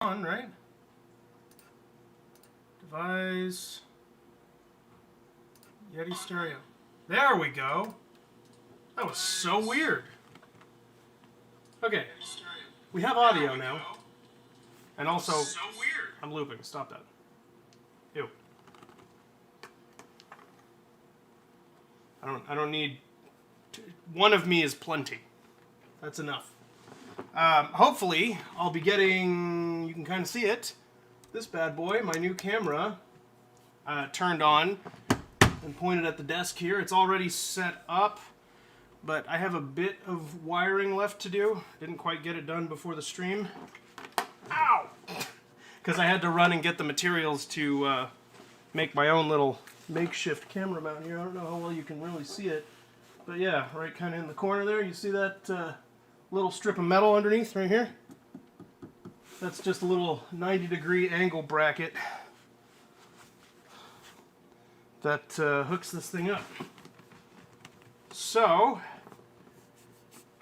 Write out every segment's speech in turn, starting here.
on, right? Device. Yeti stereo. There we go. That was so weird. Okay. We have audio now. And also, I'm looping. Stop that. Ew. I don't need... One of me is plenty. That's enough. Hopefully, I'll be getting... You can kind of see it. This bad boy, my new camera, turned on and pointed at the desk here. It's already set up, but I have a bit of wiring left to do. Didn't quite get it done before the stream. Ow! Because I had to run and get the materials to make my own little makeshift camera mount here. I don't know how well you can really see it, but yeah, right kind of in the corner there, you see that little strip of metal underneath right here? That's just a little 90-degree angle bracket that hooks this thing up. So,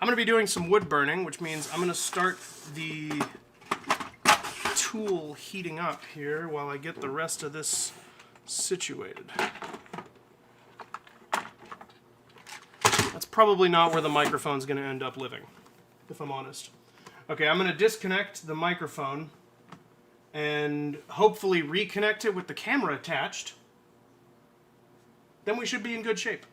I'm going to be doing some wood burning, which means I'm going to start the tool heating up here while I get the rest of this situated. That's probably not where the microphone's going to end up living, if I'm honest. Okay, I'm going to disconnect the microphone and hopefully reconnect it with the camera attached. Then we should be in good shape.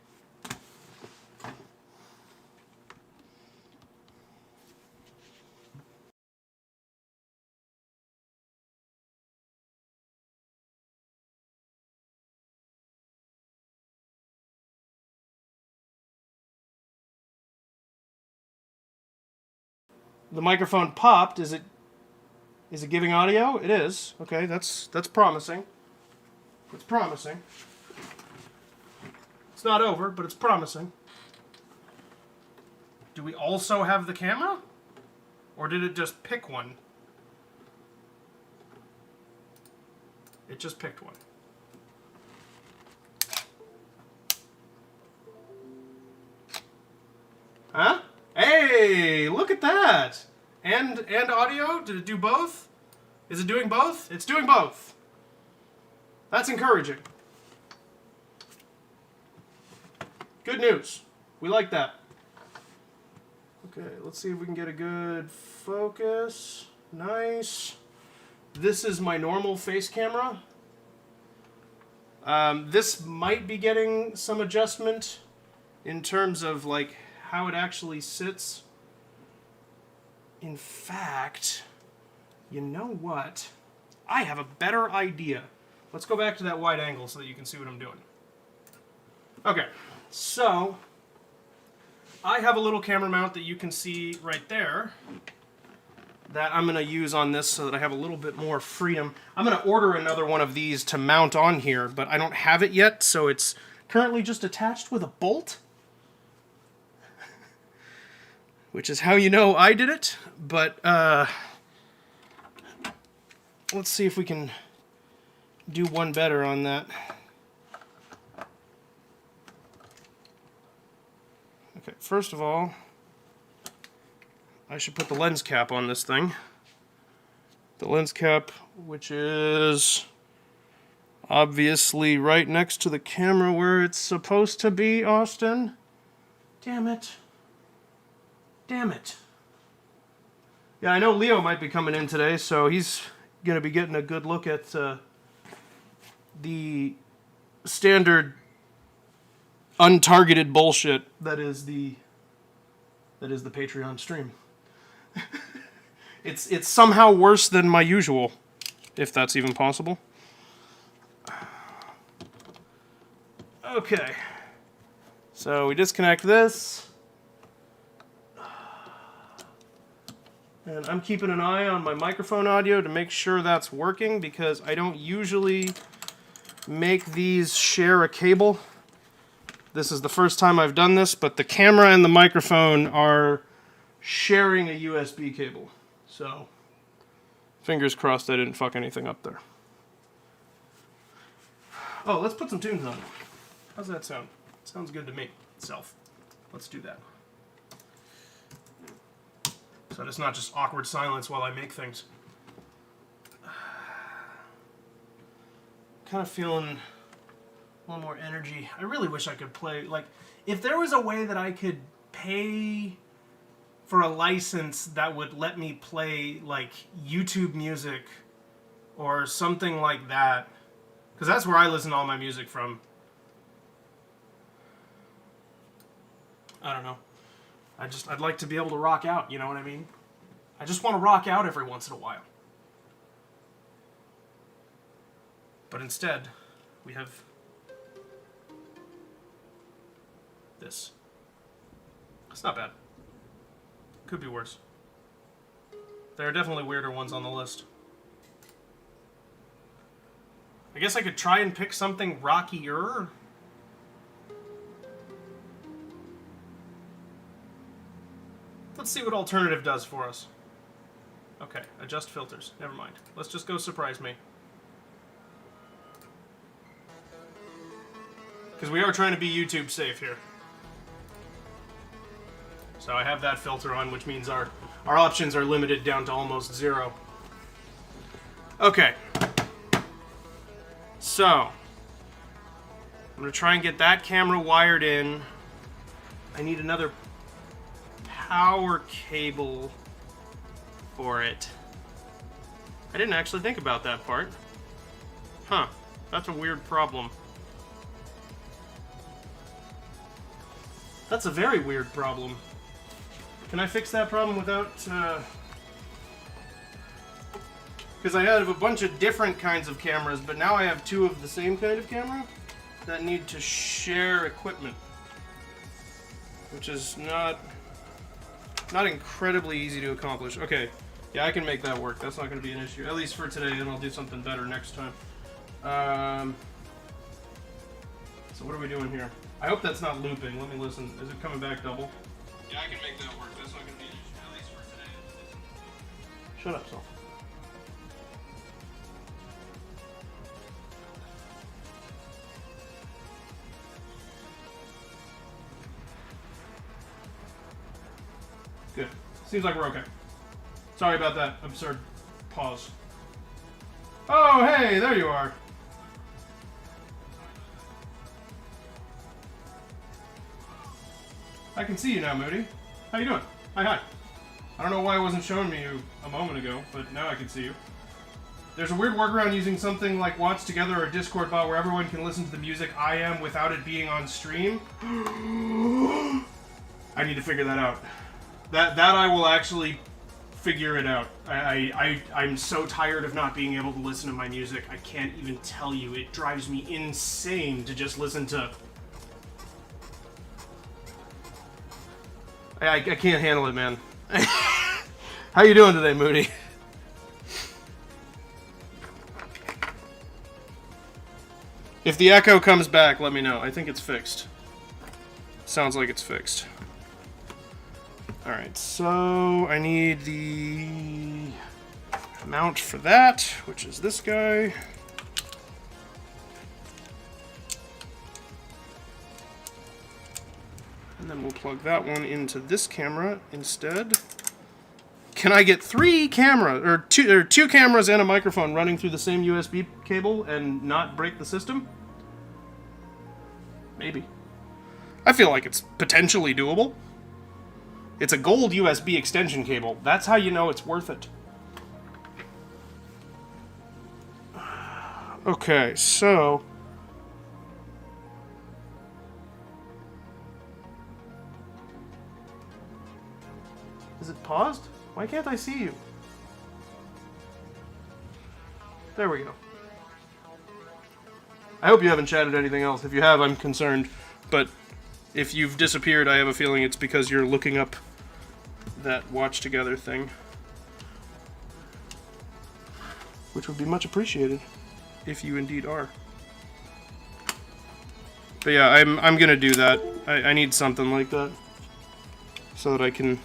The microphone popped. Is it giving audio? It is. Okay, that's promising. It's promising. It's not over, but it's promising. Do we also have the camera? Or did it just pick one? It just picked one. Huh? Hey, look at that! And audio? Did it do both? Is it doing both? It's doing both. That's encouraging. Good news. We like that. Okay, let's see if we can get a good focus. Nice. This is my normal face camera. This might be getting some adjustment in terms of like how it actually sits. In fact, you know what? I have a better idea. Let's go back to that wide angle so that you can see what I'm doing. Okay, so I have a little camera mount that you can see right there that I'm going to use on this so that I have a little bit more freedom. I'm going to order another one of these to mount on here, but I don't have it yet, so it's currently just attached with a bolt. Which is how you know I did it, but let's see if we can do one better on that. Okay, first of all, I should put the lens cap on this thing. The lens cap, which is obviously right next to the camera where it's supposed to be, Austin. Damn it. Damn it. Yeah, I know Leo might be coming in today, so he's going to be getting a good look at the standard untargeted bullshit that is the Patreon stream. It's somehow worse than my usual, if that's even possible. Okay. So we disconnect this. And I'm keeping an eye on my microphone audio to make sure that's working because I don't usually make these share a cable. This is the first time I've done this, but the camera and the microphone are sharing a USB cable. So, fingers crossed I didn't fuck anything up there. Oh, let's put some tunes on. How's that sound? Sounds good to me, itself. Let's do that. So it's not just awkward silence while I make things. kind of feeling a little more energy. I really wish I could play, like, if there was a way that I could pay for a license that would let me play, like, YouTube music or something like that, because that's where I listen to all my music from. I don't know. I'd like to be able to rock out, you know what I mean? I just want to rock out every once in a while. But instead, we have this. It's not bad. Could be worse. There are definitely weirder ones on the list. I guess I could try and pick something rockier. Let's see what alternative does for us. Okay, adjust filters. Never mind. Let's just go surprise me. Because we are trying to be YouTube safe here. So I have that filter on, which means our options are limited down to almost 0. Okay. So, I'm going to try and get that camera wired in. I need another power cable for it. I didn't actually think about that part. Huh. That's a weird problem. That's a very weird problem. Can I fix that problem without... Because I have a bunch of different kinds of cameras, but now I have 2 of the same kind of camera that need to share equipment. Which is not incredibly easy to accomplish. Okay, yeah, I can make that work. That's not going to be an issue, at least for today, and I'll do something better next time. So what are we doing here? I hope that's not looping. Let me listen. Is it coming back double? Yeah, I can make that work. That's not going to be an issue, at least for today. Shut up, Saul. Good. Seems like we're okay. Sorry about that absurd pause. Oh, hey, there you are. I can see you now, Moody. How you doing? Hi. I don't know why it wasn't showing me you a moment ago, but now I can see you. There's a weird workaround using something like Watch Together or Discord bot where everyone can listen to the music I am without it being on stream. I need to figure that out. That I will actually figure it out. I'm so tired of not being able to listen to my music. I can't even tell you. It drives me insane to just listen to... I can't handle it, man. How you doing today, Moody? If the echo comes back, let me know. I think it's fixed. Sounds like it's fixed. Alright, so I need the mount for that, which is this guy. And then we'll plug that one into this camera instead. Can I get 3 cameras, or two cameras and a microphone running through the same USB cable and not break the system? Maybe. I feel like it's potentially doable. It's a gold USB extension cable. That's how you know it's worth it. Okay, so... Is it paused? Why can't I see you? There we go. I hope you haven't chatted anything else. If you have, I'm concerned. But if you've disappeared, I have a feeling it's because you're looking up that Watch Together thing. Which would be much appreciated, if you indeed are. But yeah, I'm gonna do that. I need something like that. So that I can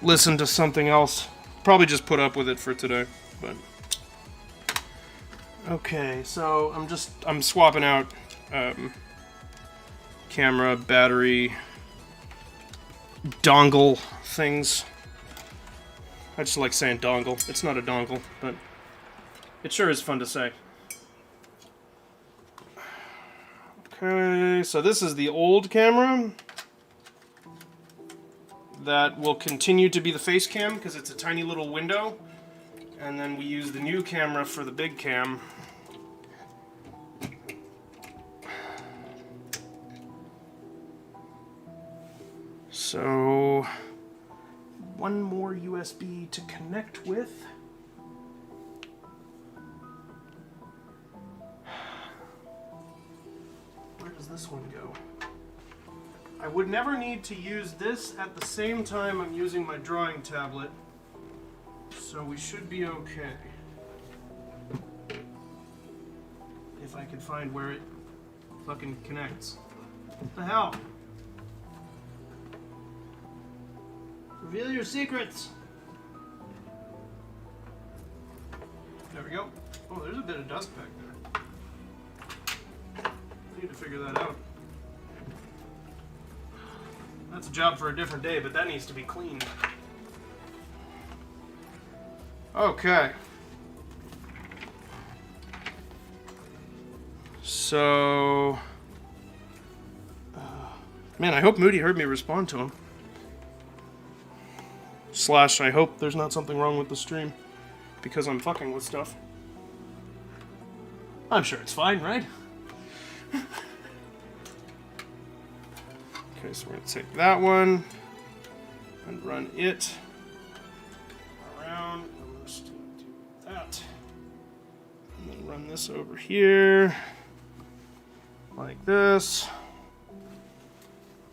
listen to something else. Probably just put up with it for today, but... Okay, so I'm swapping out camera, battery, dongle things. I just like saying dongle. It's not a dongle, but it sure is fun to say. Okay, so this is the old camera that will continue to be the face cam because it's a tiny little window, and then we use the new camera for the big cam. So one more USB to connect with. Where does this one go? I would never need to use this at the same time I'm using my drawing tablet, so we should be okay. If I can find where it fucking connects. What the hell? Reveal your secrets! There we go. Oh, there's a bit of dust back there. I need to figure that out. That's a job for a different day, but that needs to be cleaned. Okay. So... man, I hope Moody heard me respond to him. / I hope there's not something wrong with the stream because I'm fucking with stuff. I'm sure it's fine, right? Okay, so we're going to take that one and run it around. I'm just going to do that. And then run this over here like this.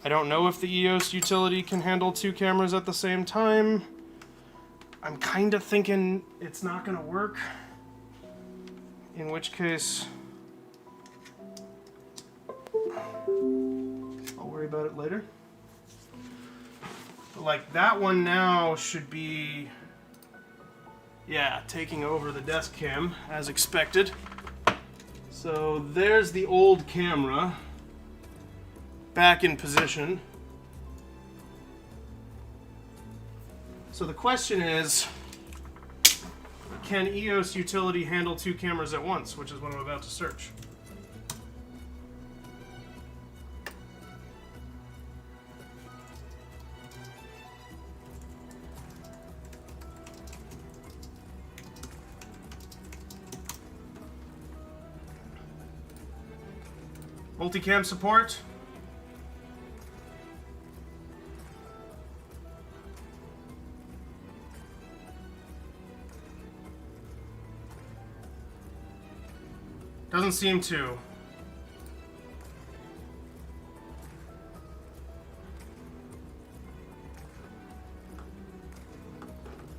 I don't know if the EOS utility can handle 2 cameras at the same time. I'm kind of thinking it's not going to work. In which case, I'll worry about it later. But like that one now should be, yeah, taking over the desk cam as expected. So there's the old camera. Back in position. So the question is, can EOS utility handle 2 cameras at once, which is what I'm about to search. Multicam support. Doesn't seem to.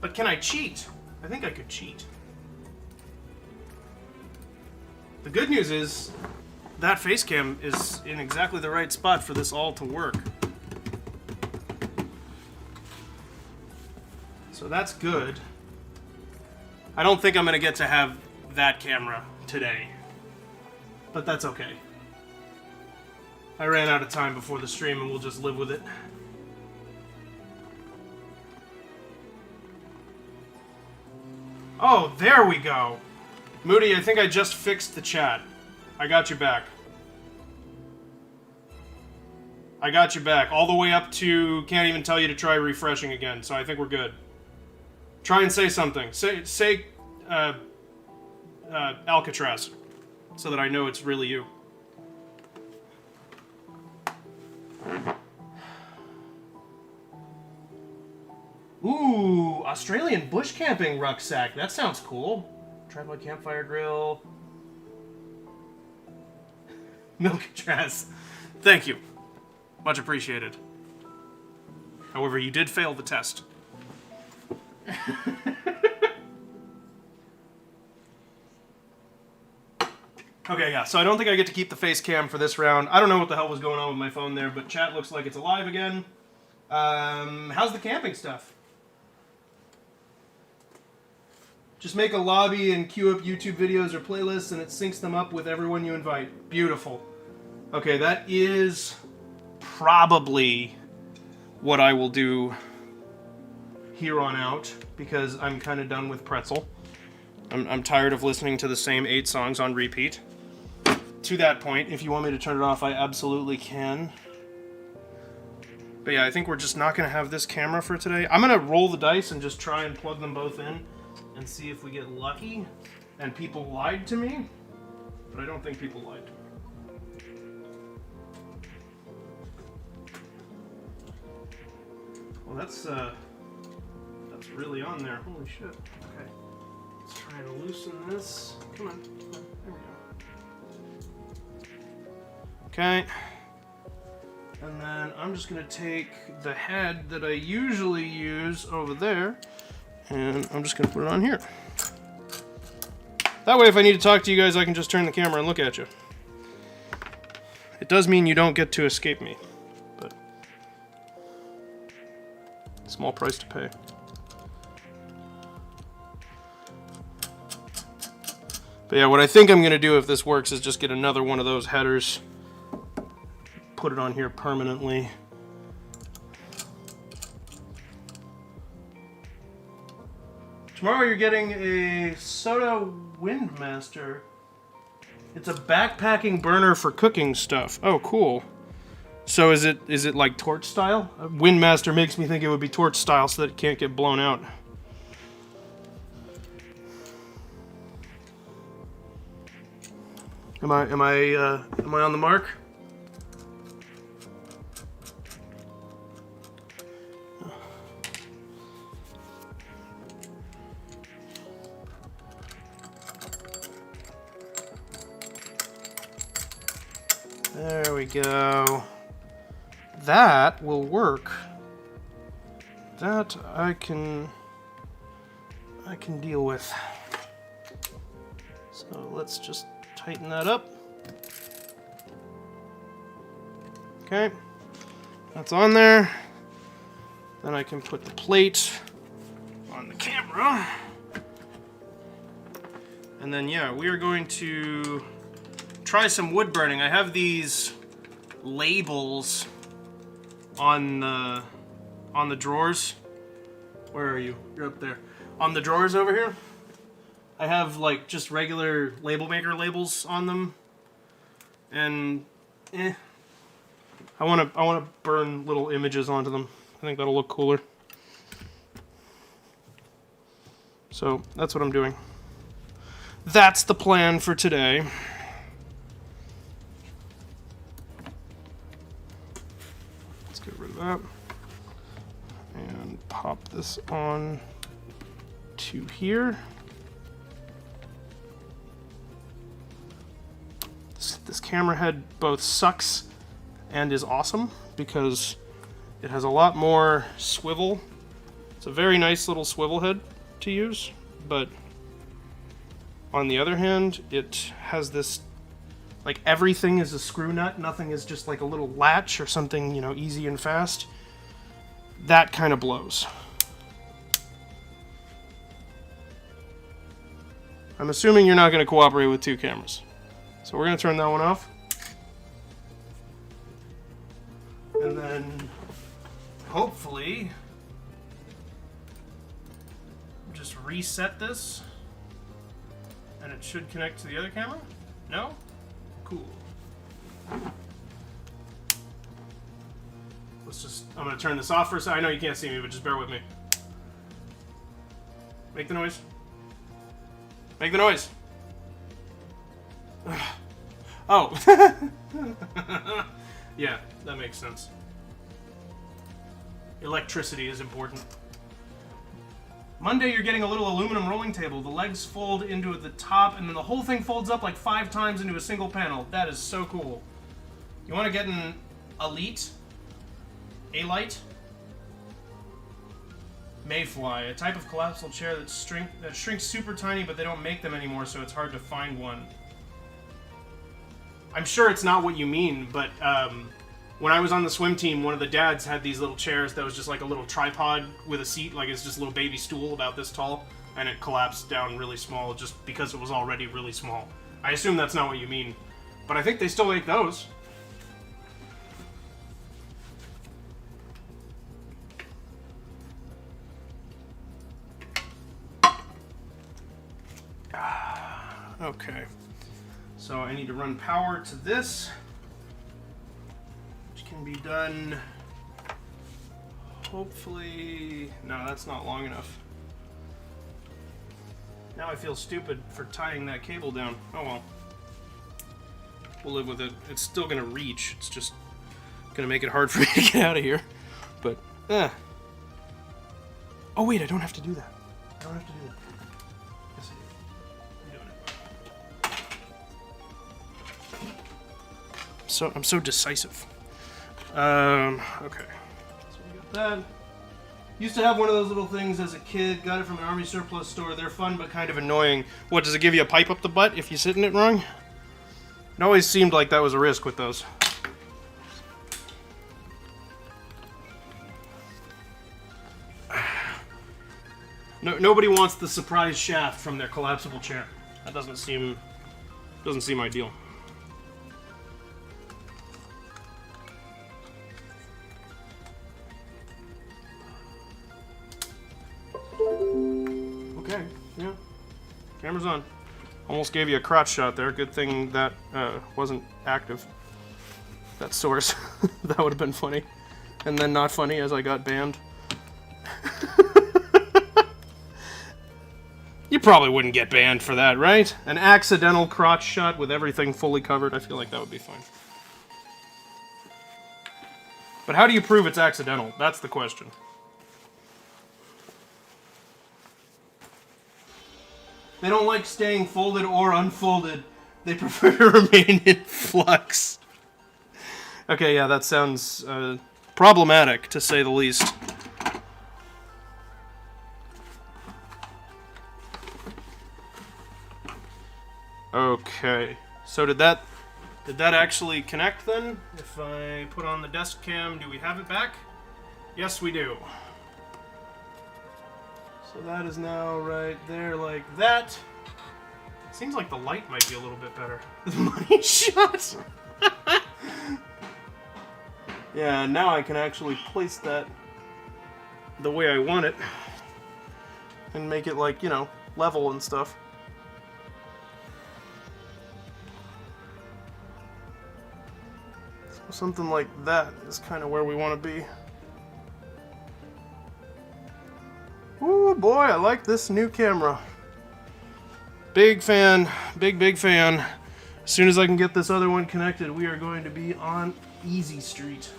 But can I cheat? I think I could cheat. The good news is that face cam is in exactly the right spot for this all to work. So that's good. I don't think I'm going to get to have that camera today. But that's okay. I ran out of time before the stream and we'll just live with it. Oh, there we go. Moody, I think I just fixed the chat. I got you back. I got you back. All the way up to can't even tell you to try refreshing again, so I think we're good. Try and say something. Say Alcatraz. So that I know it's really you. Ooh, Australian bush camping rucksack. That sounds cool. Tripod campfire grill. Milkatraz. Thank you. Much appreciated. However, you did fail the test. Okay, yeah, so I don't think I get to keep the face cam for this round. I don't know what the hell was going on with my phone there, but chat looks like it's alive again. How's the camping stuff? Just make a lobby and queue up YouTube videos or playlists, and it syncs them up with everyone you invite. Beautiful. Okay, that is probably what I will do here on out, because I'm kind of done with Pretzel. I'm tired of listening to the same 8 songs on repeat. to that point. If you want me to turn it off, I absolutely can. But yeah, I think we're just not going to have this camera for today. I'm going to roll the dice and just try and plug them both in and see if we get lucky and people lied to me. But I don't think people lied to me. Well, that's really on there. Holy shit. Okay. Let's try and loosen this. Come on. There we go. Okay. And then I'm just going to take the head that I usually use over there, and I'm just going to put it on here. That way, if I need to talk to you guys, I can just turn the camera and look at you. It does mean you don't get to escape me, but small price to pay. But yeah, what I think I'm going to do if this works is just get another one of those headers, put it on here permanently. Tomorrow you're getting a Soda Windmaster. It's a backpacking burner for cooking stuff. Oh, cool. So is it like torch style? Windmaster makes me think it would be torch style so that it can't get blown out. Am I on the mark? There we go. That will work. That I can deal with. So let's just tighten that up. Okay. That's on there. Then I can put the plate on the camera. And then yeah, we are going to try some wood burning. I have these labels on the drawers. Where are you? You're up there. On the drawers over here. I have like just regular label maker labels on them. And I want to burn little images onto them. I think that'll look cooler. So, that's what I'm doing. That's the plan for today. Get rid of that and pop this on to here. This camera head both sucks and is awesome because it has a lot more swivel. It's a very nice little swivel head to use, but on the other hand, it has this, like, everything is a screw nut. Nothing is just like a little latch or something, you know, easy and fast. That kind of blows. I'm assuming you're not going to cooperate with two cameras. So we're going to turn that one off. And then, hopefully, just reset this. And it should connect to the other camera? No? Cool. I'm going to turn this off for a second. I know you can't see me, but just bear with me. Make the noise. Make the noise. Oh. Yeah, that makes sense. Electricity is important. Monday, you're getting a little aluminum rolling table. The legs fold into the top, and then the whole thing folds up like 5 times into a single panel. That is so cool. You want to get an Elite? A-Light? Mayfly, a type of collapsible chair that shrinks super tiny, but they don't make them anymore, so it's hard to find one. I'm sure it's not what you mean, but when I was on the swim team, one of the dads had these little chairs that was just like a little tripod with a seat, like it's just a little baby stool about this tall, and it collapsed down really small just because it was already really small. I assume that's not what you mean, but I think they still make those. Okay, So I need to run power to this, which can be done, hopefully, no, that's not long enough. Now I feel stupid for tying that cable down. Oh well. We'll live with it. It's still gonna reach. It's just gonna make it hard for me to get out of here. But, oh wait, I don't have to do that. I don't have to do that. Yes, I do. I'm doing it. I'm so decisive. Okay. So we got that. Used to have one of those little things as a kid. Got it from an army surplus store. They're fun but kind of annoying. What, does it give you a pipe up the butt if you sit in it wrong? It always seemed like that was a risk with those. Nobody wants the surprise shaft from their collapsible chair. That doesn't seem ideal. Okay, yeah. Camera's on. Almost gave you a crotch shot there. Good thing that wasn't active. That source. That would have been funny. And then not funny as I got banned. You probably wouldn't get banned for that, right? An accidental crotch shot with everything fully covered. I feel like that would be fine. But how do you prove it's accidental? That's the question. They don't like staying folded or unfolded. They prefer to remain in flux. Okay, yeah, that sounds problematic, to say the least. Okay, so did that actually connect then? If I put on the desk cam, do we have it back? Yes, we do. So that is now right there like that. Seems like the light might be a little bit better. The money shot! Yeah, now I can actually place that the way I want it. And make it like, you know, level and stuff. So something like that is kind of where we want to be. Ooh, boy, I like this new camera. Big fan, big fan. As soon as I can get this other one connected, we are going to be on Easy Street.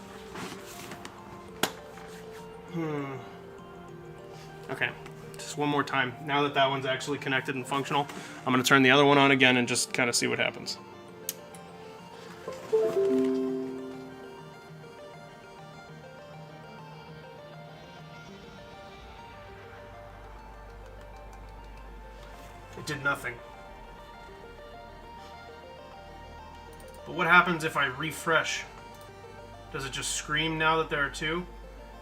Okay, just one more time. Now that that one's actually connected and functional, I'm going to turn the other one on again and just kind of see what happens. Did nothing. But what happens if I refresh? Does it just scream now that there are two?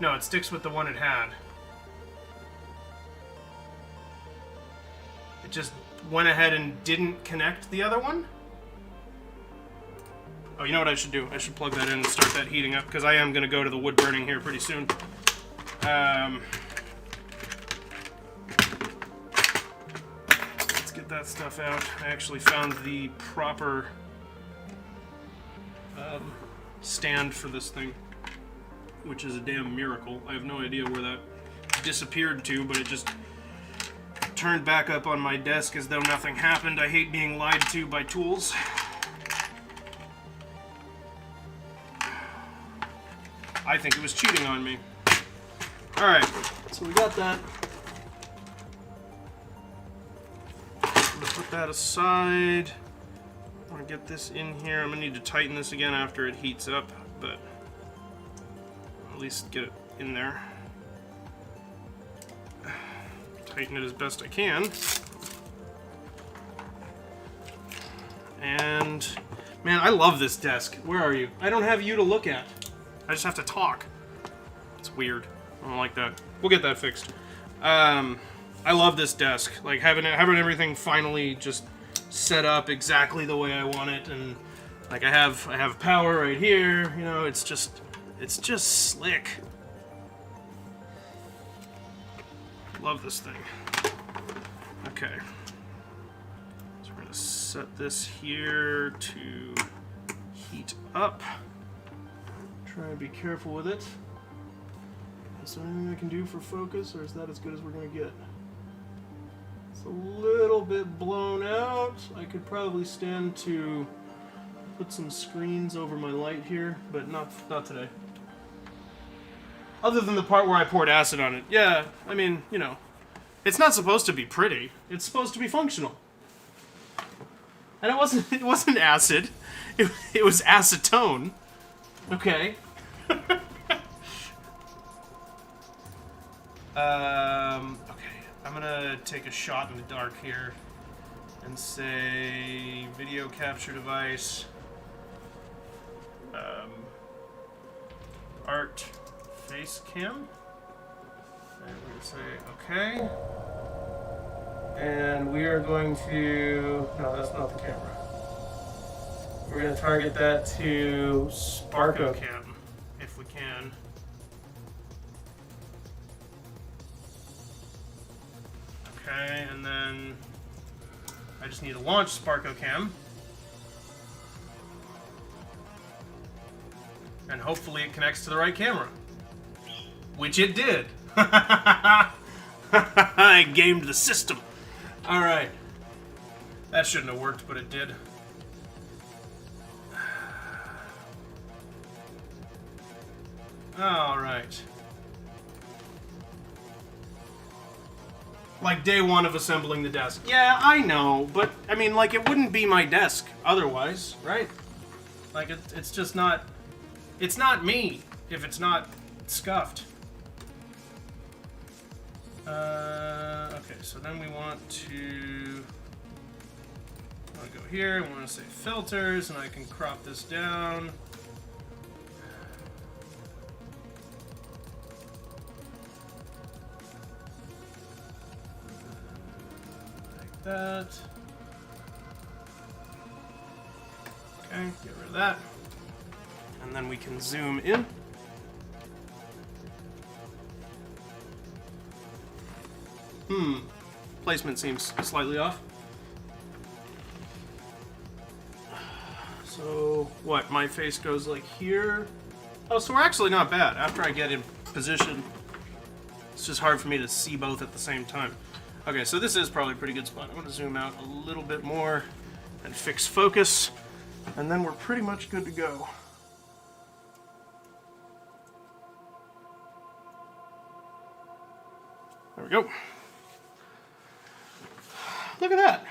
No, it sticks with the one it had. It just went ahead and didn't connect the other one? Oh, you know what I should do? I should plug that in and start that heating up, because I am going to go to the wood burning here pretty soon. Get that stuff out. I actually found the proper stand for this thing, which is a damn miracle. I have no idea where that disappeared to, but it just turned back up on my desk as though nothing happened. I hate being lied to by tools. I think it was cheating on me. Alright, so we got that. Put that aside. I want to get this in here. I'm going to need to tighten this again after it heats up, but at least get it in there. Tighten it as best I can. And, man, I love this desk. Where are you? I don't have you to look at. I just have to talk. It's weird. I don't like that. We'll get that fixed. I love this desk. Like having everything finally just set up exactly the way I want it, and like I have power right here. You know, it's just slick. Love this thing. Okay. So we're going to set this here to heat up. Try and be careful with it. Is there anything I can do for focus, or is that as good as we're going to get? It's a little bit blown out. I could probably stand to put some screens over my light here, but not today. Other than the part where I poured acid on it. Yeah, I mean, you know, it's not supposed to be pretty. It's supposed to be functional. And it wasn't acid. It was acetone. Okay. Okay, I'm gonna take a shot in the dark here and say video capture device, art face cam, and we're gonna say okay, and we are going to, no, that's not the camera, we're gonna target that to Sparko Cam if we can. Okay, and then I just need to launch Sparko Cam. And hopefully it connects to the right camera. Which it did. I gamed the system. Alright. That shouldn't have worked, but it did. Alright. Like day one of assembling the desk. Yeah, I know, but I mean, like, it wouldn't be my desk otherwise, right? Like, it's just not. It's not me if it's not scuffed. Okay, so then we want to go here. I want to say filters, and I can crop this down. That. Okay, get rid of that. And then we can zoom in. Placement seems slightly off. So, what? My face goes like here? Oh, so we're actually not bad. After I get in position, it's just hard for me to see both at the same time. Okay, so this is probably a pretty good spot. I'm going to zoom out a little bit more and fix focus, and then we're pretty much good to go. There we go. Look at that.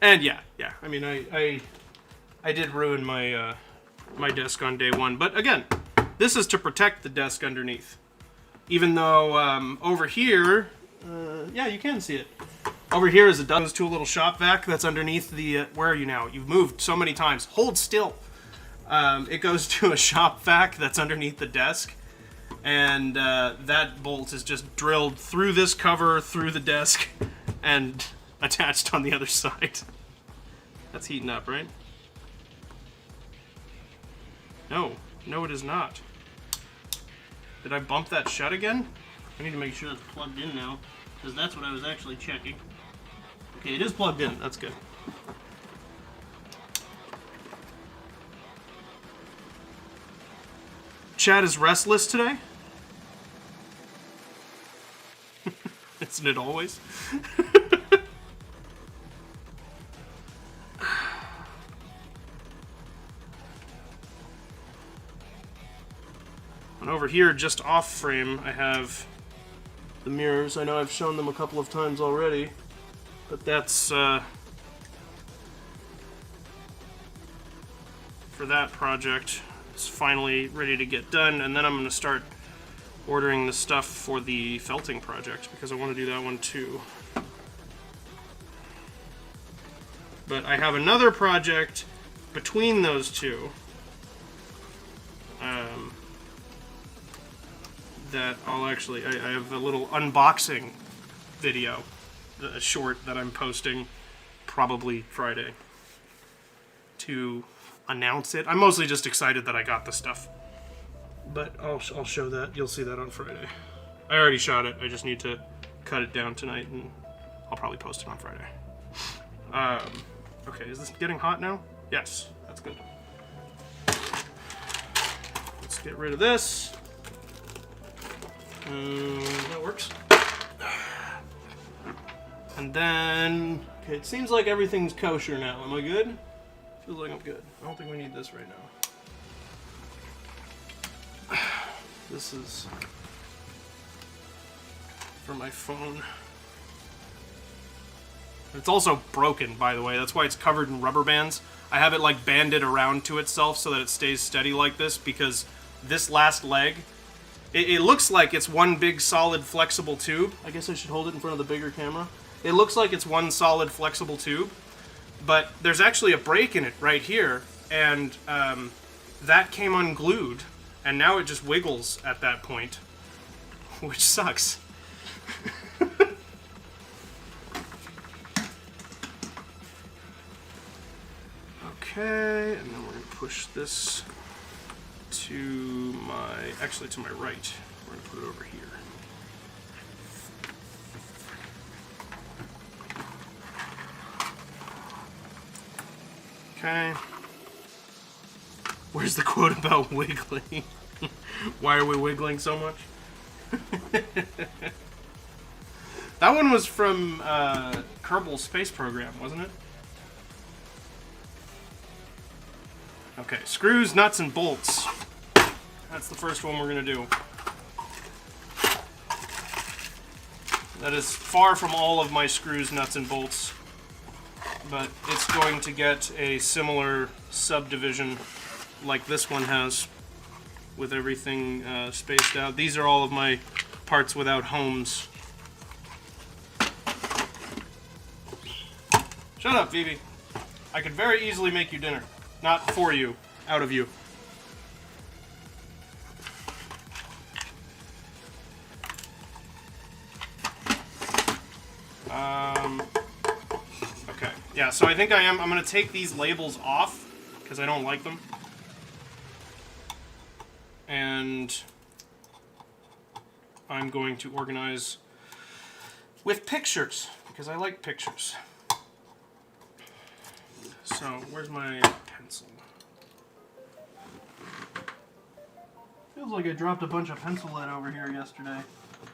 And yeah. I mean, I did ruin my my desk on day one, but again, this is to protect the desk underneath. Even though over here, yeah, you can see it. Over here is goes to a little shop vac that's underneath the. Where are you now? You've moved so many times. Hold still. It goes to a shop vac that's underneath the desk, and that bolt is just drilled through this cover, through the desk, and attached on the other side. That's heating up, right? No, it is not. Did I bump that shut again? I need to make sure it's plugged in now, because that's what I was actually checking. Okay, it is plugged in. That's good. Chad is restless today? Isn't it always? And over here, just off frame, I have the mirrors. I know I've shown them a couple of times already, but that's for that project. It's finally ready to get done, and then I'm going to start ordering the stuff for the felting project, because I want to do that one too. But I have another project between those two that I'll actually, I have a little unboxing video, a short that I'm posting probably Friday to announce it. I'm mostly just excited that I got the stuff, but I'll show that. You'll see that on Friday. I already shot it. I just need to cut it down tonight and I'll probably post it on Friday. Okay, is this getting hot now? Yes, that's good. Let's get rid of this. That works. And then, okay, it seems like everything's kosher now. Am I good? Feels like I'm good. I don't think we need this right now. This is for my phone. It's also broken, by the way. That's why it's covered in rubber bands. I have it like banded around to itself so that it stays steady like this, because this last leg, it looks like it's one big solid flexible tube. I guess I should hold it in front of the bigger camera. It looks like it's one solid flexible tube, but there's actually a break in it right here, and that came unglued, and now it just wiggles at that point, which sucks. Okay, and then we're going to push this to my, actually to my right. We're going to put it over here. Okay. Where's the quote about wiggling? Why are we wiggling so much? That one was from Kerbal Space Program, wasn't it? Okay, screws, nuts, and bolts. That's the first one we're going to do. That is far from all of my screws, nuts, and bolts, but it's going to get a similar subdivision like this one has, with everything spaced out. These are all of my parts without homes. Shut up, Phoebe. I could very easily make you dinner. Not for you, out of you. Okay, yeah, so I think I'm going to take these labels off, because I don't like them. And I'm going to organize with pictures, because I like pictures. So, where's my pencil? Feels like I dropped a bunch of pencil lead over here yesterday.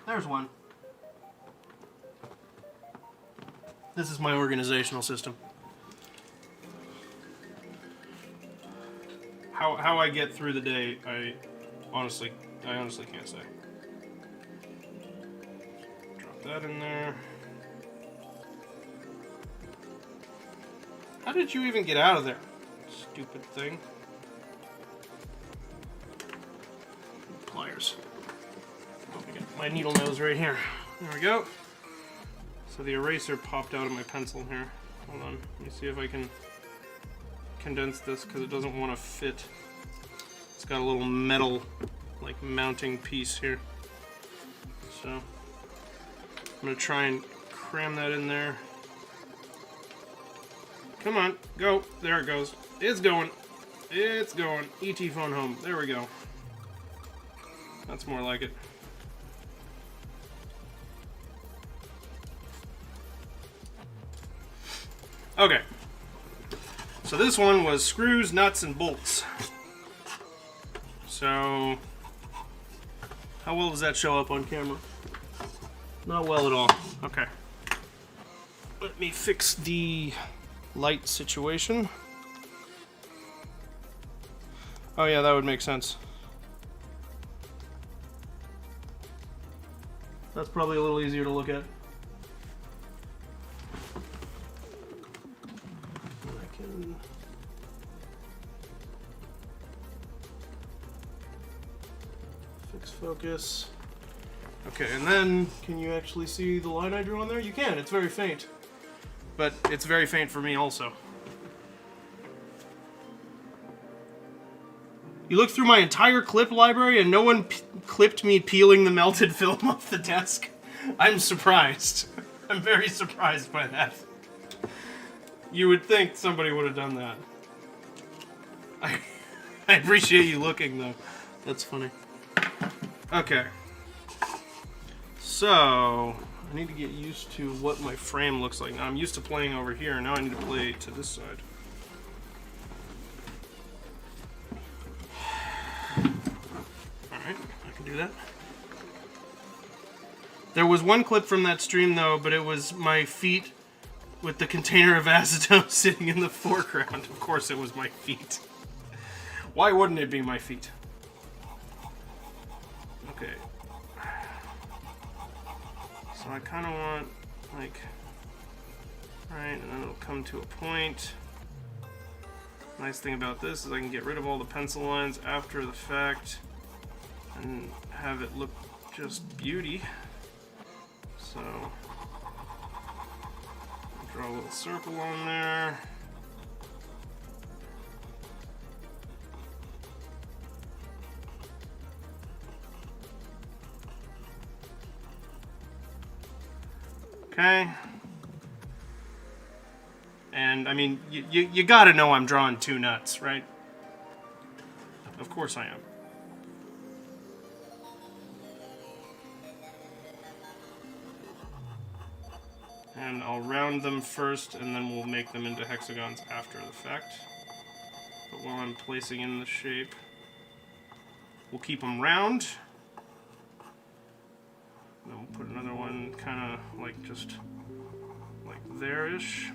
There's one. This is my organizational system. How I get through the day, I honestly can't say. Drop that in there. How did you even get out of there? Stupid thing. Pliers. Oh, I got my needle nose right here. There we go. So the eraser popped out of my pencil here. Hold on. Let me see if I can condense this, because it doesn't want to fit. It's got a little metal, like, mounting piece here. So I'm going to try and cram that in there. Come on, go. There it goes. It's going. It's going. ET phone home. There we go. That's more like it. Okay. So this one was screws, nuts, and bolts. So, how well does that show up on camera? Not well at all. Okay. Let me fix the light situation. Oh yeah, that would make sense. That's probably a little easier to look at. I can fix focus. Okay, and then can you actually see the line I drew on there? You can, it's very faint. But it's very faint for me also. You look through my entire clip library and no one clipped me peeling the melted film off the desk? I'm surprised. I'm very surprised by that. You would think somebody would have done that. I appreciate you looking, though. That's funny. Okay. So, I need to get used to what my frame looks like. Now I'm used to playing over here. Now I need to play to this side. Alright, I can do that. There was one clip from that stream, though, but it was my feet with the container of acetone sitting in the foreground. Of course it was my feet. Why wouldn't it be my feet? Okay. So I kind of want, like, right, and then it'll come to a point. Nice thing about this is I can get rid of all the pencil lines after the fact and have it look just beauty. So, draw a little circle on there. Okay. And, I mean, you gotta know I'm drawing two nuts, right? Of course I am. And I'll round them first, and then we'll make them into hexagons after the fact. But while I'm placing in the shape, we'll keep them round. Then we'll put another one kind of like just like there-ish.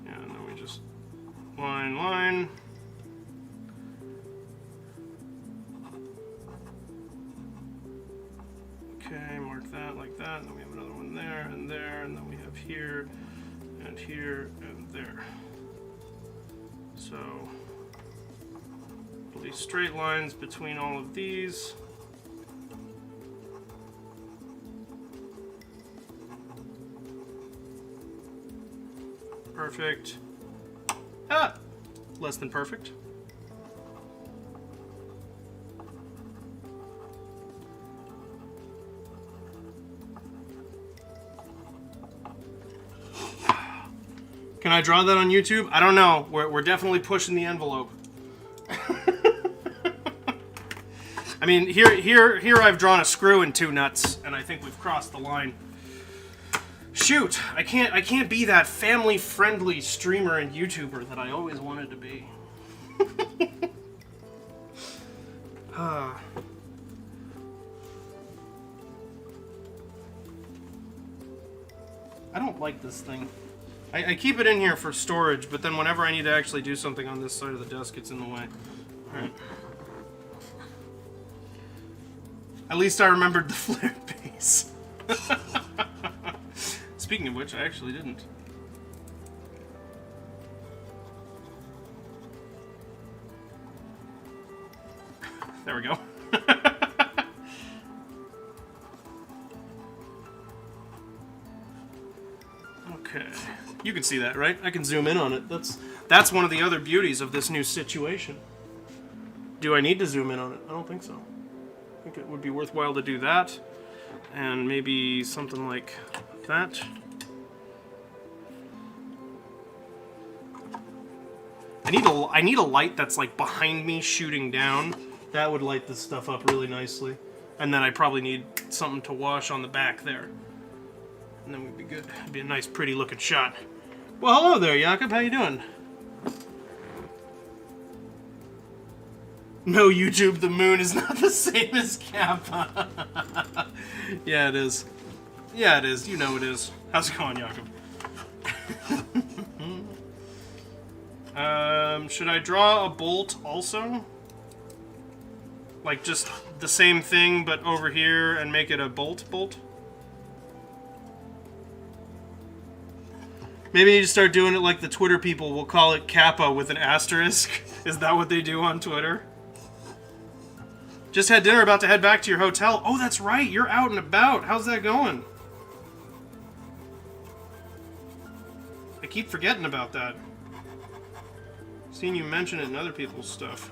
Yeah, and then we just line. Okay, mark that like that, and then we have another one there, and then we have here, and here, and there. So, there'll be straight lines between all of these. Perfect. Ah! Less than perfect. Can I draw that on YouTube? I don't know. We're definitely pushing the envelope. I mean, here I've drawn a screw and two nuts, and I think we've crossed the line. Shoot, I can't be that family-friendly streamer and YouTuber that I always wanted to be. I don't like this thing. I keep it in here for storage, but then whenever I need to actually do something on this side of the desk, it's in the way. Alright. At least I remembered the flared base. Speaking of which, I actually didn't. There we go. Okay. You can see that, right? I can zoom in on it. That's one of the other beauties of this new situation. Do I need to zoom in on it? I don't think so. I think it would be worthwhile to do that. And maybe something like that. I need a light that's like behind me shooting down. That would light this stuff up really nicely. And then I probably need something to wash on the back there. And then we'd be good. It'd be a nice pretty looking shot. Well, hello there, Jakob. How you doing? No, YouTube, the moon is not the same as Kappa. Yeah, it is. Yeah, it is. You know it is. How's it going, Jakob? Should I draw a bolt also? Like just the same thing, but over here and make it a bolt? Maybe you need to start doing it like the Twitter people will call it Kappa with an asterisk. Is that what they do on Twitter? Just had dinner, about to head back to your hotel. Oh, that's right, you're out and about. How's that going? I keep forgetting about that. Seen you mention it in other people's stuff.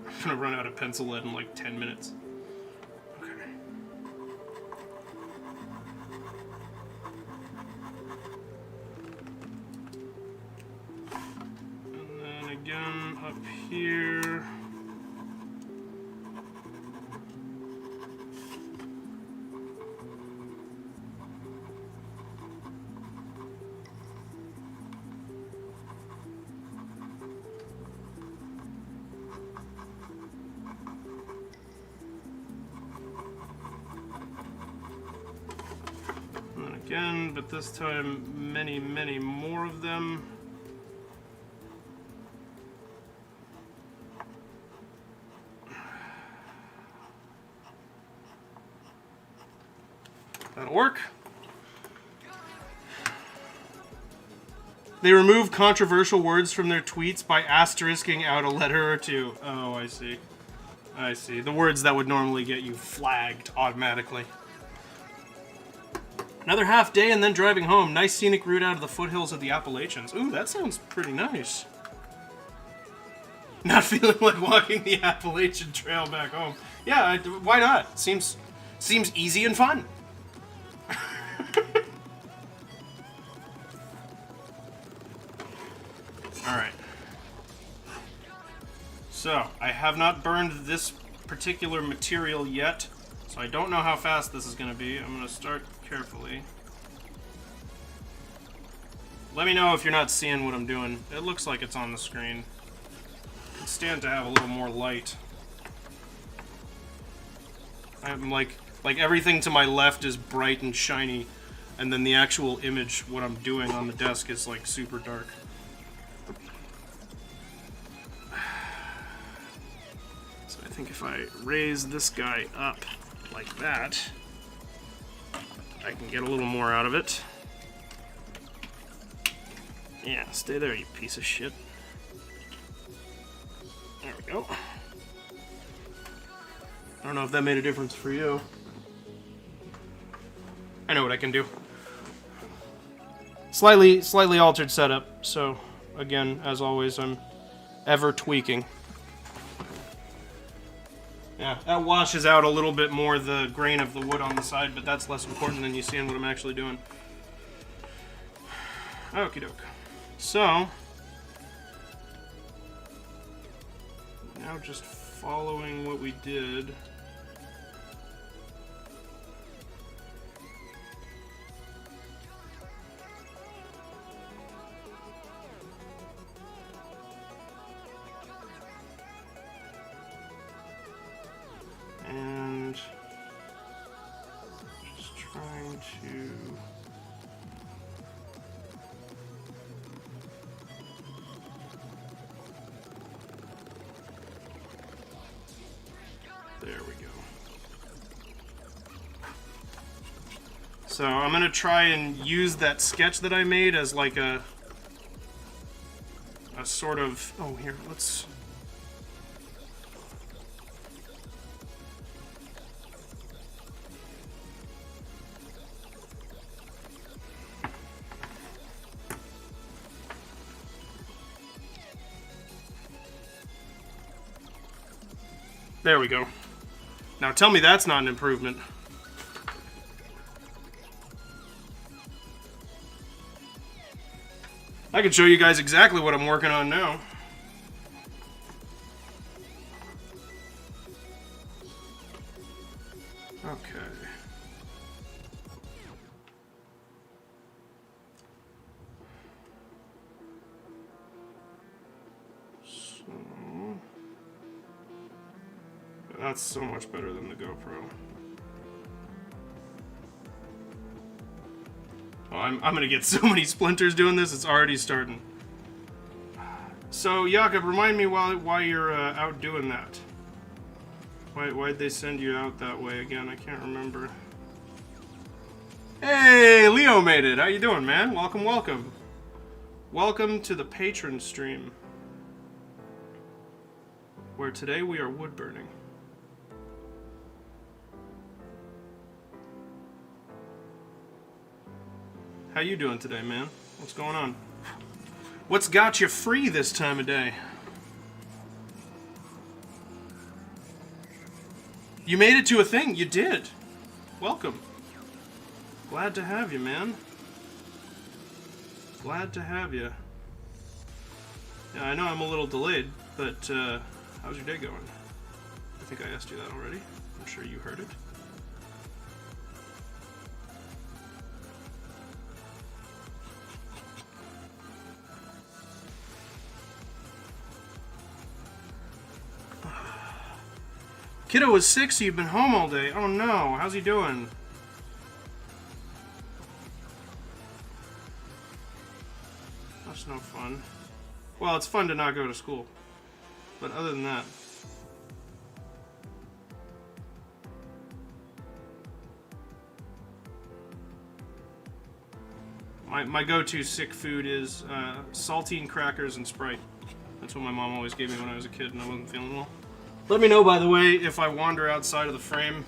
I'm gonna run out of pencil lead in like 10 minutes. Okay. And then again up here. Again, but this time many, many more of them. That'll work. They remove controversial words from their tweets by asterisking out a letter or two. Oh, I see. I see. The words that would normally get you flagged automatically. Another half day and then driving home. Nice scenic route out of the foothills of the Appalachians. Ooh, that sounds pretty nice. Not feeling like walking the Appalachian Trail back home. Yeah, why not? Seems easy and fun. Alright. So, I have not burned this particular material yet, so I don't know how fast this is going to be. I'm going to start carefully. Let me know if you're not seeing what I'm doing. It looks like it's on the screen. It could stand to have a little more light. I'm like everything to my left is bright and shiny, and then the actual image, what I'm doing on the desk, is like super dark. So I think if I raise this guy up like that, I can get a little more out of it. Yeah, stay there, you piece of shit. There we go. I don't know if that made a difference for you. I know what I can do. Slightly altered setup, so again, as always, I'm ever tweaking. Yeah, that washes out a little bit more the grain of the wood on the side, but that's less important than you seeing what I'm actually doing. Okie doke. So, now just following what we did. And just trying to there we go. So I'm gonna try and use that sketch that I made as like a sort of, oh here, let's there we go. Now tell me that's not an improvement. I can show you guys exactly what I'm working on now. Okay. So that's so much better than the GoPro. Oh, I'm gonna get so many splinters doing this, it's already starting. So, Jakob, remind me why you're out doing that. Why'd they send you out that way again? I can't remember. Hey, Leo made it! How you doing, man? Welcome, welcome. Welcome to the Patron stream, where today we are wood burning. How you doing today, man? What's going on? What's got you free this time of day? You made it to a thing. You did. Welcome. Glad to have you, man. Glad to have you. Yeah, I know I'm a little delayed, but how's your day going? I think I asked you that already. I'm sure you heard it. Kiddo was 6, so you've been home all day. Oh no, how's he doing? That's no fun. Well, it's fun to not go to school. But other than that... My go-to sick food is saltine crackers and Sprite. That's what my mom always gave me when I was a kid and I wasn't feeling well. Let me know, by the way, if I wander outside of the frame.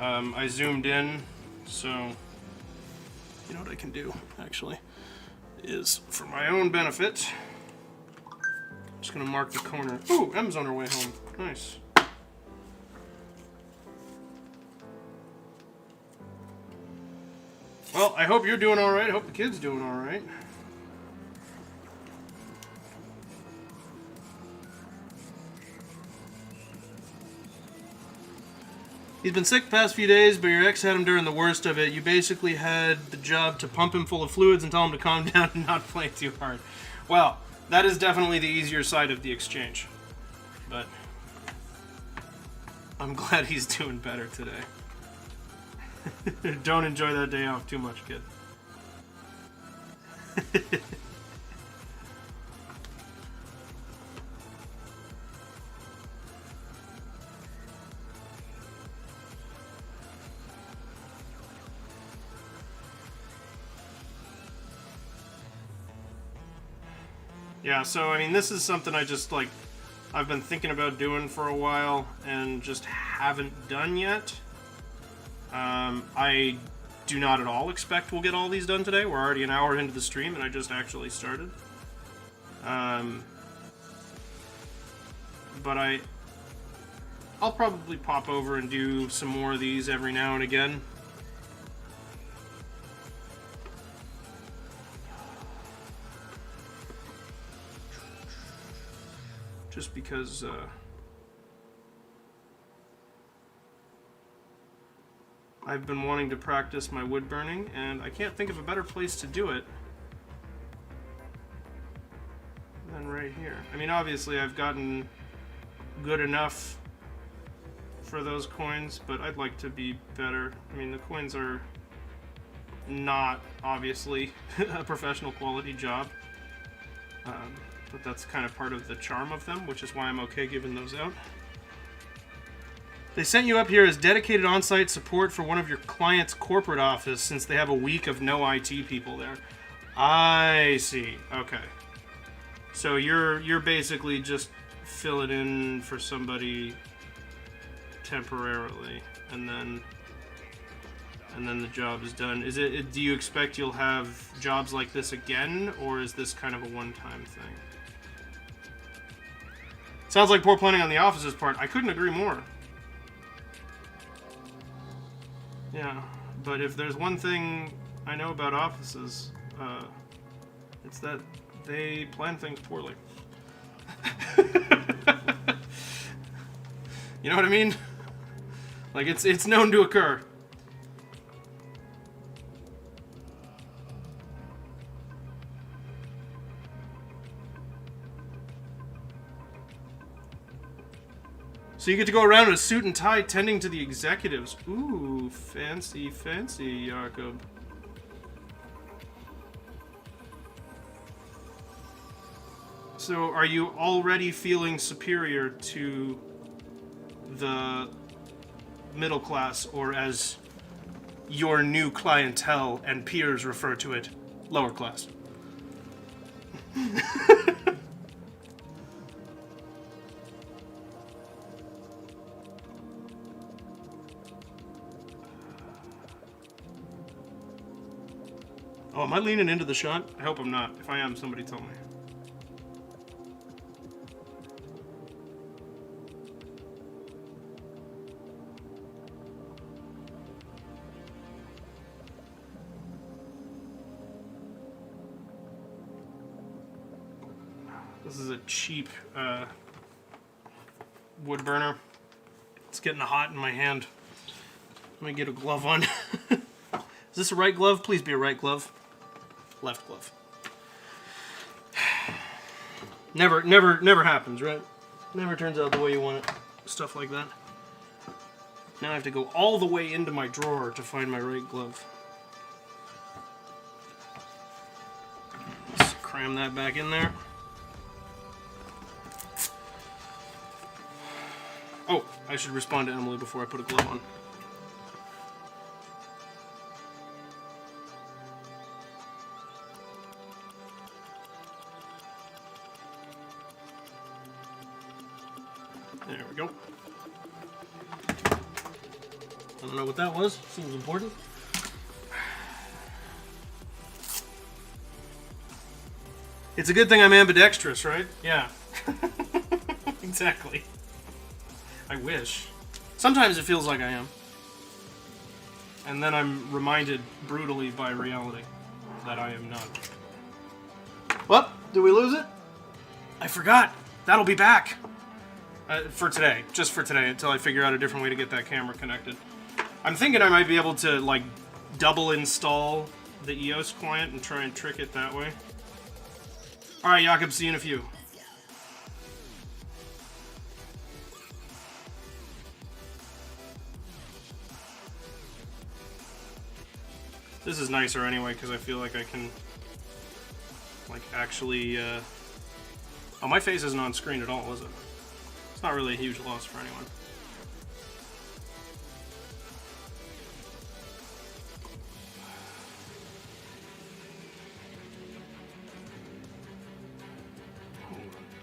I zoomed in, so you know what I can do, actually, is for my own benefit, I'm just going to mark the corner. Ooh, Em's on her way home. Nice. Well, I hope you're doing all right. I hope the kid's doing all right. He's been sick the past few days, but your ex had him during the worst of it. You basically had the job to pump him full of fluids and tell him to calm down and not play too hard. Well, that is definitely the easier side of the exchange. But I'm glad he's doing better today. Don't enjoy that day off too much, kid. Yeah, so I mean, this is something I just like, I've been thinking about doing for a while and just haven't done yet. I do not at all expect we'll get all these done today. We're already an hour into the stream and I just actually started. But I'll probably pop over and do some more of these every now and again. Just because I've been wanting to practice my wood burning, and I can't think of a better place to do it than right here. I mean, obviously I've gotten good enough for those coins, but I'd like to be better. I mean, the coins are not obviously a professional quality job. But that's kind of part of the charm of them, which is why I'm okay giving those out. They sent you up here as dedicated on-site support for one of your clients' corporate office since they have a week of no IT people there. I see. Okay. So you're basically just filling in for somebody temporarily, and then the job is done. Do you expect you'll have jobs like this again, or is this kind of a one-time thing? Sounds like poor planning on the office's part. I couldn't agree more. Yeah, but if there's one thing I know about offices, it's that they plan things poorly. You know what I mean? Like, it's known to occur. So you get to go around in a suit and tie tending to the executives. Ooh, fancy, fancy, Jakob. So are you already feeling superior to the middle class, or as your new clientele and peers refer to it, lower class? Oh, am I leaning into the shot? I hope I'm not. If I am, somebody tell me. This is a cheap wood burner. It's getting hot in my hand. Let me get a glove on. Is this a right glove? Please be a right glove. Left glove. Never happens, right? Never turns out the way you want it. Stuff like that. Now I have to go all the way into my drawer to find my right glove. Just cram that back in there. Oh, I should respond to Emily before I put a glove on. There we go. I don't know what that was. Seems important. It's a good thing I'm ambidextrous, right? Yeah. Exactly. I wish. Sometimes it feels like I am. And then I'm reminded brutally by reality that I am not. What? Did we lose it? I forgot. That'll be back. For today. Just for today, until I figure out a different way to get that camera connected. I'm thinking I might be able to, like, double install the EOS client and try and trick it that way. Alright, Jakob, see you in a few. This is nicer anyway, because I feel like I can, like, actually, Oh, my face isn't on screen at all, is it? It's not really a huge loss for anyone.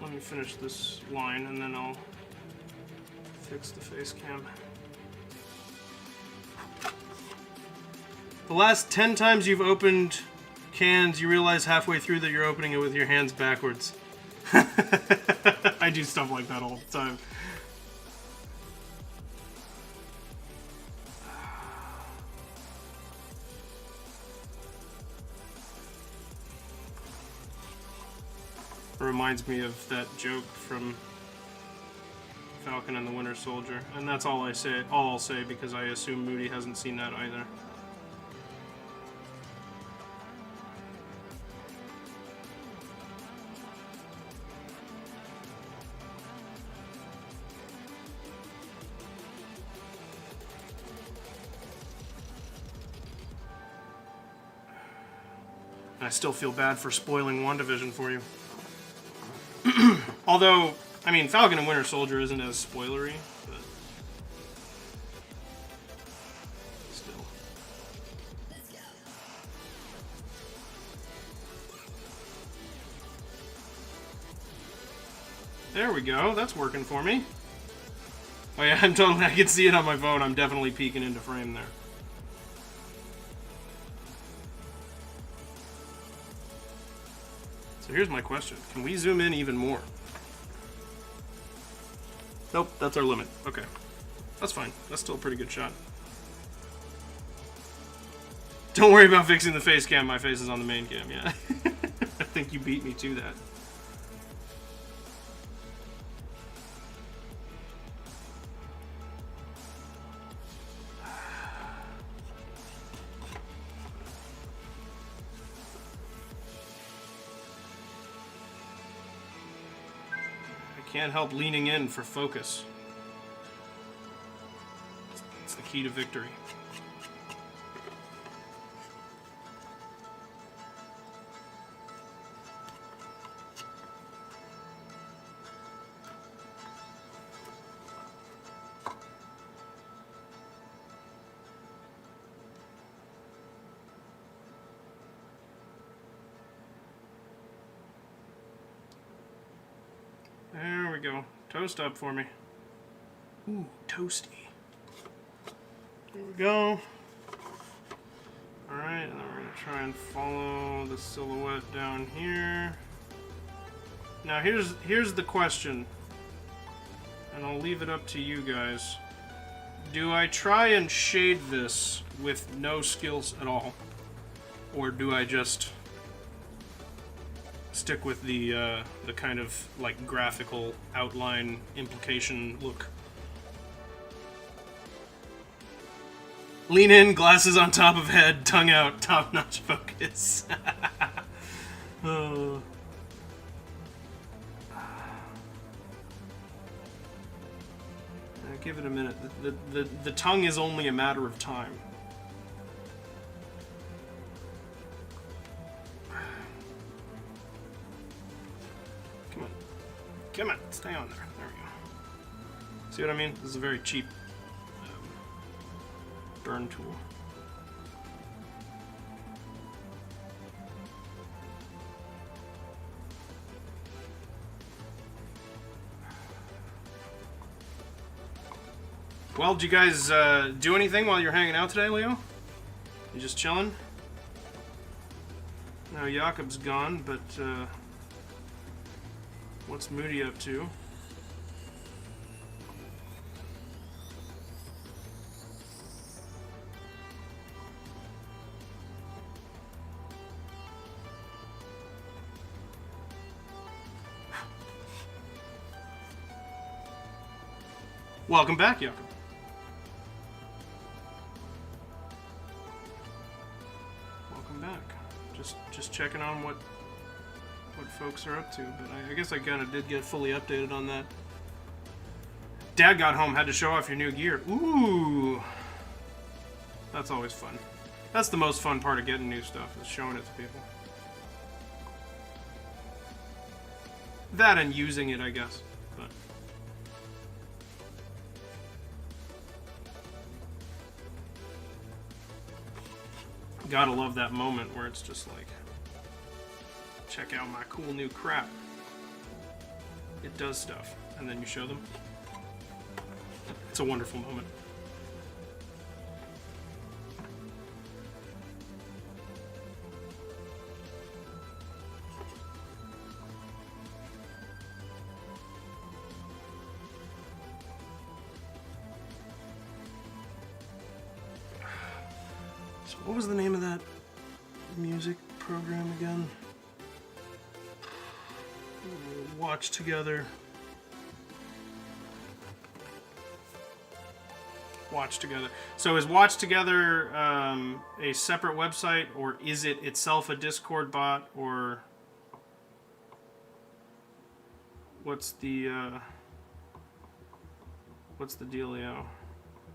Let me finish this line, and then I'll fix the face cam. The last 10 times you've opened cans, you realize halfway through that you're opening it with your hands backwards. I do stuff like that all the time. It reminds me of that joke from Falcon and the Winter Soldier, and that's all I'll say because I assume Moody hasn't seen that either. I still feel bad for spoiling WandaVision for you. Although, I mean, Falcon and Winter Soldier isn't as spoilery, but still. There we go. That's working for me. Oh yeah, I can see it on my phone. I'm definitely peeking into frame there. So here's my question. Can we zoom in even more? Nope, that's our limit. Okay. That's fine. That's still a pretty good shot. Don't worry about fixing the face cam. My face is on the main cam, yeah. I think you beat me to that. Can't help leaning in for focus. It's the key to victory. There we go. Toast up for me. Ooh, toasty. There we go. Alright, and then we're going to try and follow the silhouette down here. Now here's the question. And I'll leave it up to you guys. Do I try and shade this with no skills at all? Or do I just stick with the kind of like graphical outline implication look. Lean in, glasses on top of head, tongue out, top-notch focus. Oh. Give it a minute. The tongue is only a matter of time. Come on. Come on, stay on there. There we go. See what I mean? This is a very cheap burn tool. Well, did you guys do anything while you're hanging out today, Leo? You just chilling? Now Jakob's gone, but what's Moody up to? Welcome back, Jakob. Welcome back. Just checking on what folks are up to, but I guess I kind of did get fully updated on that. Dad got home, had to show off your new gear. Ooh, that's always fun. That's the most fun part of getting new stuff, is showing it to people. That and using it, I guess. But gotta love that moment where it's just like, check out my cool new crap. It does stuff, and then you show them. It's a wonderful moment. So what was the name of that music program again? Watch Together. Watch Together. So is Watch Together a separate website, or is it itself a Discord bot, or what's the dealio?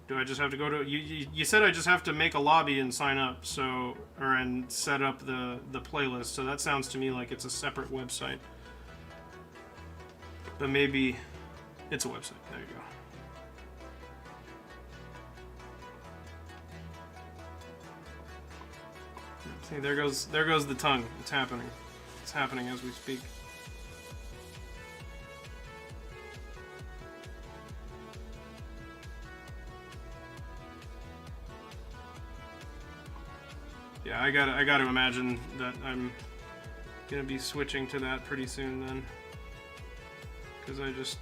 Do I just have to go to you said I just have to make a lobby and sign up, and set up the playlist. So that sounds to me like it's a separate website. But maybe it's a website. There you go. See, there goes the tongue. It's happening. It's happening as we speak. Yeah, I gotta imagine that I'm gonna be switching to that pretty soon then. Because I just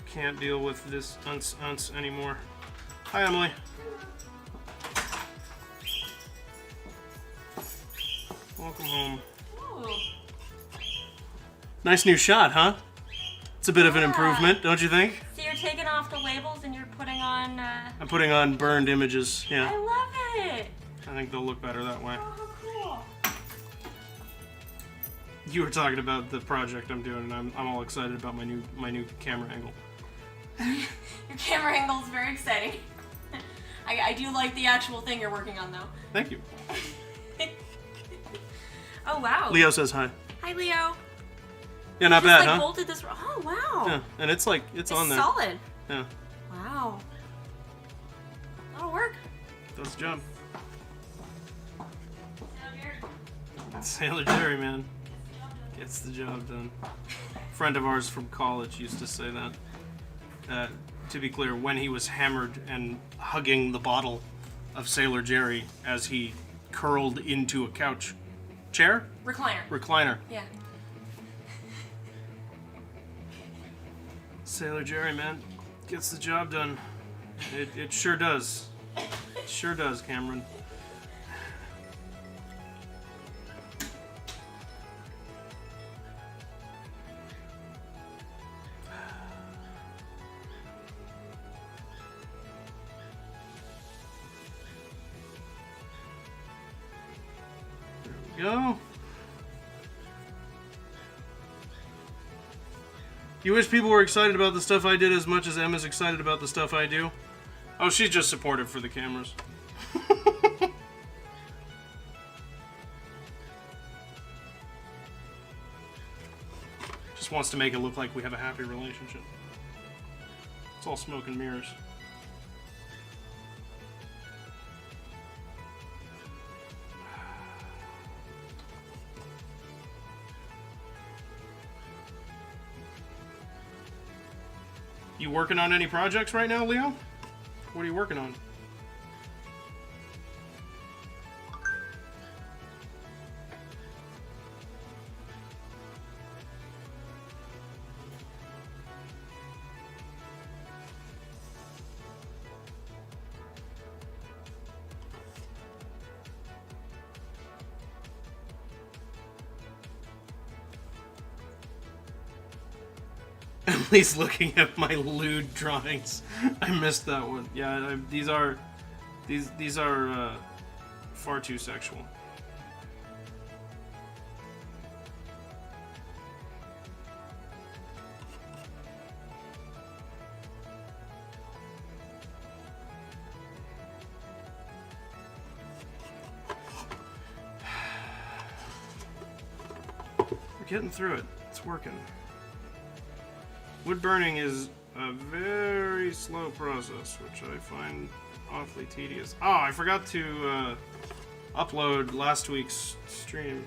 can't deal with this unce anymore. Hi, Emily. Welcome home. Ooh. Nice new shot, huh? It's a bit of an improvement, don't you think? So you're taking off the labels and you're putting on... I'm putting on burned images, yeah. I love it! I think they'll look better that way. Oh, how cool. You were talking about the project I'm doing, and I'm all excited about my new camera angle. Your camera angle is very exciting. I do like the actual thing you're working on, though. Thank you. Oh, wow. Leo says hi. Hi, Leo. Yeah, not bad, huh? Bolted this. Oh, wow. Yeah, and it's like, it's on there. Solid. Yeah. Wow. That'll work. Does the job. Sailor Jerry, man. Gets the job done. A friend of ours from college used to say that. To be clear, when he was hammered and hugging the bottle of Sailor Jerry as he curled into a couch chair? Recliner. Yeah. Sailor Jerry, man, gets the job done. It sure does. It sure does, Cameron. go. You wish people were excited about the stuff I did as much as Emma's excited about the stuff I do? Oh, she's just supportive for the cameras. Just wants to make it look like we have a happy relationship. It's all smoke and mirrors. You working on any projects right now, Leo? What are you working on? Emily's looking at my lewd drawings. I missed that one. Yeah, these are far too sexual. We're getting through it. It's working. Wood burning is a very slow process, which I find awfully tedious. Oh, I forgot to upload last week's stream.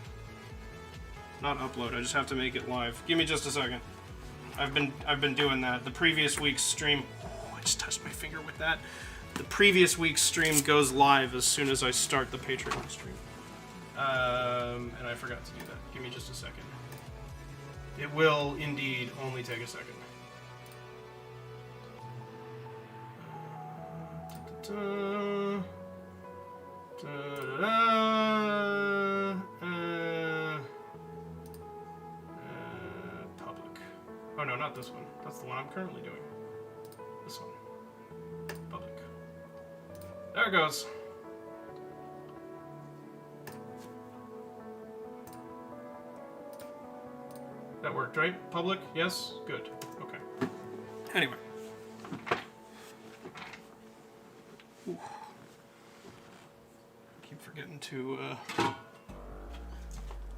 Not upload, I just have to make it live. Give me just a second. I've been doing that. The previous week's stream. Oh, I just touched my finger with that. The previous week's stream goes live as soon as I start the Patreon stream. And I forgot to do that. Give me just a second. It will indeed only take a second. Public. Oh no, not this one. That's the one I'm currently doing. This one. Public. There it goes. That worked, right? Public? Yes? Good. Okay. Anyway. Ooh. Keep forgetting to,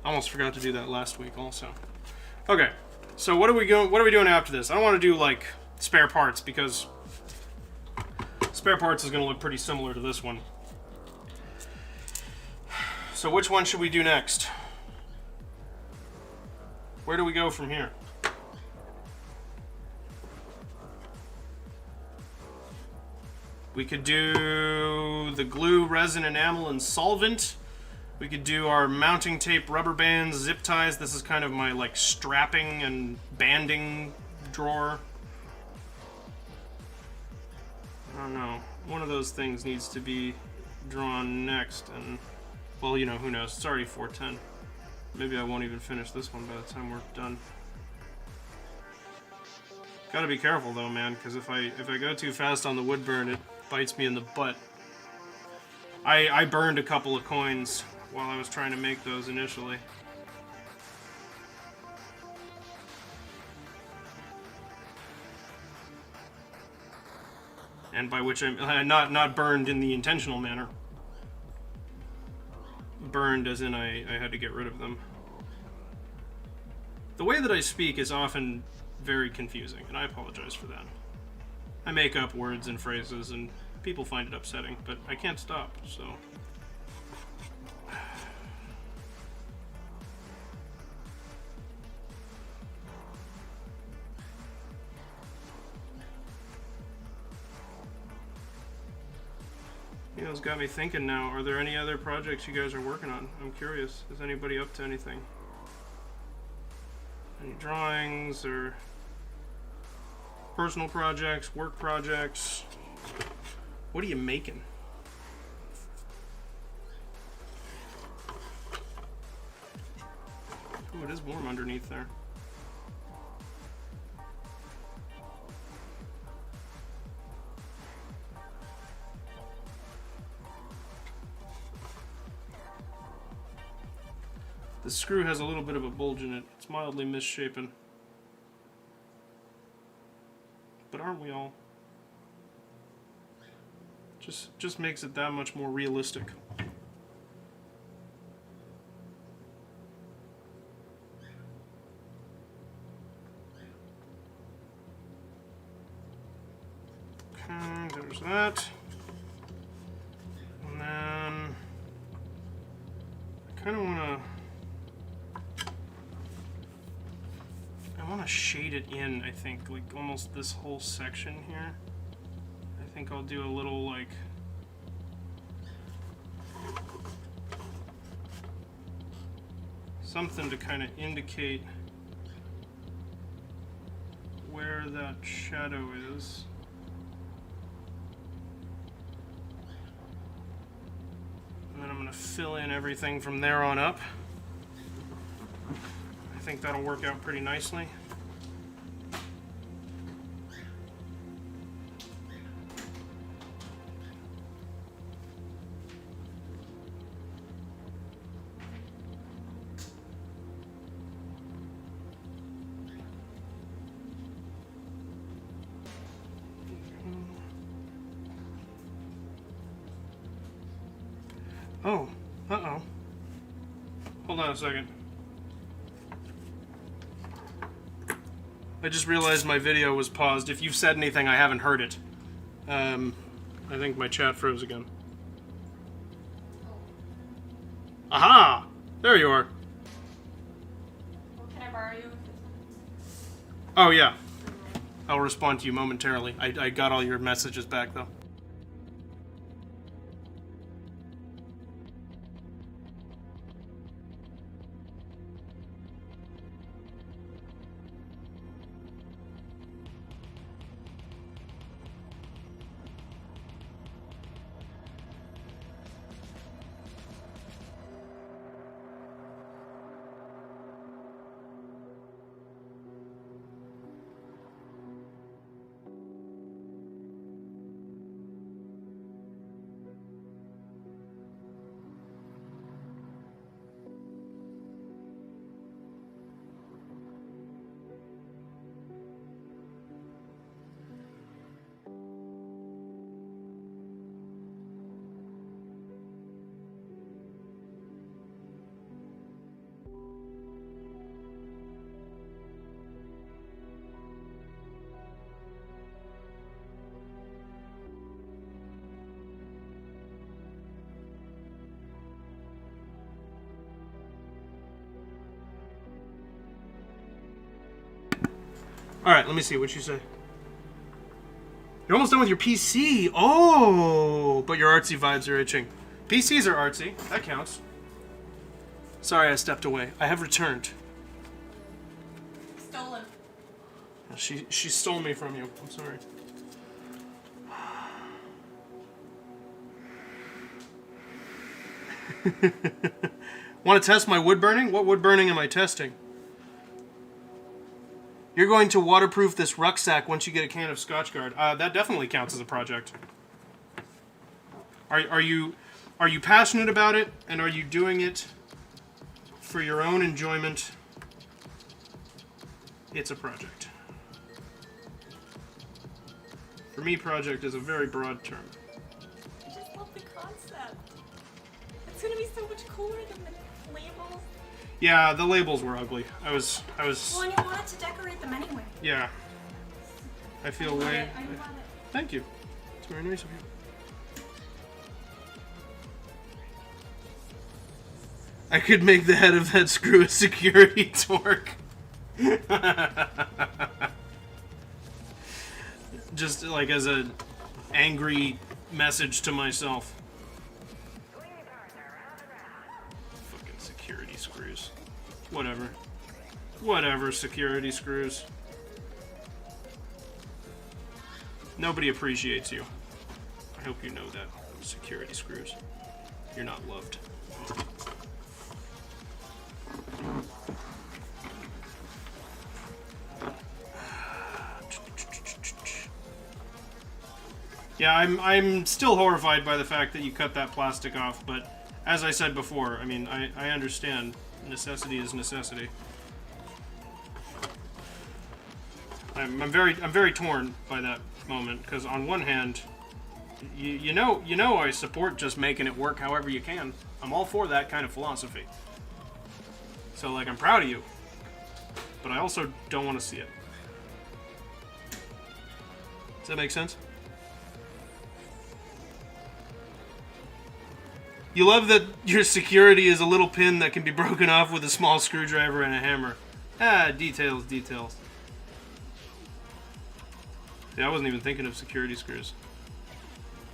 almost forgot to do that last week also. Okay. So what are we doing after this? I don't want to do, like, spare parts, because spare parts is going to look pretty similar to this one. So which one should we do next? Where do we go from here? We could do the glue, resin, enamel, and solvent. We could do our mounting tape, rubber bands, zip ties. This is kind of my like strapping and banding drawer. I don't know. One of those things needs to be drawn next, and well, you know, who knows? It's already 4:10. Maybe I won't even finish this one by the time we're done. Gotta be careful though, man, because if I go too fast on the wood burn, it bites me in the butt. I burned a couple of coins while I was trying to make those initially. And by which I'm not burned in the intentional manner. Burned as in I had to get rid of them. The way that I speak is often very confusing, and I apologize for that. I make up words and phrases, and people find it upsetting, but I can't stop, so... You know, it's got me thinking now, are there any other projects you guys are working on? I'm curious. Is anybody up to anything? Any drawings or personal projects, work projects? What are you making? Ooh, it is warm underneath there. The screw has a little bit of a bulge in it. It's mildly misshapen. But aren't we all? Just makes it that much more realistic. Okay, there's that. And then I kind of want to shade it in, I think, like almost this whole section here. I think I'll do a little like something to kind of indicate where that shadow is. And then I'm going to fill in everything from there on up. I think that'll work out pretty nicely. Oh, uh-oh. Hold on a second. I just realized my video was paused. If you've said anything, I haven't heard it. I think my chat froze again. Aha! There you are. Well, can I borrow you? Oh, yeah. I'll respond to you momentarily. I got all your messages back, though. Alright, let me see what you say. You're almost done with your PC. Oh, but your artsy vibes are itching. PCs are artsy. That counts. Sorry, I stepped away. I have returned. Stolen. She stole me from you. I'm sorry. Want to test my wood burning? What wood burning am I testing? You're going to waterproof this rucksack once you get a can of Scotchgard. That definitely counts as a project. Are you passionate about it, and are you doing it for your own enjoyment? It's a project. For me, project is a very broad term. I just love the concept. It's gonna be so much cooler than the labels. Yeah, the labels were ugly. I was. Well, and you wanted to decorate them anyway. Yeah. I feel way. I love it. Thank you. It's very nice of you. I could make the head of that screw a security torque. Just like as an angry message to myself. Fucking security screws. Whatever. Whatever, security screws. Nobody appreciates you. I hope you know that. Security screws. You're not loved. Yeah, I'm still horrified by the fact that you cut that plastic off, but as I said before, I mean, I understand necessity is necessity. I'm very torn by that moment, because on one hand, you know I support just making it work however you can. I'm all for that kind of philosophy. So like, I'm proud of you, but I also don't want to see it. Does that make sense? You love that your security is a little pin that can be broken off with a small screwdriver and a hammer. Ah, details, details. Yeah, I wasn't even thinking of security screws.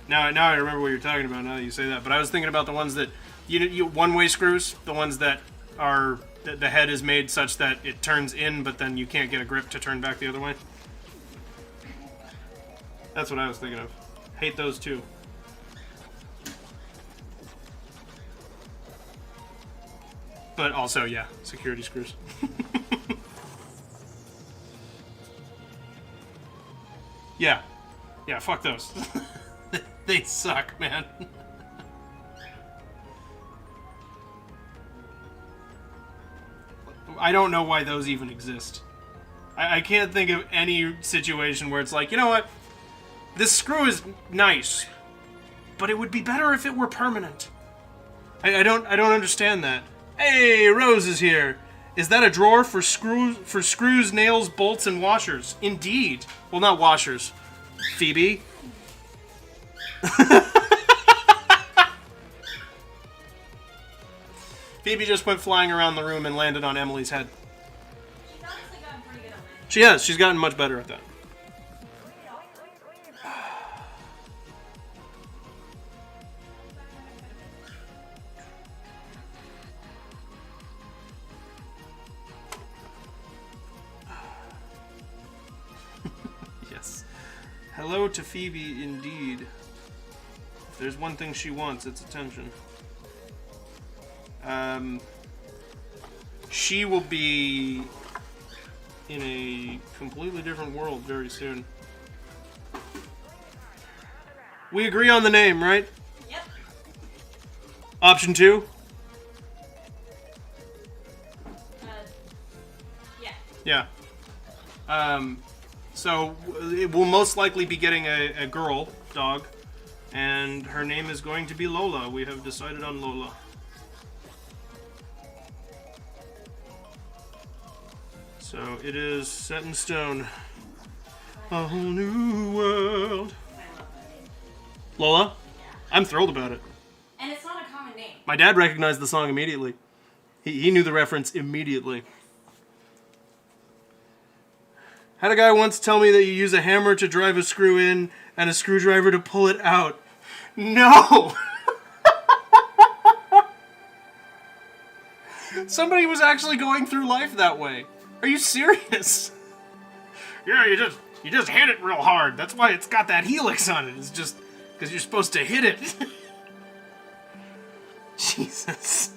Now I remember what you're talking about now that you say that. But I was thinking about the ones that, you one-way screws, the ones that are, the head is made such that it turns in, but then you can't get a grip to turn back the other way. That's what I was thinking of. Hate those too. But also, yeah, security screws. Yeah. Yeah, fuck those. They suck, man. I don't know why those even exist. I can't think of any situation where it's like, you know what? This screw is nice, but it would be better if it were permanent. I don't understand that. Hey, Rose is here. Is that a drawer for screws, nails, bolts, and washers? Indeed. Well, not washers. Phoebe. Phoebe just went flying around the room and landed on Emily's head. She's honestly gotten pretty good at that. She has. She's gotten much better at that. Yes. Hello to Phoebe, indeed. If there's one thing she wants, it's attention. She will be in a completely different world very soon. We agree on the name, right? Yep. Option 2? Yeah. Yeah. So it will most likely be getting a girl dog, and her name is going to be Lola. We have decided on Lola. So it is set in stone. A whole new world. I love that name. Lola? Yeah. I'm thrilled about it. And it's not a common name. My dad recognized the song immediately. He knew the reference immediately. Had a guy once tell me that you use a hammer to drive a screw in and a screwdriver to pull it out. No! Somebody was actually going through life that way. Are you serious? Yeah, you just hit it real hard. That's why it's got that helix on it. It's just because you're supposed to hit it. Jesus.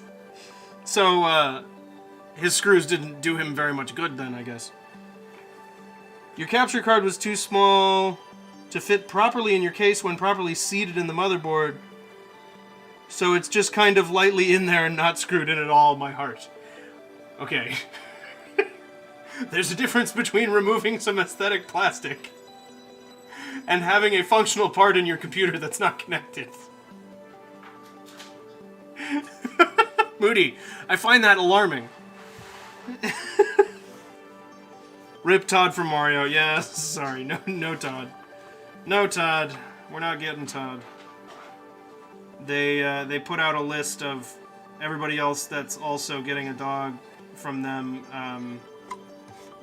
So, his screws didn't do him very much good then, I guess. Your capture card was too small to fit properly in your case when properly seated in the motherboard. So it's just kind of lightly in there and not screwed in at all, my heart. Okay. There's a difference between removing some aesthetic plastic and having a functional part in your computer that's not connected. Moody, I find that alarming. Rip Todd from Mario. Yeah, sorry. No Todd. No Todd. We're not getting Todd. They put out a list of everybody else that's also getting a dog from them.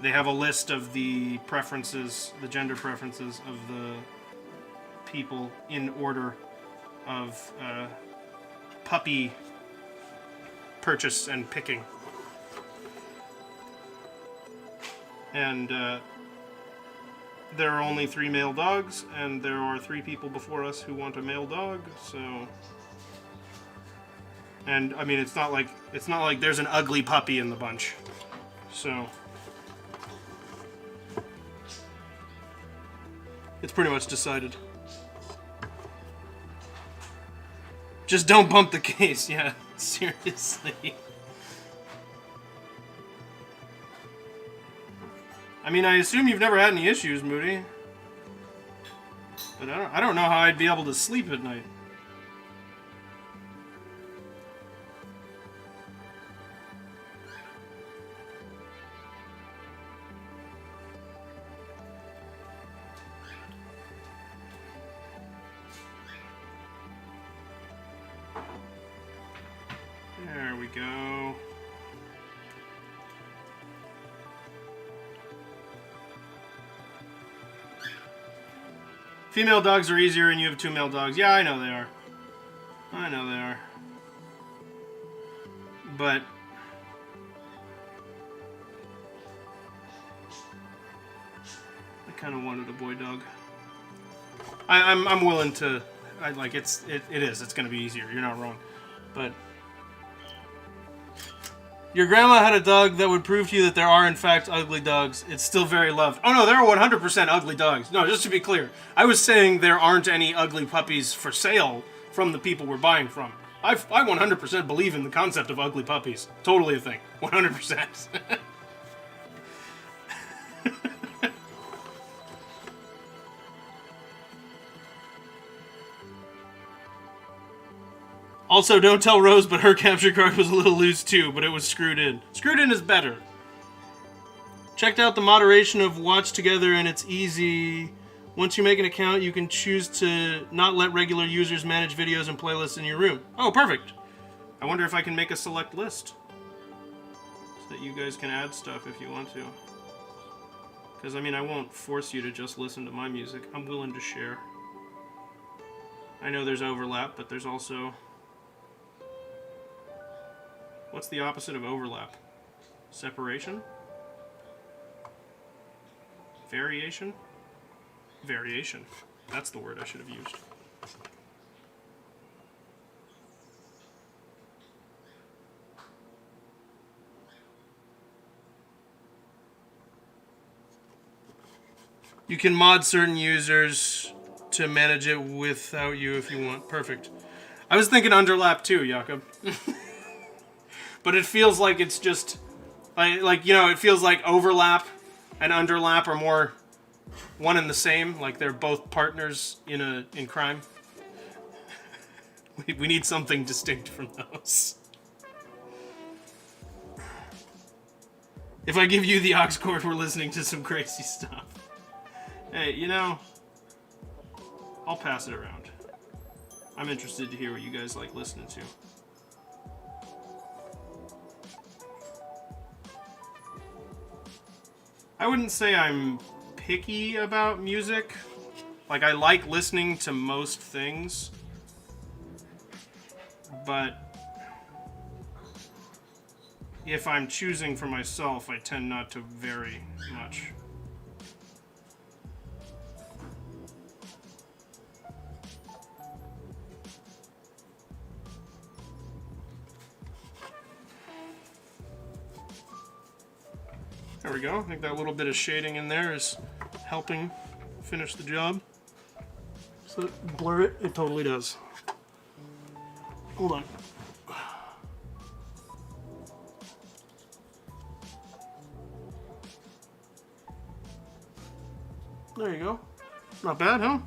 They have a list of the preferences, the gender preferences of the people in order of puppy purchase and picking. And there are only 3 male dogs, and there are 3 people before us who want a male dog, so... And, I mean, it's not like there's an ugly puppy in the bunch. So... It's pretty much decided. Just don't bump the case, yeah, seriously. mean, I assume you've never had any issues, Moody. But I don't know how I'd be able to sleep at night. There we go. Female dogs are easier and you have 2 male dogs. Yeah, I know they are. I know they are. But I kind of wanted a boy dog. I'm willing to. It is. It's going to be easier. You're not wrong. But your grandma had a dog that would prove to you that there are, in fact, ugly dogs. It's still very loved. Oh, no, there are 100% ugly dogs. No, just to be clear. I was saying there aren't any ugly puppies for sale from the people we're buying from. I 100% believe in the concept of ugly puppies. Totally a thing. 100%. Also, don't tell Rose, but her capture card was a little loose too, but it was screwed in. Screwed in is better. Checked out the moderation of Watch Together, and it's easy. Once you make an account, you can choose to not let regular users manage videos and playlists in your room. Oh, perfect. I wonder if I can make a select list so that you guys can add stuff if you want to. Because, I mean, I won't force you to just listen to my music. I'm willing to share. I know there's overlap, but there's also... What's the opposite of overlap? Separation? Variation? Variation. That's the word I should have used. You can mod certain users to manage it without you if you want. Perfect. I was thinking underlap too, Jakob. But it feels like it's just, it feels like overlap and underlap are more one and the same. Like they're both partners in crime. We need something distinct from those. If I give you the aux cord, we're listening to some crazy stuff. Hey, I'll pass it around. I'm interested to hear what you guys like listening to. I wouldn't say I'm picky about music. Like, I like listening to most things. But if I'm choosing for myself, I tend not to vary much. There we go. I think that little bit of shading in there is helping finish the job. So blur it, it totally does. Hold on. There you go. Not bad, huh?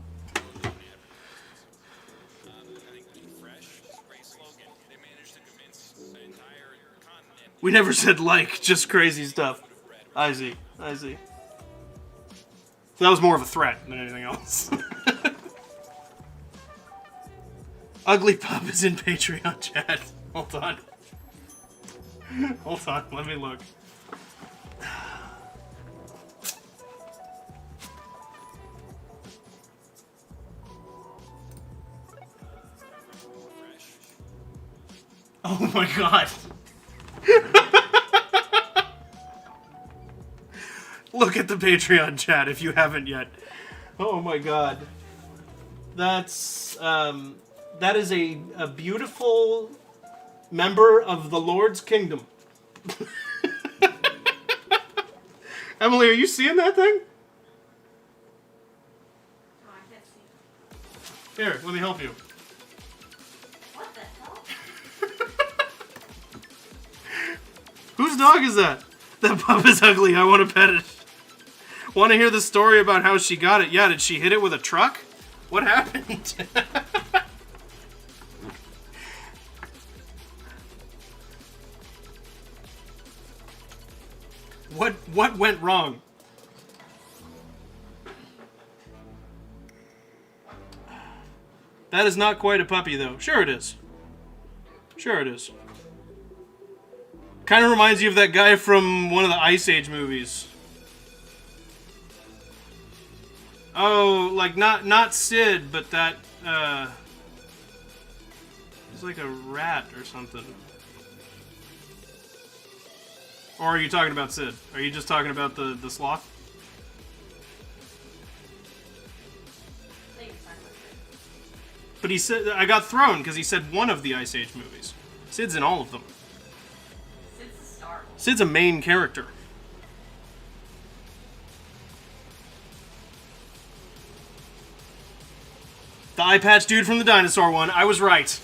We never said like, just crazy stuff. I see. I see. So that was more of a threat than anything else. Ugly Pup is in Patreon chat. Hold on. Hold on, let me look. Oh my god. Look at the Patreon chat if you haven't yet. Oh my god. That's, that is a beautiful member of the Lord's kingdom. Emily, are you seeing that thing? Oh, I can't see. Here, let me help you. What the hell? Whose dog is that? That pup is ugly. I want to pet it. Want to hear the story about how she got it? Yeah, did she hit it with a truck? What happened? What went wrong? That is not quite a puppy, though. Sure it is. Sure it is. Kind of reminds you of that guy from one of the Ice Age movies. Oh, like not Sid, but that it's like a rat or something. Or are you talking about Sid? Are you just talking about the sloth? But he said I got thrown because he said one of the Ice Age movies. Sid's in all of them. Sid's a star. Sid's a main character. The eye patch dude from the dinosaur one. I was right.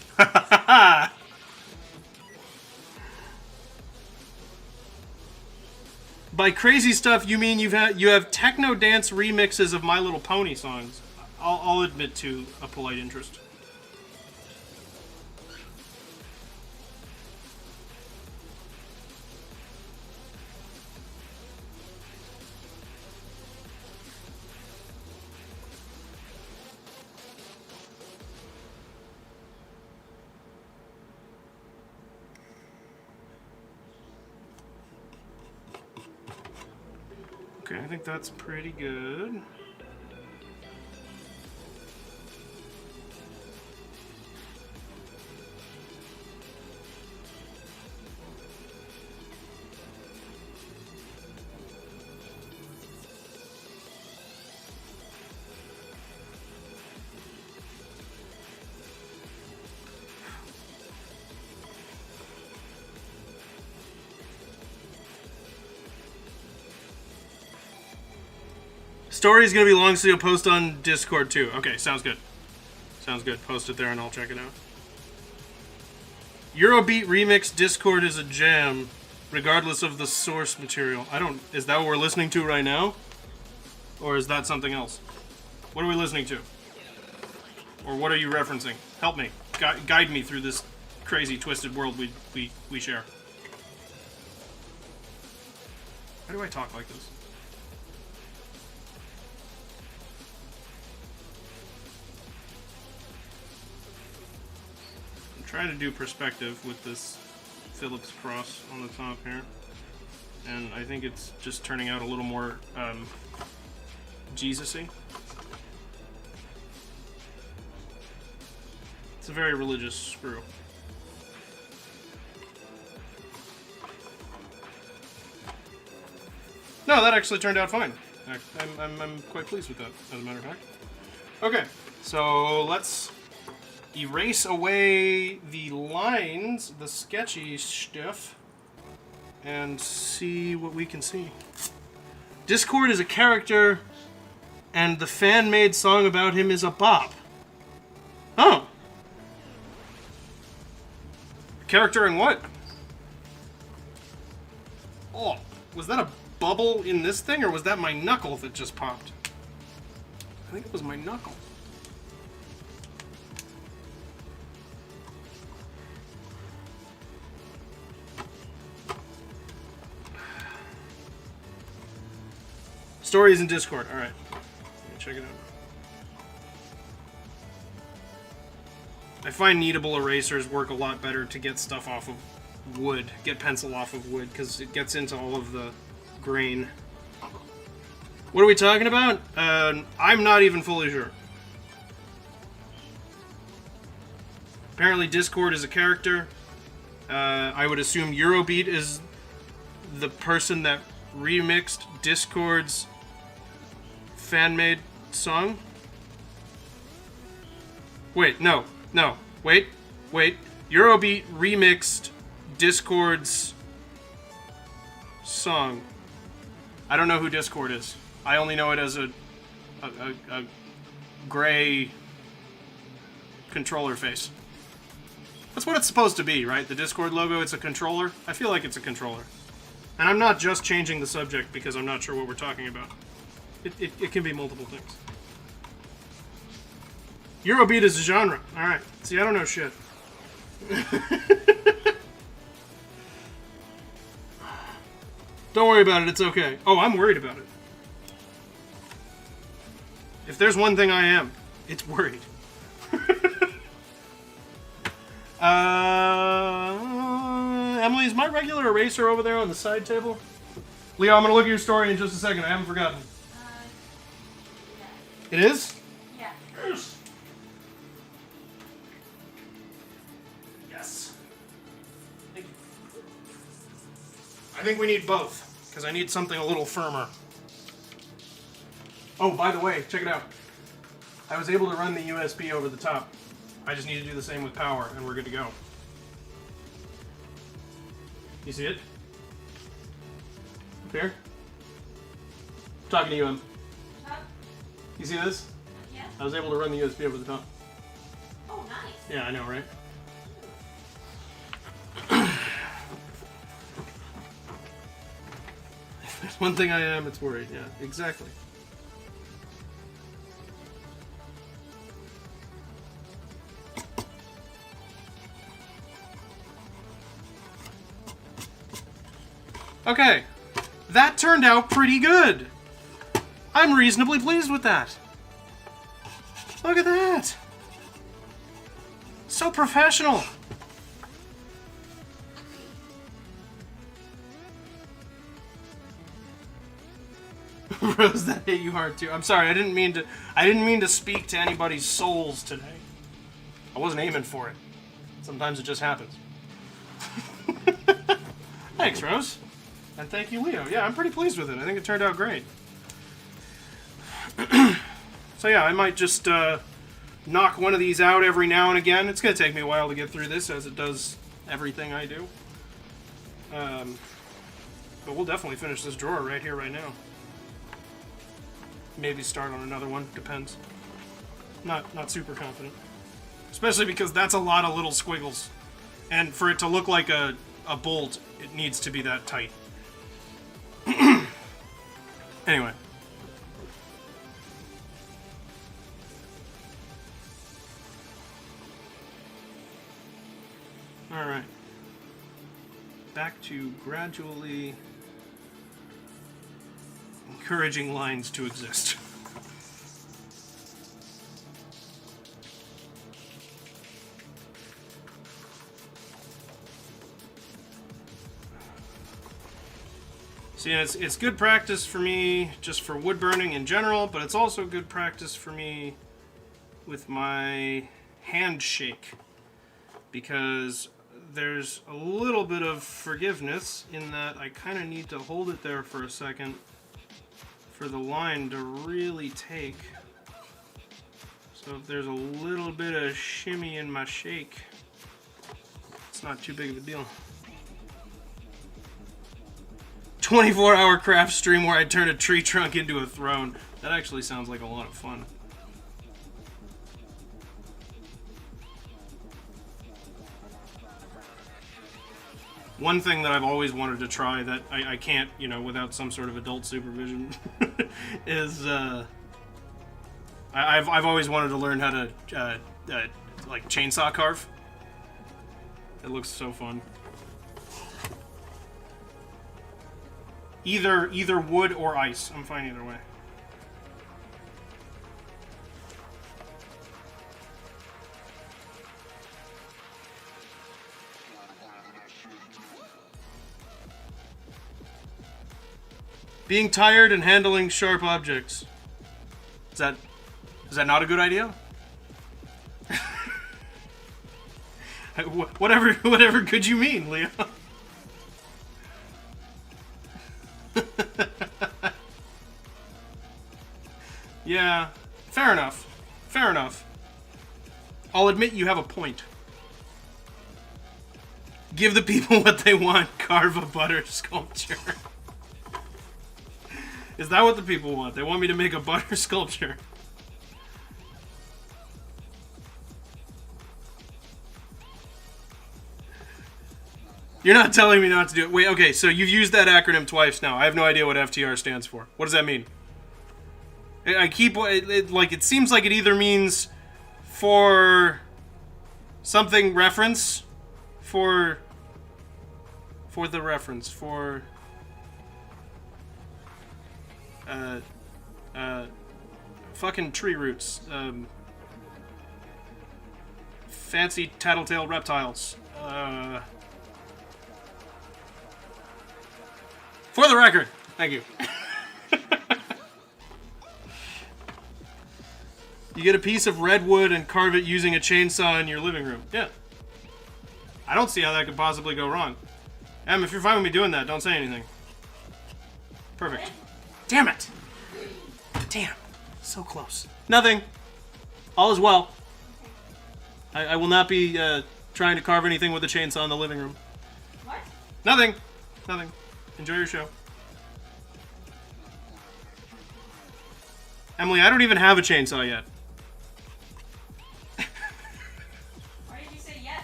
By crazy stuff, you mean you have techno dance remixes of My Little Pony songs. I'll admit to a polite interest. Okay, I think that's pretty good. Story is going to be long, so you'll post on Discord too. Okay, sounds good. Sounds good. Post it there and I'll check it out. Eurobeat Remix Discord is a jam, regardless of the source material. Is that what we're listening to right now? Or is that something else? What are we listening to? Or what are you referencing? Help me. Guide me through this crazy, twisted world we share. Why do I talk like this? Trying to do perspective with this Phillips cross on the top here, and I think it's just turning out a little more Jesus-y. It's a very religious screw. No, that actually turned out fine. I'm quite pleased with that, as a matter of fact. Okay, so let's erase away the lines, the sketchy stuff, and see what we can see. Discord is a character, and the fan-made song about him is a bop. Oh. Character in what? Oh, was that a bubble in this thing, or was that my knuckle that just popped? I think it was my knuckle. Stories in Discord. Alright. Let me check it out. I find kneadable erasers work a lot better to get stuff off of wood. Get pencil off of wood, because it gets into all of the grain. What are we talking about? I'm not even fully sure. Apparently Discord is a character. I would assume Eurobeat is the person that remixed Discord's fan-made song? Wait, no. Wait. Eurobeat remixed Discord's song. I don't know who Discord is. I only know it as a gray controller face. That's what it's supposed to be, right? The Discord logo, it's a controller. I feel like it's a controller. And I'm not just changing the subject because I'm not sure what we're talking about. It can be multiple things. Eurobeat is a genre. Alright. See, I don't know shit. Don't worry about it, it's okay. Oh, I'm worried about it. If there's one thing I am, it's worried. Emily, is my regular eraser over there on the side table? Leo, I'm gonna look at your story in just a second. I haven't forgotten. Yeah. It is? Yeah. Yes. Yes. Thank you. I think we need both, because I need something a little firmer. Oh, by the way, check it out. I was able to run the USB over the top. I just need to do the same with power, and we're good to go. You see it? Up here? I'm talking to you, Em. Huh? You see this? Yeah. I was able to run the USB over the top. Oh, nice. Yeah, I know, right? If there's one thing I am, it's worried. Yeah, exactly. Okay, that turned out pretty good. I'm reasonably pleased with that. Look at that. So professional. Rose, that hit you hard too. I'm sorry, I didn't mean to speak to anybody's souls today. I wasn't aiming for it. Sometimes it just happens. Thanks, Rose. And thank you, Leo. Yeah, I'm pretty pleased with it. I think it turned out great. So yeah, I might just knock one of these out every now and again. It's going to take me a while to get through this, as it does everything I do. But we'll definitely finish this drawer right here, right now. Maybe start on another one. Depends. Not super confident. Especially because that's a lot of little squiggles. And for it to look like a bolt, it needs to be that tight. Anyway. Alright. Back to gradually encouraging lines to exist. See, it's good practice for me just for wood burning in general, but it's also good practice for me with my handshake, because there's a little bit of forgiveness in that I kind of need to hold it there for a second for the line to really take. So if there's a little bit of shimmy in my shake, it's not too big of a deal. 24-hour craft stream where I turn a tree trunk into a throne. That actually sounds like a lot of fun. One thing that I've always wanted to try that I can't, you know, without some sort of adult supervision, is I've always wanted to learn how to like chainsaw carve. It looks so fun. Either wood or ice. I'm fine either way. Being tired and handling sharp objects. Is that not a good idea? Whatever could you mean, Leo? Yeah, fair enough. Fair enough. I'll admit you have a point. Give the people what they want. Carve a butter sculpture. Is that what the people want? They want me to make a butter sculpture. You're not telling me not to do it. Wait, okay, so you've used that acronym twice now. I have no idea what FTR stands for. What does that mean? I keep like it seems like it either means for something reference, for the reference, for fucking tree roots, fancy tattletale reptiles, for the record. Thank you. You get a piece of redwood and carve it using a chainsaw in your living room. Yeah. I don't see how that could possibly go wrong. Em, if you're fine with me doing that, don't say anything. Perfect. Damn it! Damn. So close. Nothing. All is well. I will not be trying to carve anything with a chainsaw in the living room. What? Nothing. Nothing. Enjoy your show. Emily, I don't even have a chainsaw yet. Why did you say yes?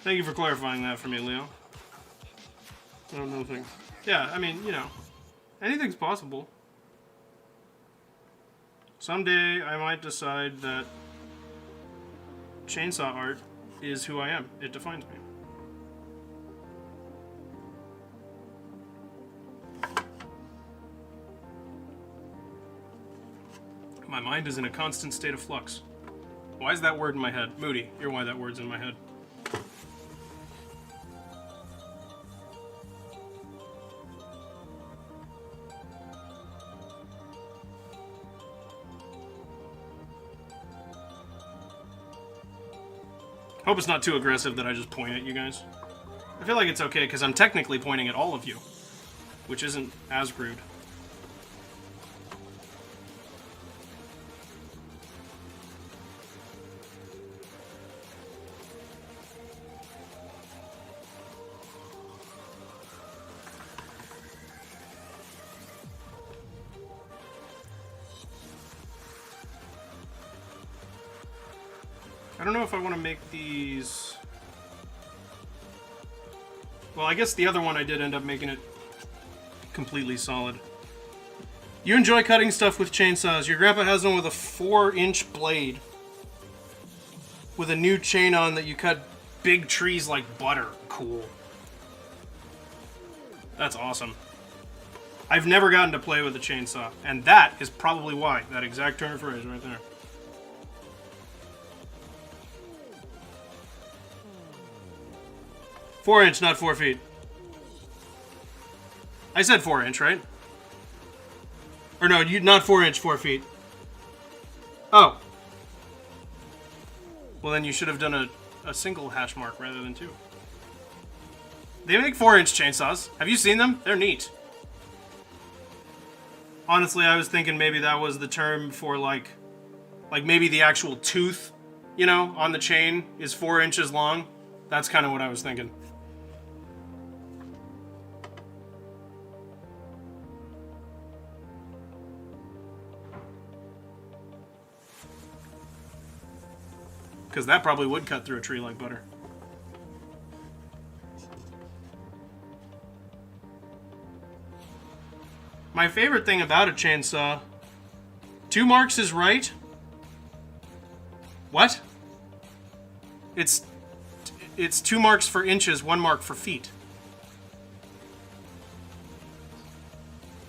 Thank you for clarifying that for me, Leo. I don't know things. Yeah, I mean, you know, anything's possible. Someday I might decide that chainsaw art is who I am. It defines me. My mind is in a constant state of flux. Why is that word in my head? Moody, you're why that word's in my head. Hope it's not too aggressive that I just point at you guys. I feel like it's okay because I'm technically pointing at all of you, which isn't as rude. I don't know if I want to make these... Well, I guess the other one I did end up making it completely solid. You enjoy cutting stuff with chainsaws. Your grandpa has one with a 4-inch blade. With a new chain on that you cut big trees like butter. Cool. That's awesome. I've never gotten to play with a chainsaw. And that is probably why. That exact turn of phrase right there. Four-inch, not 4 feet. I said 4-inch, right? Or no, not 4-inch, 4 feet. Oh. Well, then you should have done a single hash mark rather than two. They make 4-inch chainsaws. Have you seen them? They're neat. Honestly, I was thinking maybe that was the term for like maybe the actual tooth, you know, on the chain is 4 inches long. That's kind of what I was thinking. Because that probably would cut through a tree like butter. My favorite thing about a chainsaw... 2 marks is right? What? It's 2 marks for inches, 1 mark for feet.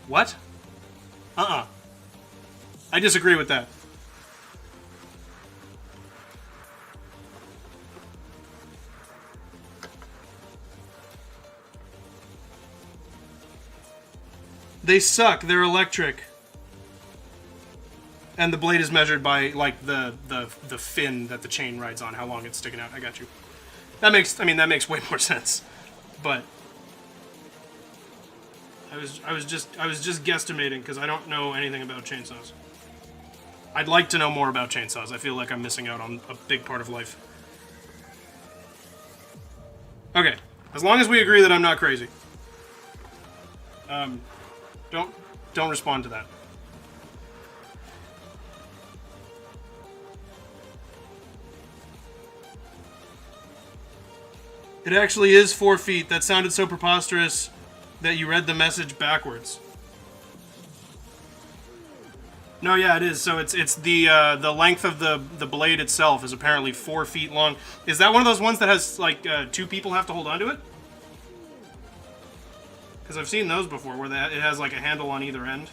What? I disagree with that. They suck. They're electric. And the blade is measured by, like, the fin that the chain rides on, how long it's sticking out. I got you. That makes way more sense. But I was just guesstimating because I don't know anything about chainsaws. I'd like to know more about chainsaws. I feel like I'm missing out on a big part of life. Okay. As long as we agree that I'm not crazy. Don't respond to that. It actually is 4 feet. That sounded so preposterous that you read the message backwards. No, yeah, it is. So it's the length of the blade itself is apparently 4 feet long. Is that one of those ones that has like 2 people have to hold onto it? Because I've seen those before, where it has like a handle on either end.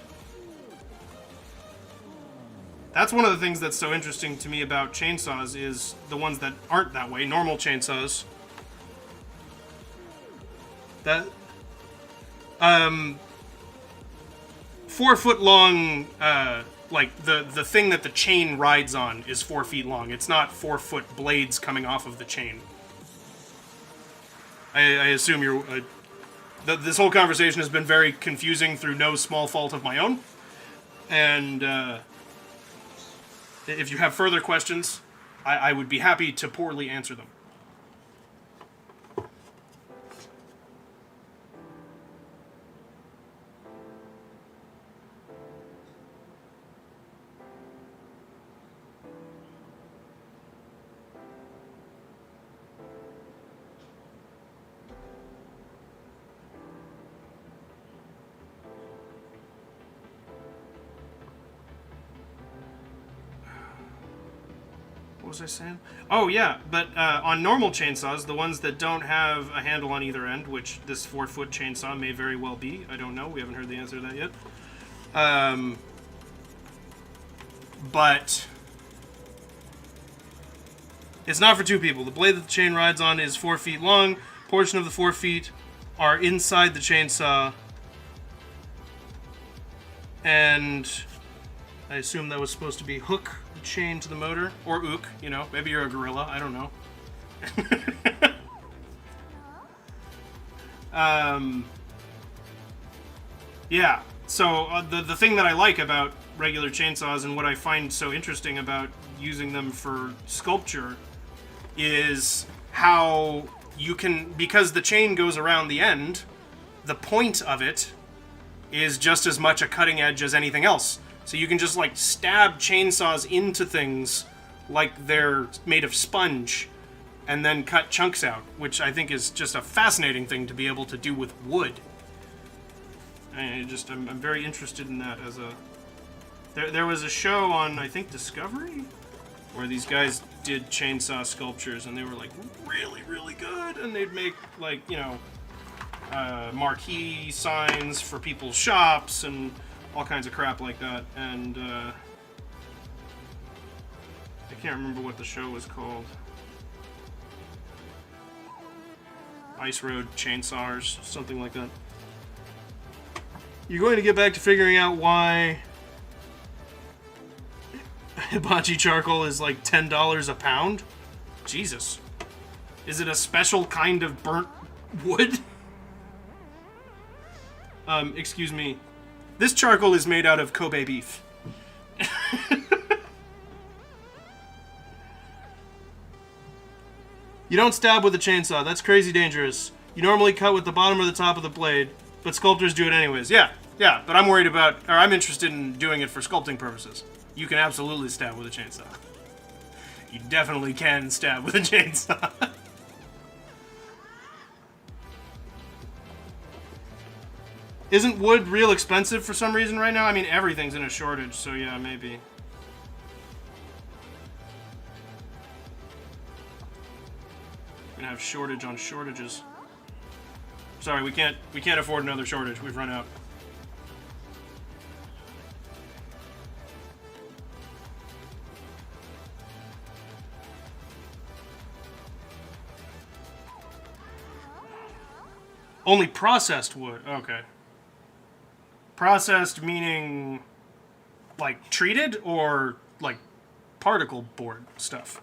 That's one of the things that's so interesting to me about chainsaws is the ones that aren't that way, normal chainsaws. That 4 foot long, like the thing that the chain rides on is 4 feet long. It's not 4 foot blades coming off of the chain. I assume you're. This whole conversation has been very confusing through no small fault of my own, and if you have further questions, I would be happy to poorly answer them. What was I saying? Oh yeah, but on normal chainsaws, the ones that don't have a handle on either end, which this 4 foot chainsaw may very well be, I don't know, we haven't heard the answer to that yet. But it's not for 2 people. The blade that the chain rides on is 4 feet long. Portion of the 4 feet are inside the chainsaw, and I assume that was supposed to be hook the chain to the motor, or ook, you know, maybe you're a gorilla, I don't know. Yeah, so the thing that I like about regular chainsaws and what I find so interesting about using them for sculpture is how you can, because the chain goes around the end, the point of it is just as much a cutting edge as anything else. So you can just like stab chainsaws into things like they're made of sponge and then cut chunks out, which I think is just a fascinating thing to be able to do with wood. I'm very interested in that as a... There was a show on, I think, Discovery, where these guys did chainsaw sculptures, and they were like really, really good, and they'd make like, you know, marquee signs for people's shops and all kinds of crap like that. And I can't remember what the show was called. Ice Road Chainsaws, something like that. You're going to get back to figuring out why hibachi charcoal is like $10 a pound? Jesus. Is it a special kind of burnt wood? Excuse me. This charcoal is made out of Kobe beef. You don't stab with a chainsaw. That's crazy dangerous. You normally cut with the bottom or the top of the blade, but sculptors do it anyways. Yeah, but I'm interested in doing it for sculpting purposes. You can absolutely stab with a chainsaw. You definitely can stab with a chainsaw. Isn't wood real expensive for some reason right now? I mean, everything's in a shortage, so yeah, maybe. We're gonna have shortage on shortages. Sorry, we can't afford another shortage. We've run out. Only processed wood. Okay. Processed meaning like treated or like particle board stuff?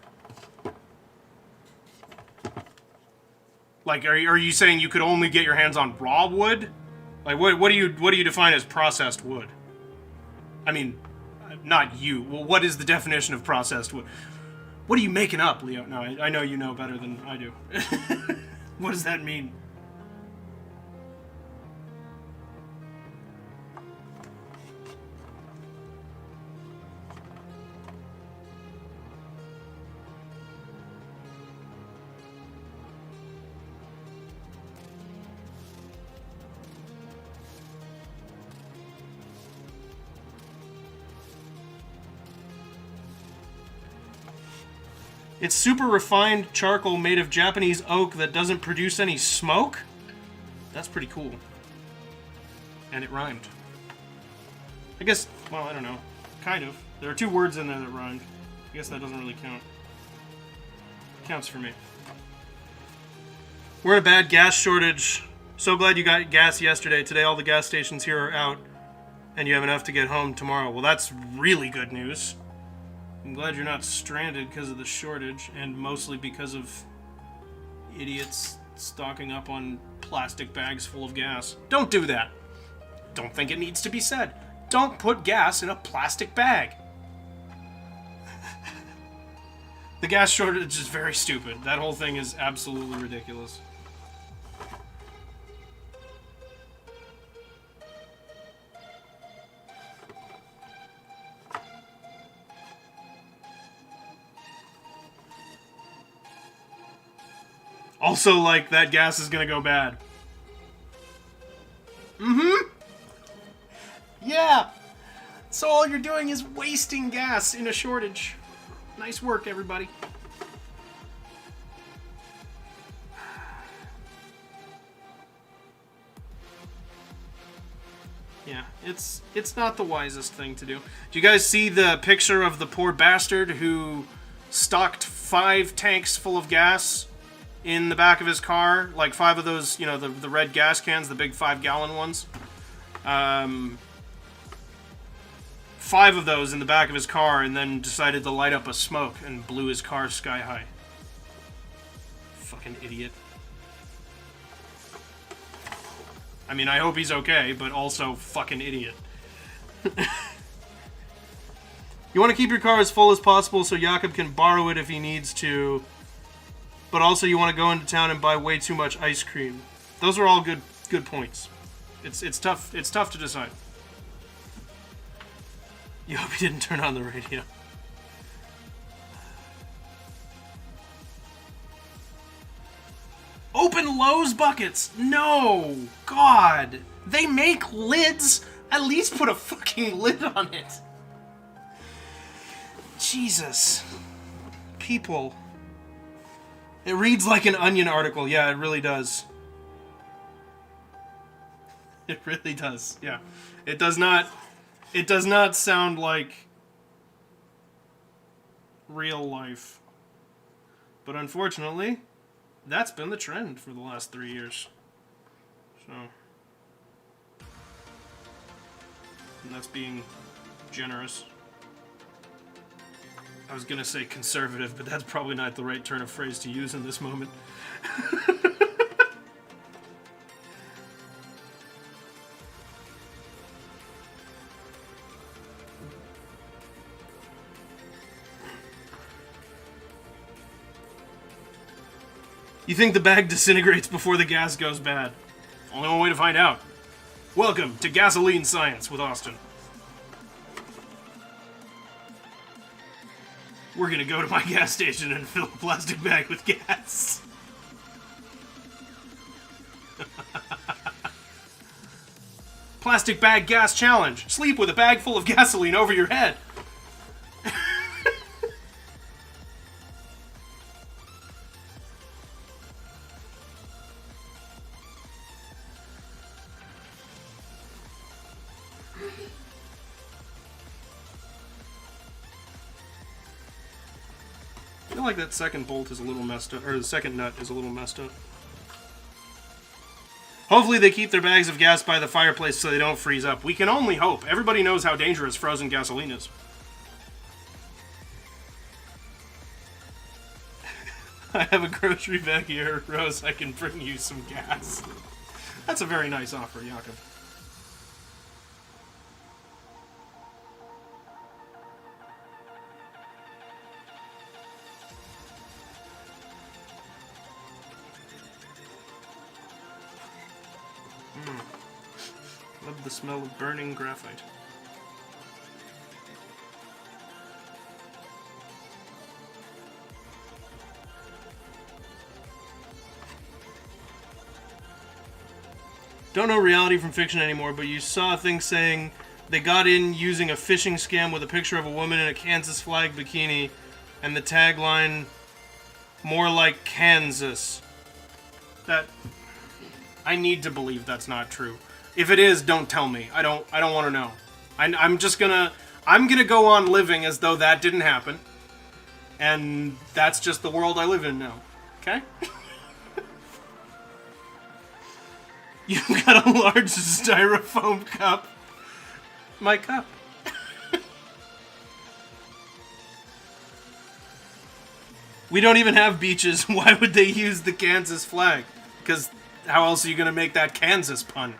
Like, are you saying you could only get your hands on raw wood? Like, what do you define as processed wood? I mean, not you. Well, what is the definition of processed wood? What are you making up, Leo? No, I know you know better than I do. What does that mean? It's super refined charcoal made of Japanese oak that doesn't produce any smoke? That's pretty cool. And it rhymed. I guess, well, I don't know. Kind of. There are 2 words in there that rhymed. I guess that doesn't really count. Counts for me. We're in a bad gas shortage. So glad you got gas yesterday. Today all the gas stations here are out, and you have enough to get home tomorrow. Well, that's really good news. I'm glad you're not stranded because of the shortage, and mostly because of idiots stocking up on plastic bags full of gas. Don't do that. Don't think it needs to be said. Don't put gas in a plastic bag. The gas shortage is very stupid. That whole thing is absolutely ridiculous. Also, like, that gas is gonna go bad. Mm-hmm. Yeah. So all you're doing is wasting gas in a shortage. Nice work, everybody. Yeah, it's not the wisest thing to do. Do you guys see the picture of the poor bastard who stocked 5 tanks full of gas in the back of his car? Like 5 of those, you know, the red gas cans, the big 5-gallon ones. 5 of those in the back of his car, and then decided to light up a smoke and blew his car sky high. Fucking idiot. I mean, I hope he's okay, but also fucking idiot. You want to keep your car as full as possible so Jakob can borrow it if he needs to, but also you want to go into town and buy way too much ice cream. Those are all good points. It's tough to decide. You hope he didn't turn on the radio. Open Lowe's buckets! No! God! They make lids! At least put a fucking lid on it! Jesus. People. It reads like an Onion article. Yeah, it really does. It really does. Yeah. It does not sound like real life. But unfortunately, that's been the trend for the last 3 years. So. And that's being generous. I was gonna say conservative, but that's probably not the right turn of phrase to use in this moment. You think the bag disintegrates before the gas goes bad? Only one way to find out. Welcome to Gasoline Science with Austin. We're gonna go to my gas station and fill a plastic bag with gas. Plastic bag gas challenge. Sleep with a bag full of gasoline over your head. I feel like that second bolt is a little messed up, or the second nut is a little messed up. Hopefully they keep their bags of gas by the fireplace so they don't freeze up. We can only hope. Everybody knows how dangerous frozen gasoline is. I have a grocery bag here, Rose. I can bring you some gas. That's a very nice offer, Jakob. Love the smell of burning graphite. Don't know reality from fiction anymore, but you saw a thing saying they got in using a phishing scam with a picture of a woman in a Kansas flag bikini, and the tagline More like Kansas. That... I need to believe that's not true. If it is, don't tell me. I don't want to know. I'm just gonna... I'm gonna go on living as though that didn't happen. And that's just the world I live in now. Okay? You've got a large styrofoam cup. My cup. We don't even have beaches. Why would they use the Kansas flag? Because how else are you going to make that Kansas pun?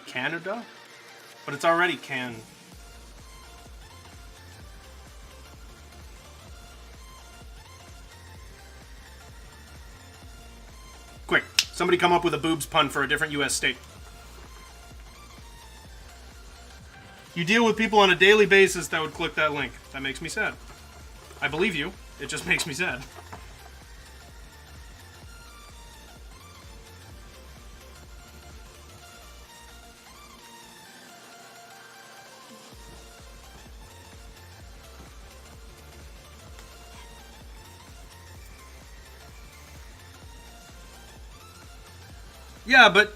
Canada? But it's already can. Quick, somebody come up with a boobs pun for a different U.S. state. You deal with people on a daily basis that would click that link. That makes me sad. I believe you. It just makes me sad. Yeah, but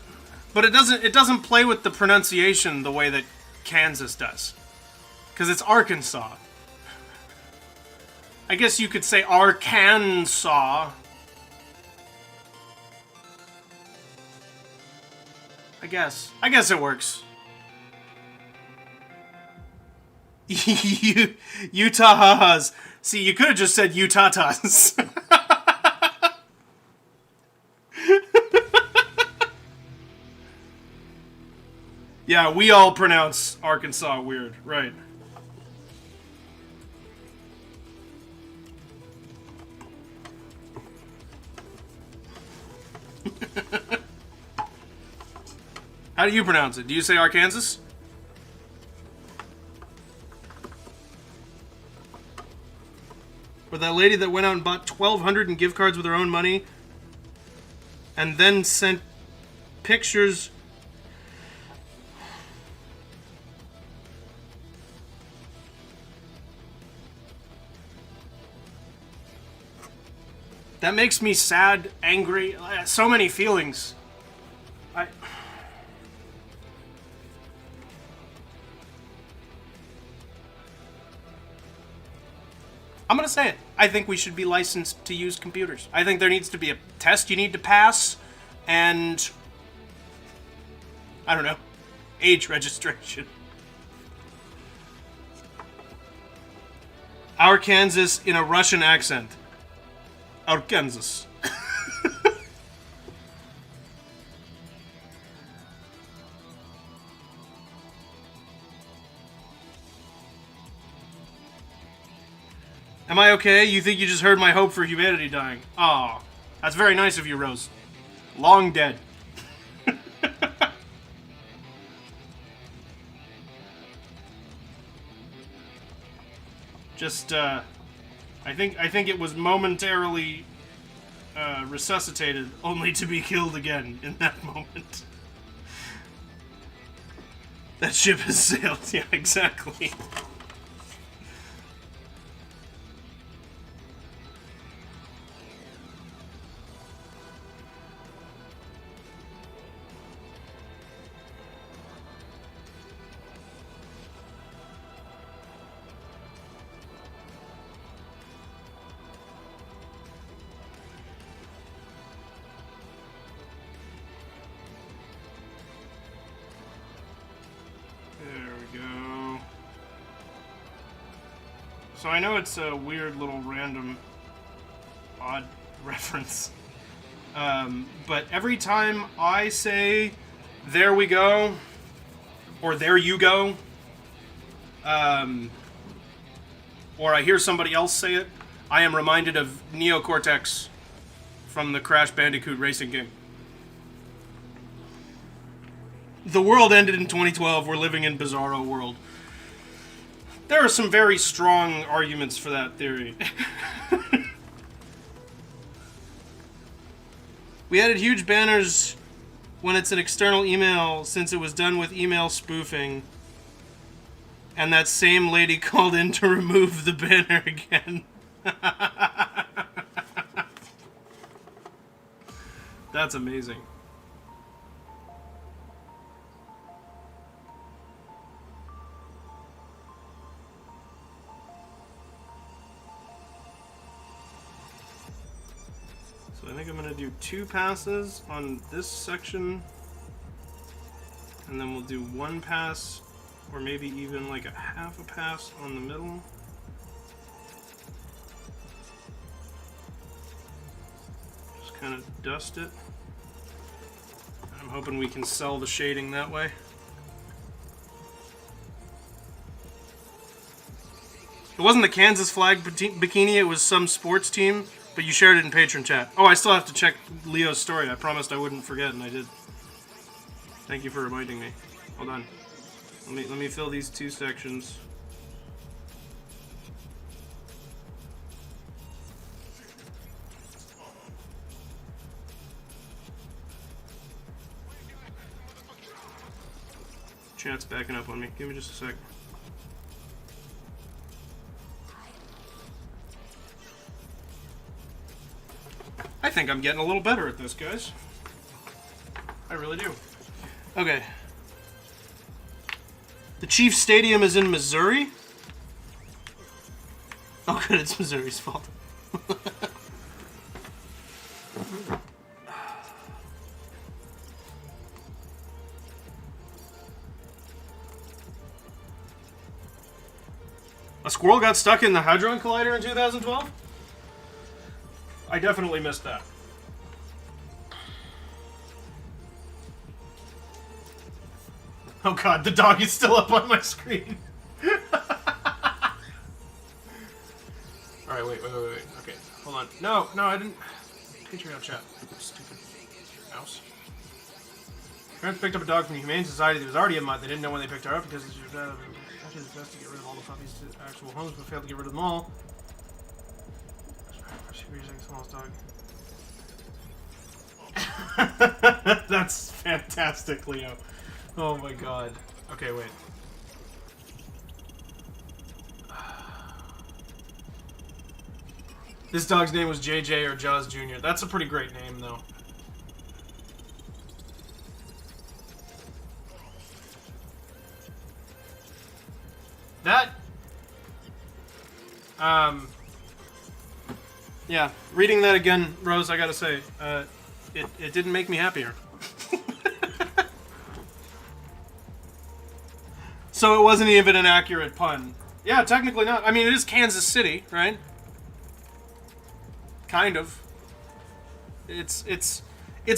it doesn't play with the pronunciation the way that Kansas does. Because it's Arkansas. I guess you could say Arkansas. I guess it works. Utahs. See, you could have just said Utahs. Yeah, we all pronounce Arkansas weird, right? How do you pronounce it? Do you say Arkansas? Or that lady that went out and bought 1,200 in gift cards with her own money and then sent pictures... That makes me sad, angry, so many feelings. I'm gonna say it. I think we should be licensed to use computers. I think there needs to be a test you need to pass, and... I don't know. Age registration. Arkansas in a Russian accent. Arkansas. Am I okay? You think you just heard my hope for humanity dying? Aw, that's very nice of you, Rose. Long dead. Just, I think it was momentarily resuscitated, only to be killed again in that moment. That ship has sailed. Yeah, exactly. So I know it's a weird little random odd reference, but every time I say "there we go" or "there you go," or I hear somebody else say it, I am reminded of Neo Cortex from the Crash Bandicoot racing game. The world ended in 2012. We're living in Bizarro world. There are some very strong arguments for that theory. We added huge banners when it's an external email, since it was done with email spoofing. And that same lady called in to remove the banner again. That's amazing. So I think I'm going to do 2 passes on this section. And then we'll do 1 pass, or maybe even like a half a pass on the middle. Just kind of dust it. I'm hoping we can sell the shading that way. It wasn't the Kansas flag bikini, it was some sports team, but you shared it in Patron chat. Oh, I still have to check Leo's story. I promised I wouldn't forget, and I did. Thank you for reminding me. Hold on. Let me fill these 2 sections. Chat's backing up on me. Give me just a sec. I think I'm getting a little better at this, guys. I really do. Okay. The Chiefs Stadium is in Missouri? Oh good, it's Missouri's fault. A squirrel got stuck in the Hadron Collider in 2012? I definitely missed that. Oh god, the dog is still up on my screen. Alright, wait. Okay, hold on. No, I didn't. Patreon chat. Stupid mouse. Parents picked up a dog from the Humane Society that was already a mutt. They didn't know when they picked her up because it's best to get rid of all the puppies to actual homes, but failed to get rid of them all. Smallest dog. That's fantastic, Leo. Oh my god. Okay, wait. This dog's name was JJ or Jaws Jr. That's a pretty great name, though. That... Yeah, reading that again, Rose, I gotta say, it didn't make me happier. So it wasn't even an accurate pun. Yeah, technically not. I mean, it is Kansas City, right? Kind of. It's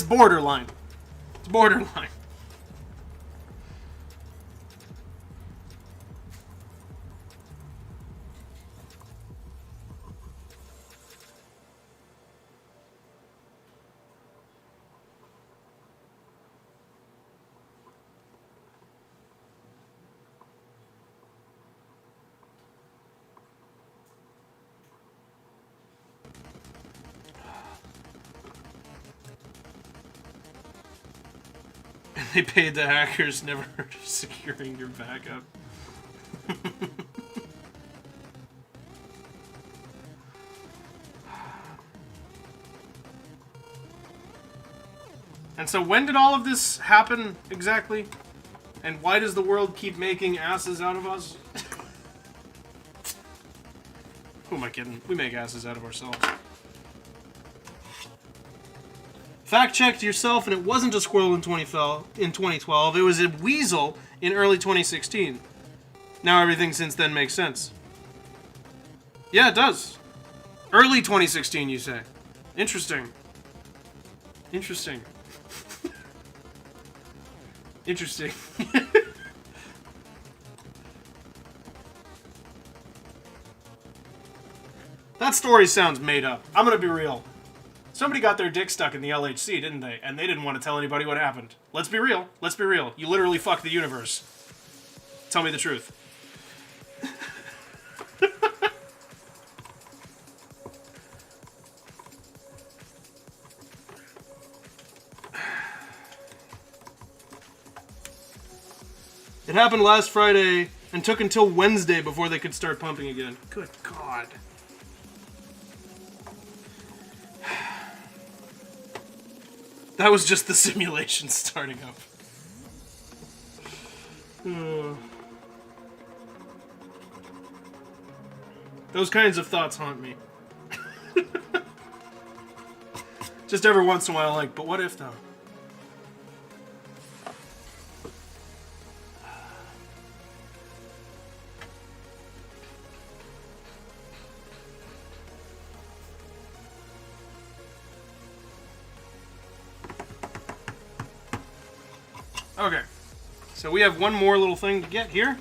borderline. It's borderline. They paid the hackers, never heard of securing your backup. And so when did all of this happen exactly? And why does the world keep making asses out of us? Who am I kidding? We make asses out of ourselves. Fact-checked yourself, and it wasn't a squirrel in 2012. It was a weasel in early 2016. Now everything since then makes sense. Yeah, it does. Early 2016, you say. Interesting. Interesting. Interesting. That story sounds made up. I'm gonna be real. Somebody got their dick stuck in the LHC, didn't they? And they didn't want to tell anybody what happened. Let's be real. Let's be real. You literally fucked the universe. Tell me the truth. It happened last Friday, And took until Wednesday before they could start pumping again. Good God. That was just the simulation starting up. Those kinds of thoughts haunt me. Just every once in a while, like, but what if though? Okay, so we have one more little thing to get here.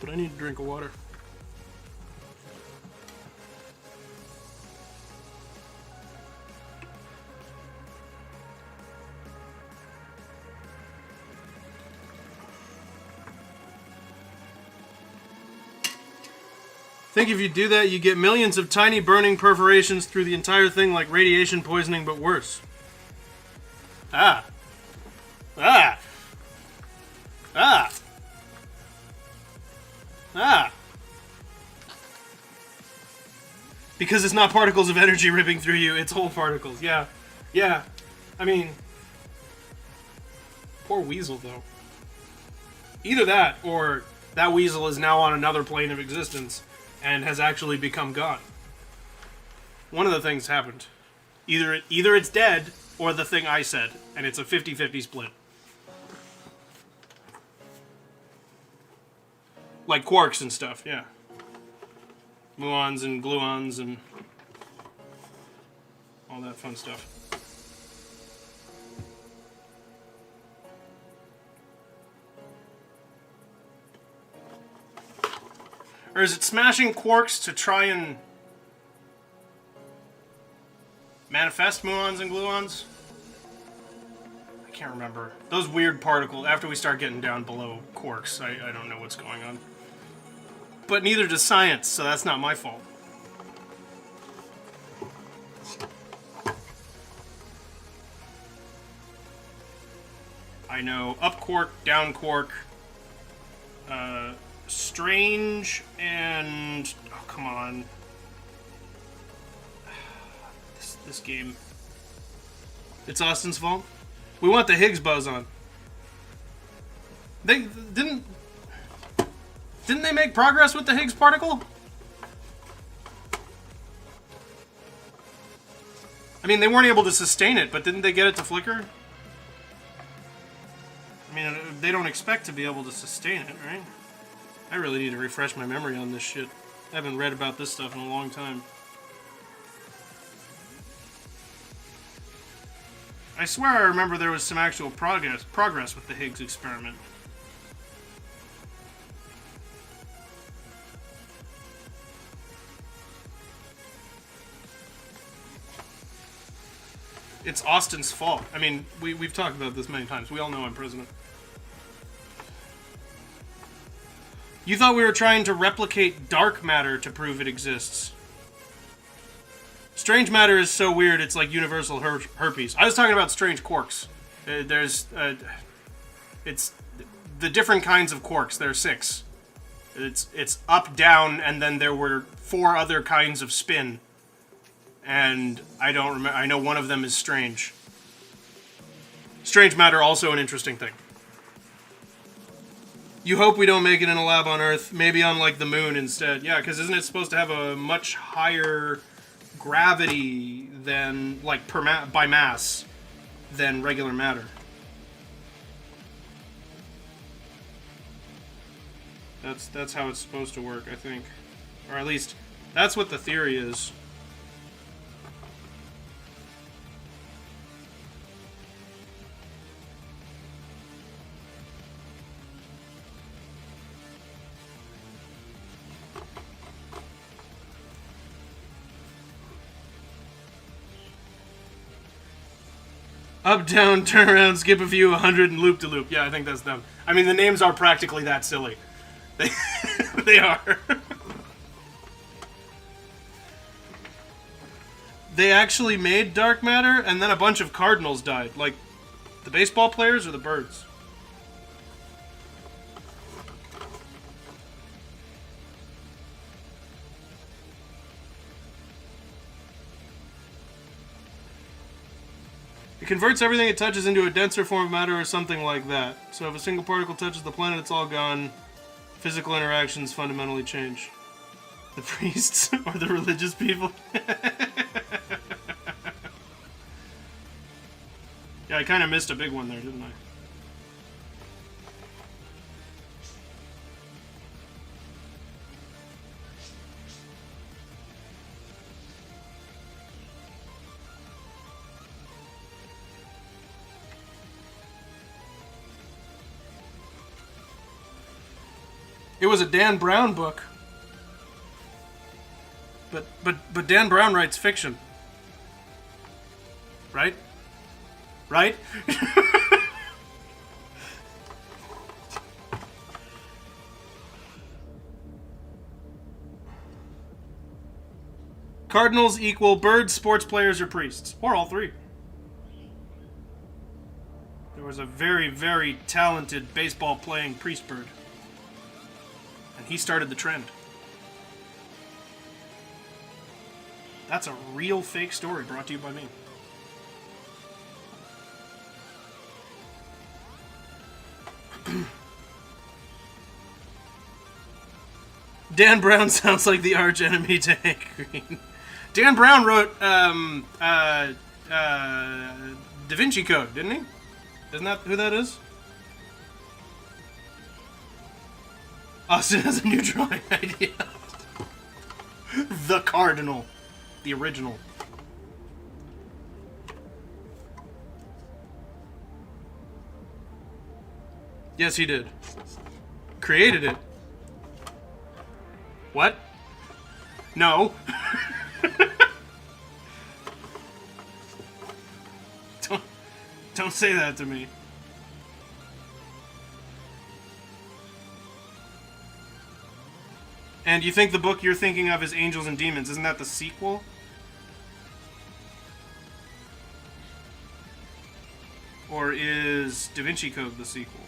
But I need a drink of water. I think if you do that, you get millions of tiny burning perforations through the entire thing, like radiation poisoning, but worse. Ah. Ah. Ah. Ah. Because it's not particles of energy ripping through you, it's whole particles. Yeah. Yeah. I mean, poor weasel, though. Either that, or that weasel is now on another plane of existence and has actually become God. One of the things happened. Either it's dead, or the thing I said, and it's a 50-50 split. Like quarks and stuff, yeah. Muons and gluons and all that fun stuff. Or is it smashing quarks to try and manifest muons and gluons? I can't remember. Those weird particles, after we start getting down below quarks, I don't know what's going on. But neither does science, so that's not my fault. I know up quark, down quark, strange, and oh come on, this game. It's Austin's fault. We want the Higgs boson. They didn't they make progress with the Higgs particle? I mean, they weren't able to sustain it, but didn't they get it to flicker? I mean, they don't expect to be able to sustain it, right? I really need to refresh my memory on this shit. I haven't read about this stuff in a long time. I swear I remember there was some actual progress with the Higgs experiment. It's Austin's fault. I mean, we've talked about this many times. We all know I'm president. You thought we were trying to replicate dark matter to prove it exists. Strange matter is so weird, it's like universal herpes. I was talking about strange quarks. It's the different kinds of quarks. There are 6. It's up, down, and then there were 4 other kinds of spin. And I don't remember. I know one of them is strange. Strange matter, also an interesting thing. You hope we don't make it in a lab on Earth, maybe on like the moon instead. Yeah, because isn't it supposed to have a much higher gravity than, like, by mass than regular matter? That's how it's supposed to work, I think. Or at least, that's what the theory is. Up, down, turn around, skip a few, 100, and loop to loop. Yeah, I think that's them. I mean, the names are practically that silly. They are. they actually made dark matter, and then a bunch of cardinals died. Like, the baseball players or the birds? It converts everything it touches into a denser form of matter or something like that. So if a single particle touches the planet, it's all gone. Physical interactions fundamentally change. The priests or the religious people? Yeah, I kind of missed a big one there, didn't I? It was a Dan Brown book. But Dan Brown writes fiction. Right? Right? Cardinals equal birds, sports players, or priests. Or all three. There was a very, very talented baseball playing priest bird. And he started the trend. That's a real fake story brought to you by me. Dan Brown sounds like the arch enemy to Hank Green. Dan Brown wrote Da Vinci Code, didn't he? Isn't that who that is? Austin has a new drawing idea. The Cardinal. The original. Yes, he did. Created it. What? No. Don't say that to me. And you think the book you're thinking of is Angels and Demons. Isn't that the sequel? Or is Da Vinci Code the sequel?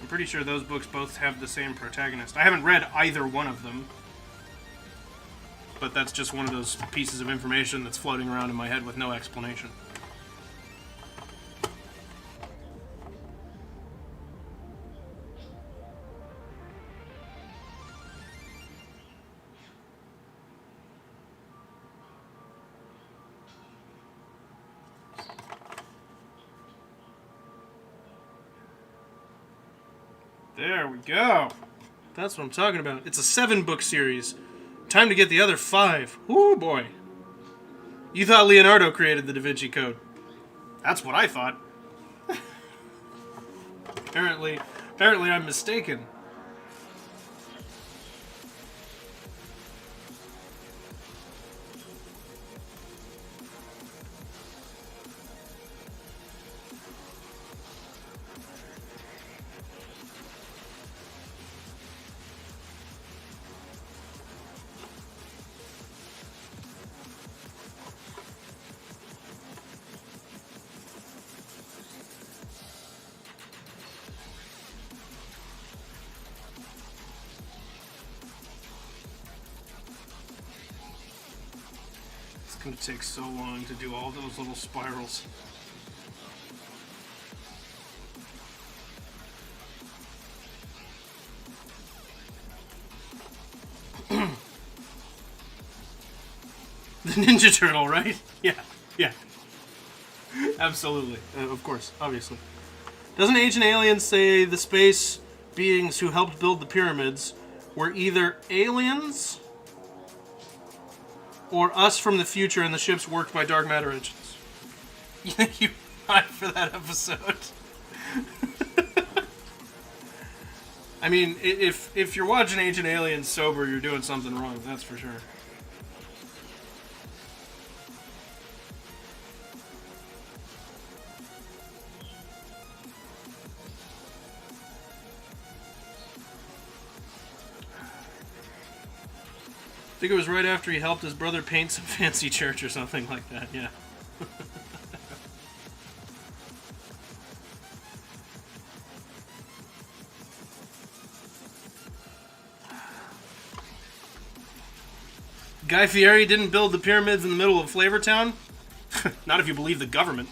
I'm pretty sure those books both have the same protagonist. I haven't read either one of them. But that's just one of those pieces of information that's floating around in my head with no explanation. There we go. That's what I'm talking about. It's a 7-book series. Time to get the other 5. Ooh, boy. You thought Leonardo created the Da Vinci Code. That's what I thought. Apparently I'm mistaken. It's going to take so long to do all those little spirals. The Ninja Turtle, right? Yeah. Absolutely. Of course, obviously. Doesn't Ancient Aliens say the space beings who helped build the pyramids were either aliens or us from the future and the ships worked by dark matter engines? You think you hyped for that episode? I mean, if you're watching Ancient Aliens sober, you're doing something wrong, that's for sure. think it was right after he helped his brother paint some fancy church or something like that, yeah. Guy Fieri didn't build the pyramids in the middle of Flavortown? Not if you believe the government.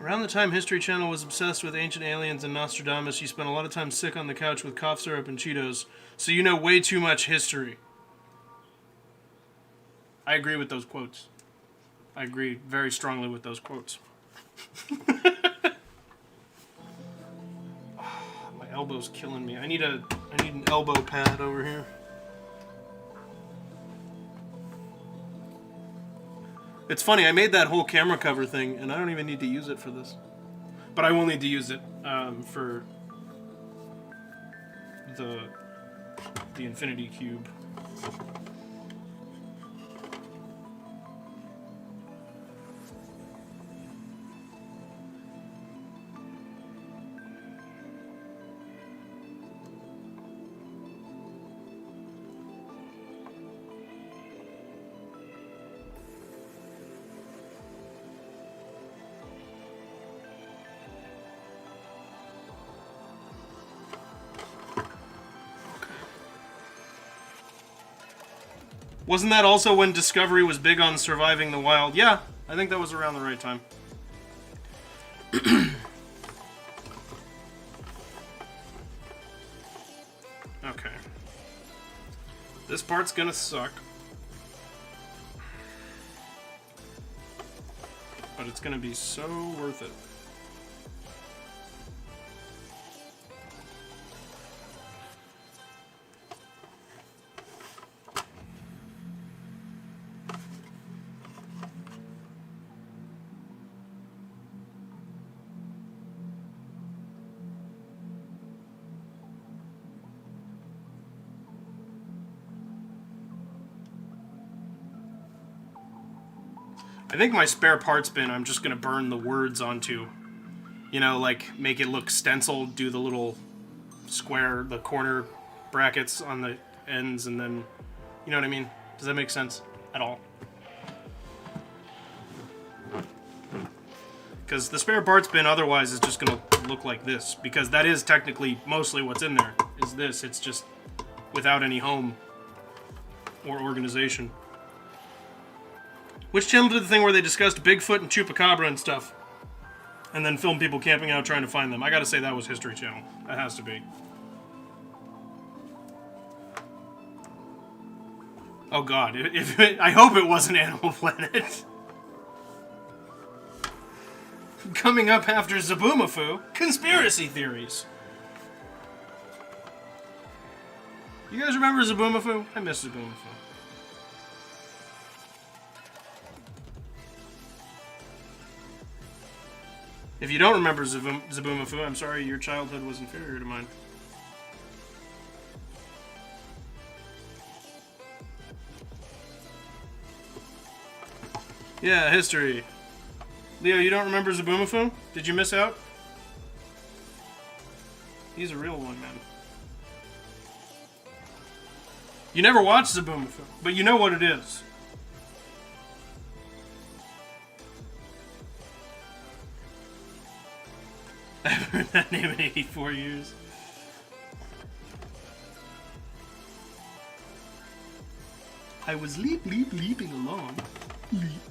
Around the time History Channel was obsessed with ancient aliens and Nostradamus, she spent a lot of time sick on the couch with cough syrup and Cheetos. So you know way too much history. I agree with those quotes. I agree very strongly with those quotes. My elbow's killing me. I need an elbow pad over here. It's funny, I made that whole camera cover thing, and I don't even need to use it for this. But I will need to use it for the Infinity Cube. Wasn't that also when Discovery was big on surviving the wild? Yeah, I think that was around the right time. Okay. This part's gonna suck. But it's gonna be so worth it. I think my spare parts bin I'm just going to burn the words onto. You know, like, make it look stenciled, do the little square, the corner brackets on the ends, and then... You know what I mean? Does that make sense at all? Because the spare parts bin otherwise is just going to look like this. Because that is technically mostly what's in there, is this. It's just without any home or organization. Which channel did the thing where they discussed Bigfoot and Chupacabra and stuff? And then filmed people camping out trying to find them. I gotta say that was History Channel. That has to be. Oh god, I hope it wasn't Animal Planet. Coming up after Zaboomafoo, conspiracy theories. You guys remember Zaboomafoo? I miss Zaboomafoo. If you don't remember Zaboomafoo, I'm sorry, your childhood was inferior to mine. Yeah, history. Leo, you don't remember Zaboomafoo? Did you miss out? He's a real one, man. You never watched Zaboomafoo, but you know what it is. I haven't heard that name in 84 years. I was leaping along. Leap.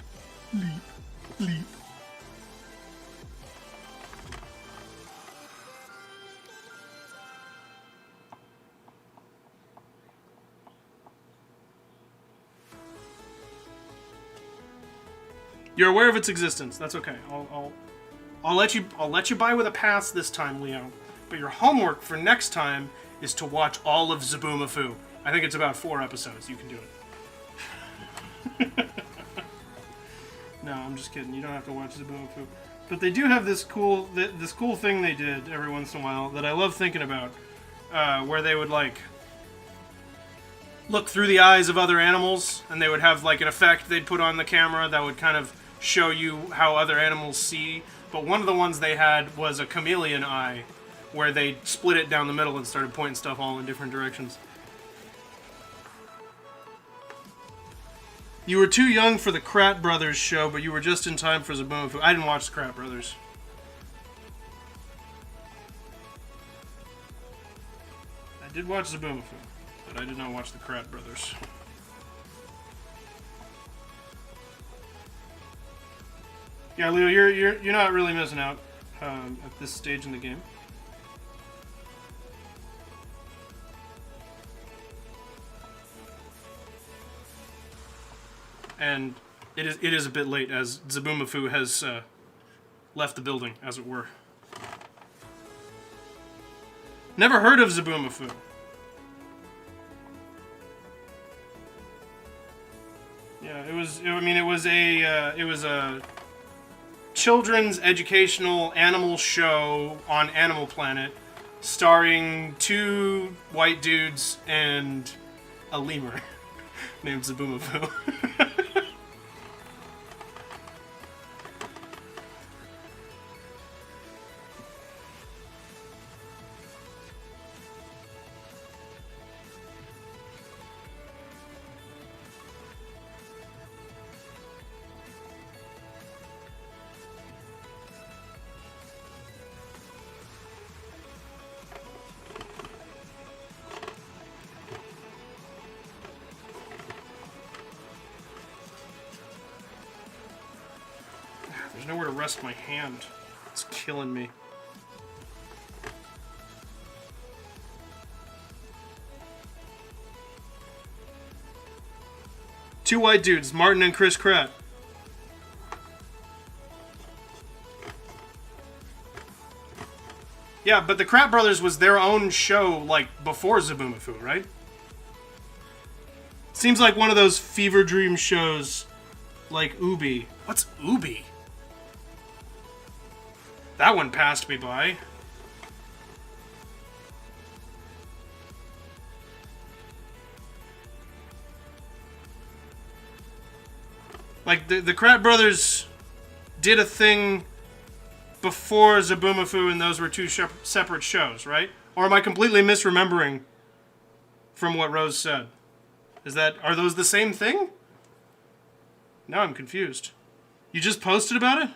You're aware of its existence. That's okay. I'll let you buy with a pass this time, Leo. But your homework for next time is to watch all of Zaboomafoo. I think it's about 4 episodes. You can do it. No, I'm just kidding. You don't have to watch Zaboomafoo. But they do have this cool thing they did every once in a while that I love thinking about, where they would like look through the eyes of other animals, and they would have like an effect they'd put on the camera that would kind of show you how other animals see. But one of the ones they had was a chameleon eye, where they split it down the middle and started pointing stuff all in different directions. You were too young for the Krat Brothers show, but you were just in time for Zaboomafoo. I didn't watch the Krat Brothers. I did watch Zaboomafoo, but I did not watch the Krat Brothers. Yeah, Leo, you're not really missing out at this stage in the game. And it is a bit late, as Zaboomafoo has left the building, as it were. Never heard of Zaboomafoo. Yeah, it was a children's educational animal show on Animal Planet, starring 2 white dudes and a lemur named Zaboomafoo. There's nowhere to rest my hand. It's killing me. Two white dudes, Martin and Chris Pratt. Yeah, but the Krat Brothers was their own show, like, before Zaboomafoo, right? Seems like one of those fever dream shows, like Ubi. What's Ubi? That one passed me by. Like, the Krat Brothers did a thing before Zaboomafoo, and those were 2 separate shows, right? Or am I completely misremembering from what Rose said? Are those the same thing? Now I'm confused. You just posted about it?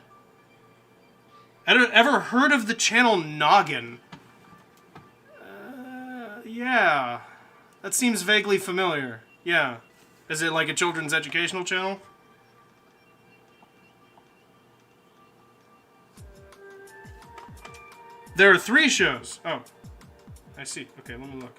Ever heard of the channel Noggin? Yeah. That seems vaguely familiar. Yeah. Is it like a children's educational channel? There are 3 shows. Oh. I see. Okay, let me look.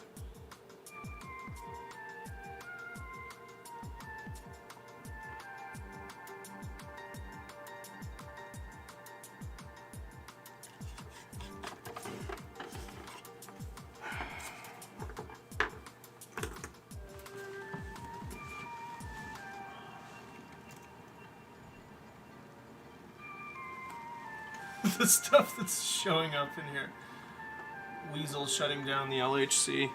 The stuff that's showing up in here. Weasel shutting down the LHC.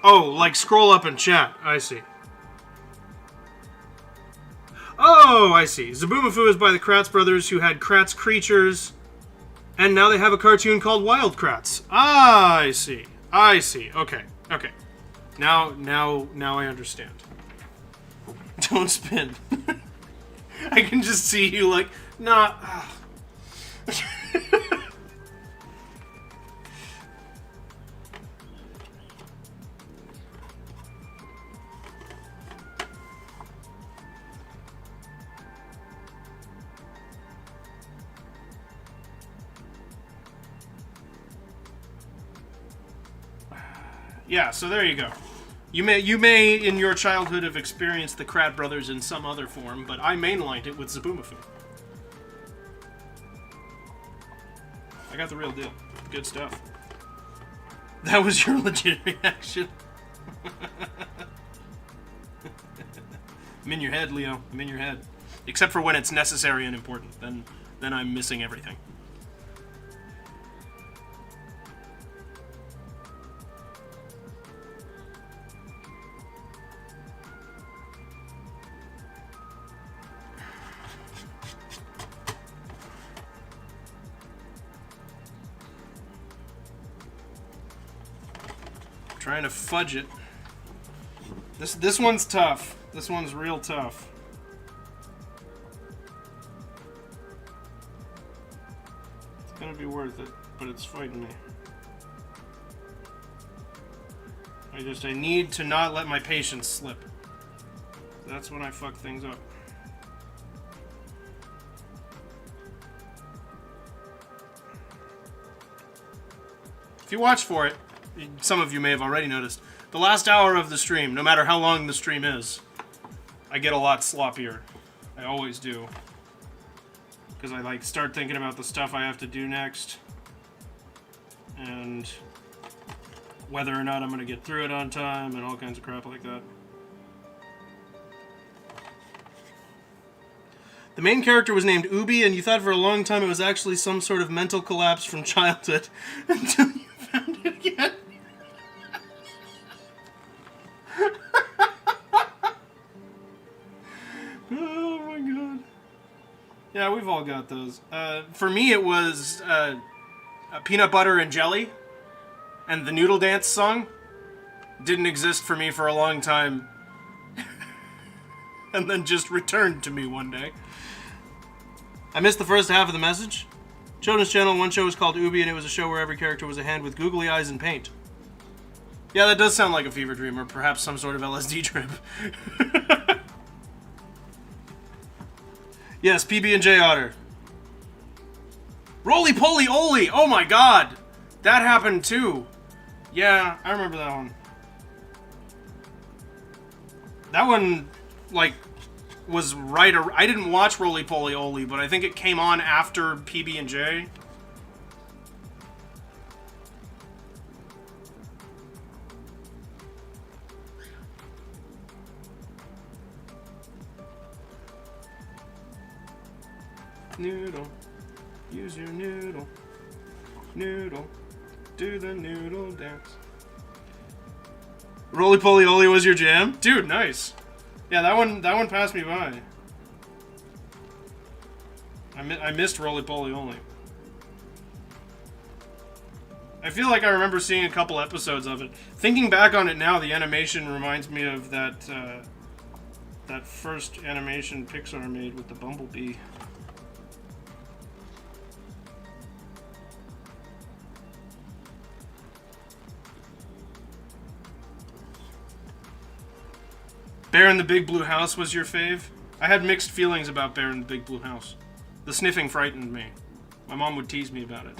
Oh, like scroll up and chat. I see. Oh, I see. Zaboomafoo is by the Kratz brothers, who had Kratz Creatures, and now they have a cartoon called Wild Kratz. Ah, I see. I see. Okay. Okay. Now I understand. Don't spin. I can just see you like, nah. Yeah, so there you go. You may in your childhood have experienced the Krat brothers in some other form, but I mainlined it with Zaboomafoo. I got the real deal. Good stuff. That was your legit reaction. I'm in your head, Leo. I'm in your head. Except for when it's necessary and important. Then I'm missing everything. Trying to fudge it. This one's tough. This one's real tough. It's gonna be worth it, but it's fighting me. I need to not let my patience slip. That's when I fuck things up. If you watch for it, some of you may have already noticed, the last hour of the stream, no matter how long the stream is, I get a lot sloppier. I always do. Because I like start thinking about the stuff I have to do next. And whether or not I'm going to get through it on time and all kinds of crap like that. The main character was named Ubi, and you thought for a long time it was actually some sort of mental collapse from childhood until you found it again. Oh my god. Yeah, we've all got those. For me, it was peanut butter and jelly, and the noodle dance song didn't exist for me for a long time, and then just returned to me one day. I missed the first half of the message. Children's Channel, one show was called Ubi, and it was a show where every character was a hand with googly eyes and paint. Yeah, that does sound like a fever dream, or perhaps some sort of LSD trip. Yes, PB&J Otter. Roly-poly Oly! Oh my god! That happened too. Yeah, I remember that one. That one, like, was right... I didn't watch Roly-poly Oly, but I think it came on after PB&J. Noodle, use your noodle. Noodle, do the noodle dance. Roly-poly Oly was your jam? Dude, nice. Yeah, that one passed me by. I missed Roly-poly Oly. I feel like I remember seeing a couple episodes of it. Thinking back on it now, the animation reminds me of that first animation Pixar made with the bumblebee. Bear in the Big Blue House was your fave? I had mixed feelings about Bear in the Big Blue House. The sniffing frightened me. My mom would tease me about it.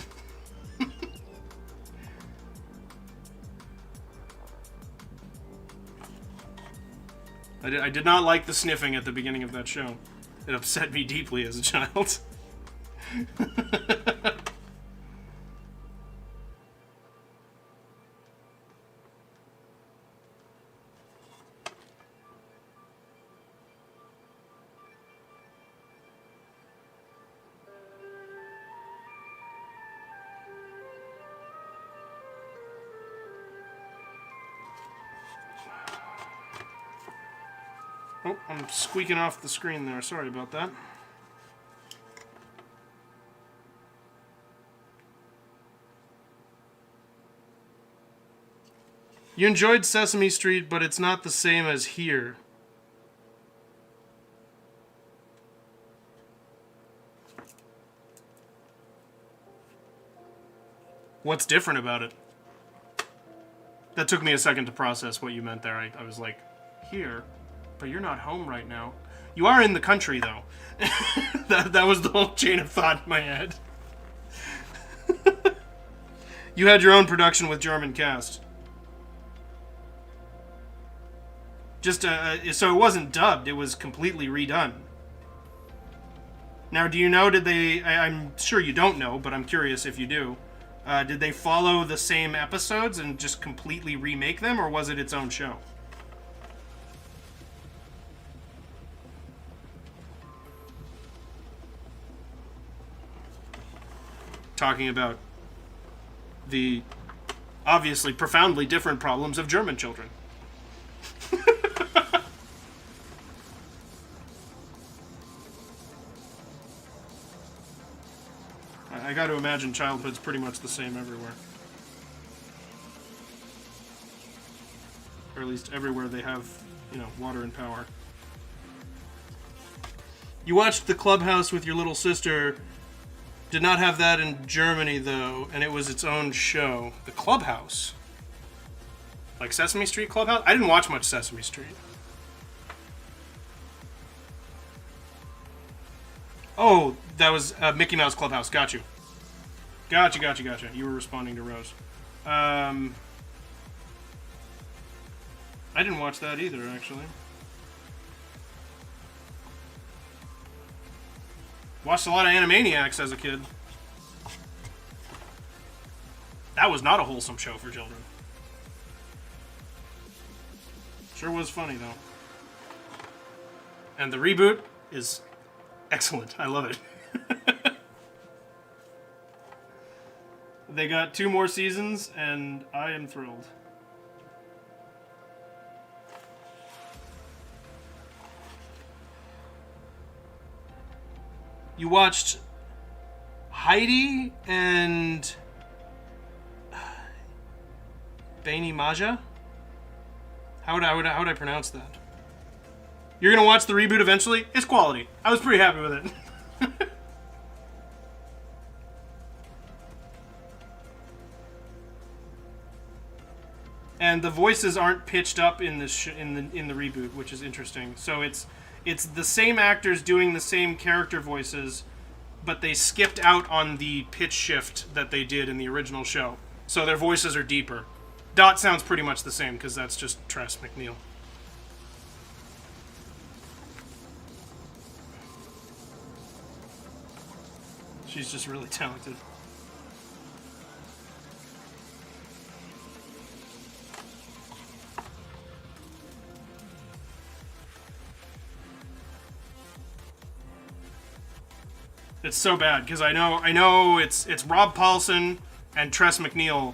I did not like the sniffing at the beginning of that show. It upset me deeply as a child. Oh, I'm squeaking off the screen there. Sorry about that. You enjoyed Sesame Street, but it's not the same as here. What's different about it? That took me a second to process what you meant there. I was like, here? But you're not home right now. You are in the country, though. that was the whole chain of thought in my head. You had your own production with German cast. Just so it wasn't dubbed; it was completely redone. Now, do you know? Did they? I'm sure you don't know, but I'm curious if you do. Did they follow the same episodes and just completely remake them, or was it its own show? Talking about the obviously profoundly different problems of German children. I got to imagine childhood's pretty much the same everywhere. Or at least everywhere they have, water and power. You watched The Clubhouse with your little sister. Did not have that in Germany, though, and it was its own show. The Clubhouse. Like Sesame Street Clubhouse? I didn't watch much Sesame Street. Oh, that was Mickey Mouse Clubhouse. Got you. Gotcha. You were responding to Rose. I didn't watch that either, actually. Watched a lot of Animaniacs as a kid. That was not a wholesome show for children. Sure was funny, though. And the reboot is excellent. I love it. They got 2 more seasons, and I am thrilled. You watched Heidi and Bani Maja? How would I pronounce that? You're gonna watch the reboot eventually? It's quality. I was pretty happy with it. And the voices aren't pitched up in the in the reboot, which is interesting. So it's the same actors doing the same character voices, but they skipped out on the pitch shift that they did in the original show. So their voices are deeper. Dot sounds pretty much the same because that's just Tress MacNeille. She's just really talented. It's so bad because I know it's Rob Paulson and Tress MacNeille,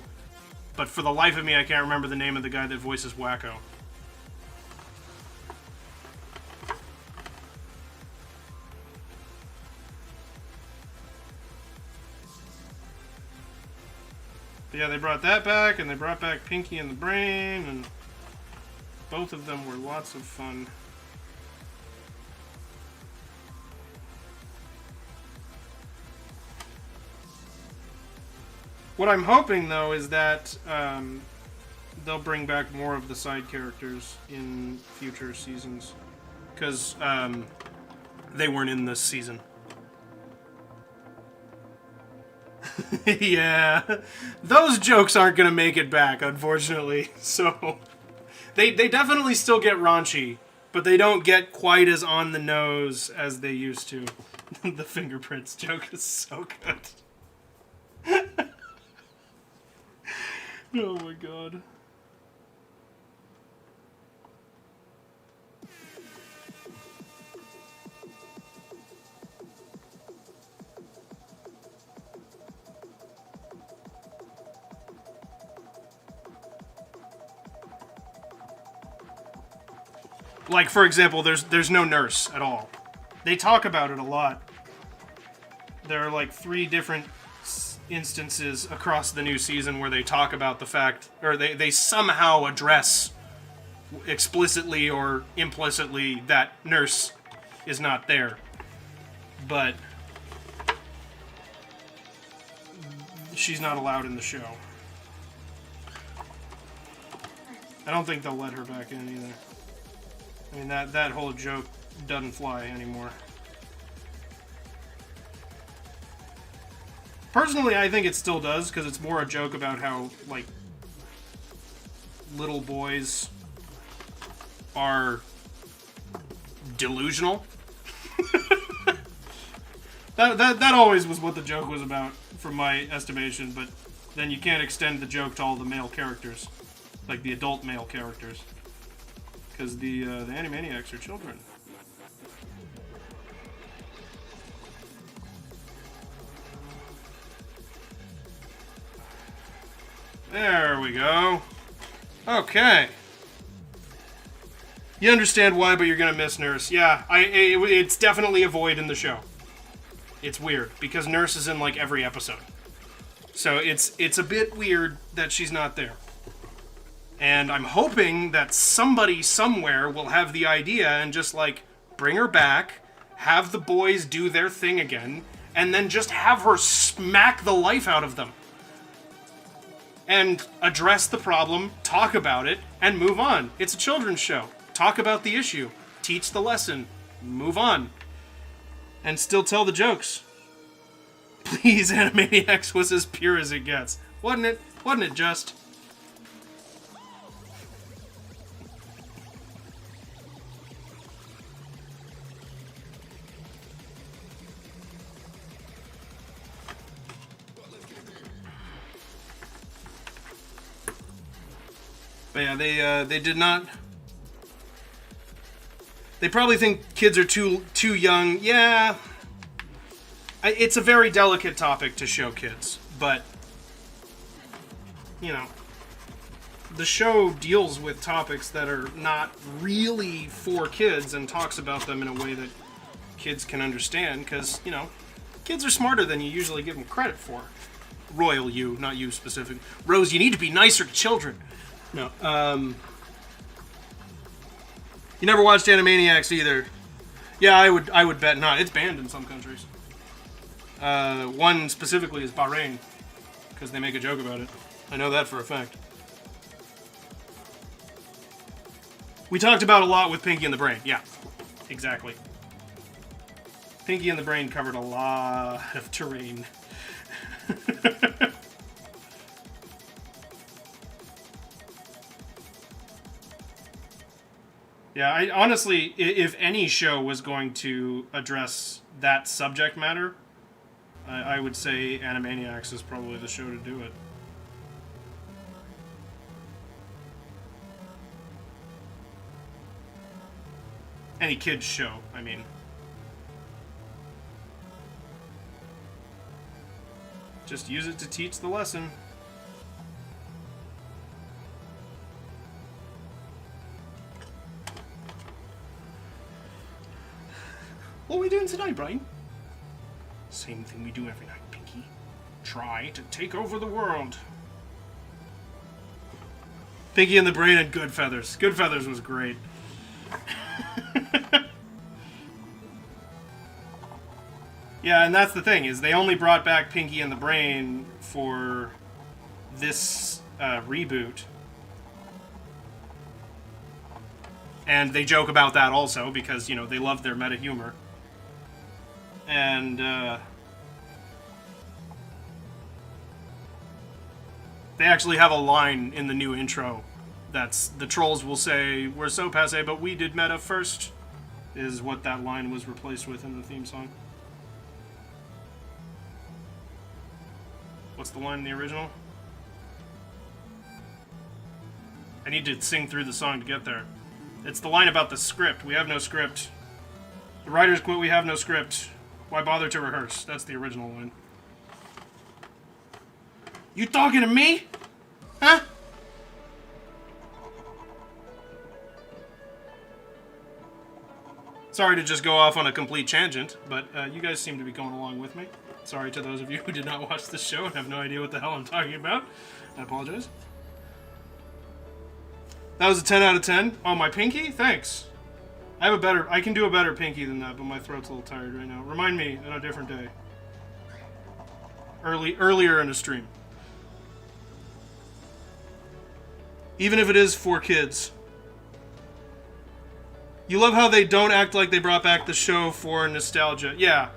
but for the life of me I can't remember the name of the guy that voices Wacko. But yeah, they brought that back, and they brought back Pinky and the Brain, and both of them were lots of fun. What I'm hoping, though, is that they'll bring back more of the side characters in future seasons. Because they weren't in this season. Yeah. Those jokes aren't going to make it back, unfortunately. So, they definitely still get raunchy, but they don't get quite as on the nose as they used to. The fingerprints joke is so good. Oh my god. Like, for example, there's no nurse at all. They talk about it a lot. There are like 3 different instances across the new season where they talk about the fact, or they somehow address explicitly or implicitly that nurse is not there. But she's not allowed in the show. I don't think they'll let her back in either. I mean, that whole joke doesn't fly anymore. Personally, I think it still does, because it's more a joke about how, like, little boys are delusional. That always was what the joke was about, from my estimation, but then you can't extend the joke to all the male characters, like the adult male characters, because the Animaniacs are children. There we go. Okay. You understand why, but you're gonna miss Nurse. Yeah, it's definitely a void in the show. It's weird, because Nurse is in, like, every episode. So it's a bit weird that she's not there. And I'm hoping that somebody somewhere will have the idea and just, like, bring her back, have the boys do their thing again, and then just have her smack the life out of them. And address the problem, talk about it, and move on. It's a children's show. Talk about the issue. Teach the lesson. Move on. And still tell the jokes. Please, Animaniacs was as pure as it gets. Wasn't it? Wasn't it just? But yeah, they did not. They probably think kids are too young. Yeah, it's a very delicate topic to show kids, but you know, the show deals with topics that are not really for kids and talks about them in a way that kids can understand. Because you know, kids are smarter than you usually give them credit for. Royal you, not you specific. Rose, you need to be nicer to children. No. You never watched Animaniacs either. Yeah, I would bet not. It's banned in some countries. One specifically is Bahrain, because they make a joke about it. I know that for a fact. We talked about a lot with Pinky and the Brain. Yeah, exactly. Pinky and the Brain covered a lot of terrain. Yeah, I honestly, if any show was going to address that subject matter, I would say Animaniacs is probably the show to do it. Any kid's show, I mean. Just use it to teach the lesson. What are we doing tonight, Brian? Same thing we do every night, Pinky. Try to take over the world. Pinky and the Brain and Good Feathers. Good Feathers was great. Yeah, and that's the thing, is they only brought back Pinky and the Brain for this reboot. And they joke about that also, because, you know, they love their meta humor. And, they actually have a line in the new intro that's, the trolls will say, "We're so passé, but we did meta first," is what that line was replaced with in the theme song. What's the line in the original? I need to sing through the song to get there. It's the line about the script. We have no script. The writers quit, we have no script. Why bother to rehearse? That's the original line. You talking to me? Huh? Sorry to just go off on a complete tangent, but you guys seem to be going along with me. Sorry to those of you who did not watch this show and have no idea what the hell I'm talking about. I apologize. That was a 10 out of 10. Oh, my Pinky? Thanks. I can do a better Pinky than that, but my throat's a little tired right now. Remind me on a different day. Earlier in a stream. Even if it is for kids. You love how they don't act like they brought back the show for nostalgia. Yeah.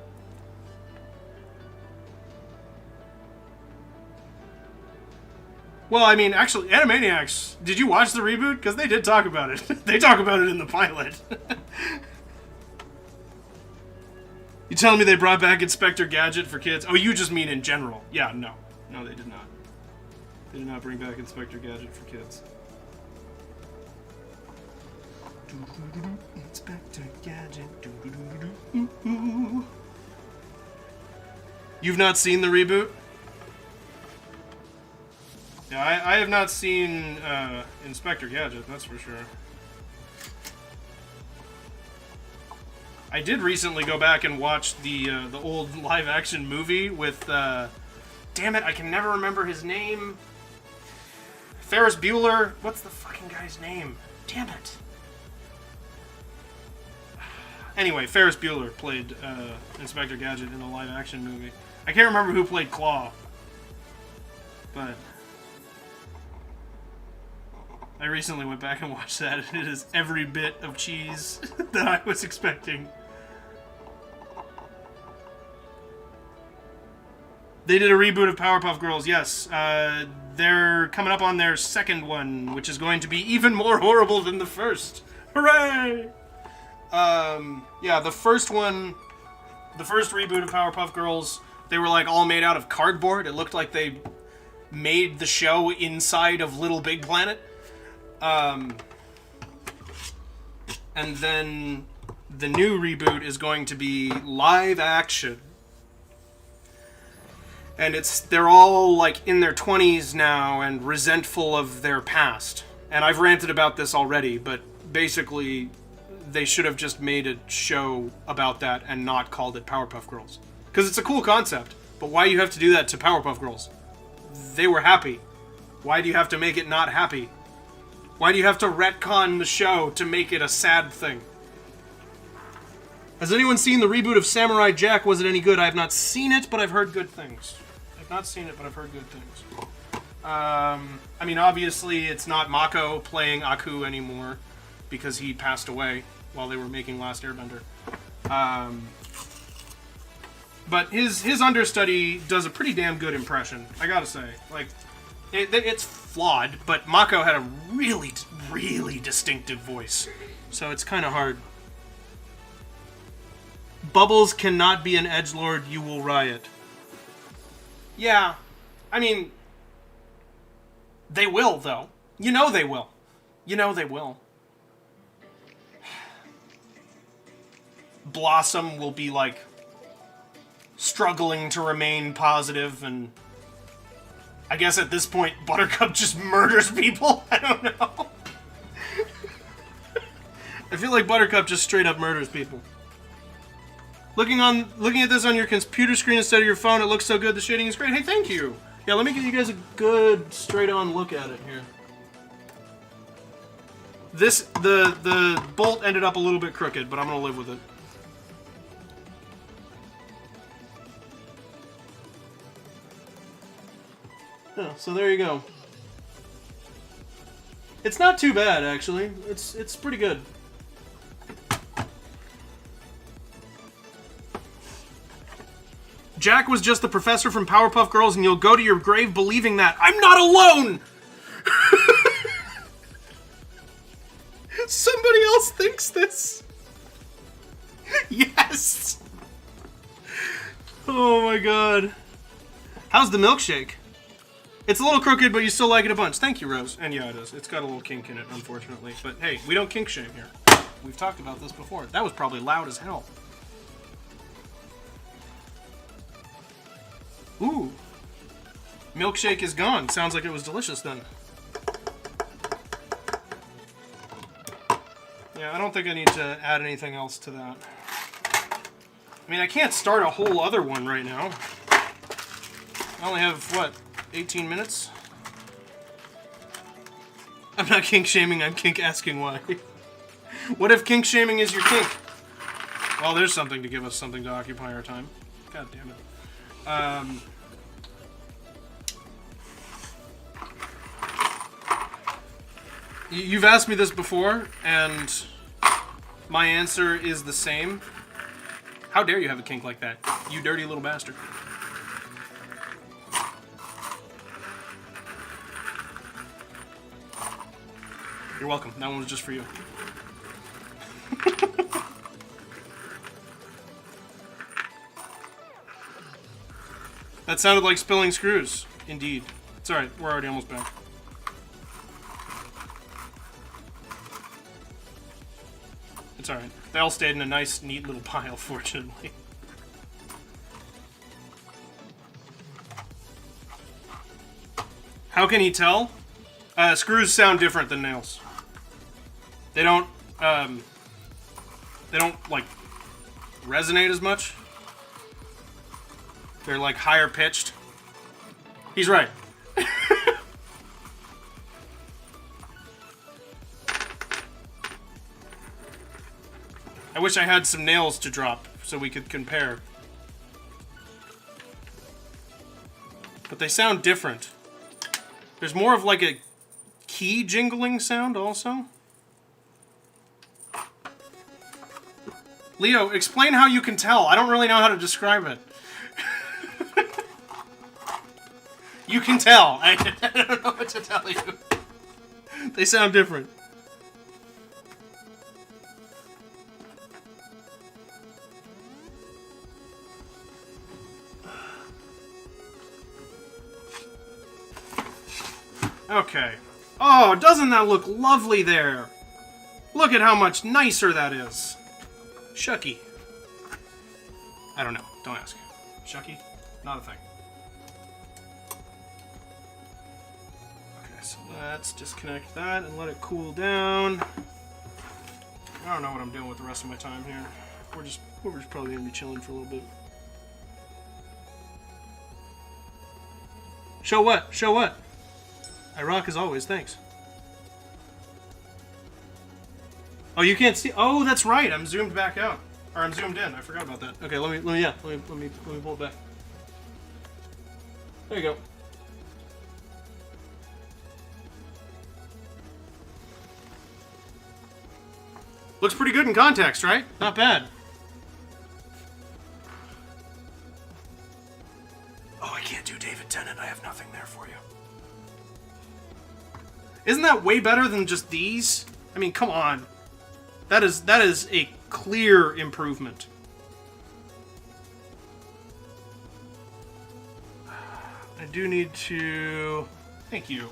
Well, I mean, actually, Animaniacs, did you watch the reboot? Because they did talk about it. They talk about it in the pilot. You telling me they brought back Inspector Gadget for kids? Oh, you just mean in general. Yeah, no. No, they did not. They did not bring back Inspector Gadget for kids. Inspector Gadget. You've not seen the reboot? Yeah, I have not seen Inspector Gadget, that's for sure. I did recently go back and watch the old live-action movie with, damn it, I can never remember his name. Ferris Bueller. What's the fucking guy's name? Damn it. Anyway, Ferris Bueller played Inspector Gadget in the live-action movie. I can't remember who played Claw, but I recently went back and watched that, and it is every bit of cheese that I was expecting. They did a reboot of Powerpuff Girls, yes. They're coming up on their second one, which is going to be even more horrible than the first. Hooray! Yeah, the first one, the first reboot of Powerpuff Girls, they were like all made out of cardboard. It looked like they made the show inside of Little Big Planet. And then the new reboot is going to be live action. And they're all like in their 20s now and resentful of their past. And I've ranted about this already, but basically they should have just made a show about that and not called it Powerpuff Girls. Because it's a cool concept, but why do you have to do that to Powerpuff Girls? They were happy. Why do you have to make it not happy? Why do you have to retcon the show to make it a sad thing? Has anyone seen the reboot of Samurai Jack? Was it any good? I have not seen it, but I've heard good things. I've not seen it, but I've heard good things. I mean, obviously, it's not Mako playing Aku anymore because he passed away while they were making Last Airbender. But his understudy does a pretty damn good impression, I gotta say. Like, it's flawed, but Mako had a really, really distinctive voice. So it's kind of hard. Bubbles cannot be an edgelord, you will riot. Yeah, I mean, they will, though. You know they will. You know they will. Blossom will be, like, struggling to remain positive, and I guess at this point, Buttercup just murders people? I don't know. I feel like Buttercup just straight up murders people. Looking at this on your computer screen instead of your phone, it looks so good. The shading is great. Hey, thank you. Yeah, let me give you guys a good straight-on look at it here. The bolt ended up a little bit crooked, but I'm gonna live with it. Yeah, so there you go. It's not too bad, actually. It's pretty good. Jack was just the professor from Powerpuff Girls, and you'll go to your grave believing that. I'm not alone! Somebody else thinks this. Yes! Oh my god. How's the milkshake? It's a little crooked, but you still like it a bunch. Thank you, Rose. And yeah, it is. It's got a little kink in it, unfortunately. But hey, we don't kink shame here. We've talked about this before. That was probably loud as hell. Ooh. Milkshake is gone. Sounds like it was delicious then. Yeah, I don't think I need to add anything else to that. I mean, I can't start a whole other one right now. I only have, what, 18 minutes? I'm not kink shaming, I'm kink asking why. What if kink shaming is your kink? Well, there's something to give us something to occupy our time. God damn it. You've asked me this before, and my answer is the same. How dare you have a kink like that, you dirty little bastard. You're welcome. That one was just for you. That sounded like spilling screws. Indeed. It's alright. We're already almost back. It's alright. They all stayed in a nice, neat little pile, fortunately. How can he tell? Screws sound different than nails. They don't, like, resonate as much. They're, like, higher pitched. He's right. I wish I had some nails to drop so we could compare. But they sound different. There's more of like a key jingling sound also. Leo, explain how you can tell. I don't really know how to describe it. You can tell. I don't know what to tell you. They sound different. Okay. Oh, doesn't that look lovely there? Look at how much nicer that is. Shucky. I don't know. Don't ask. Shucky? Not a thing. Okay, so let's disconnect that and let it cool down. I don't know what I'm doing with the rest of my time here. We're just probably gonna be chilling for a little bit. Show what? Show what? I rock as always, thanks. Oh, you can't see. Oh, that's right. I'm zoomed back out, or I'm zoomed in. I forgot about that. Okay, let me pull it back. There you go. Looks pretty good in context, right? Not bad. Oh, I can't do David Tennant. I have nothing there for you. Isn't that way better than just these? I mean, come on. That is a clear improvement. I do need to... Thank you.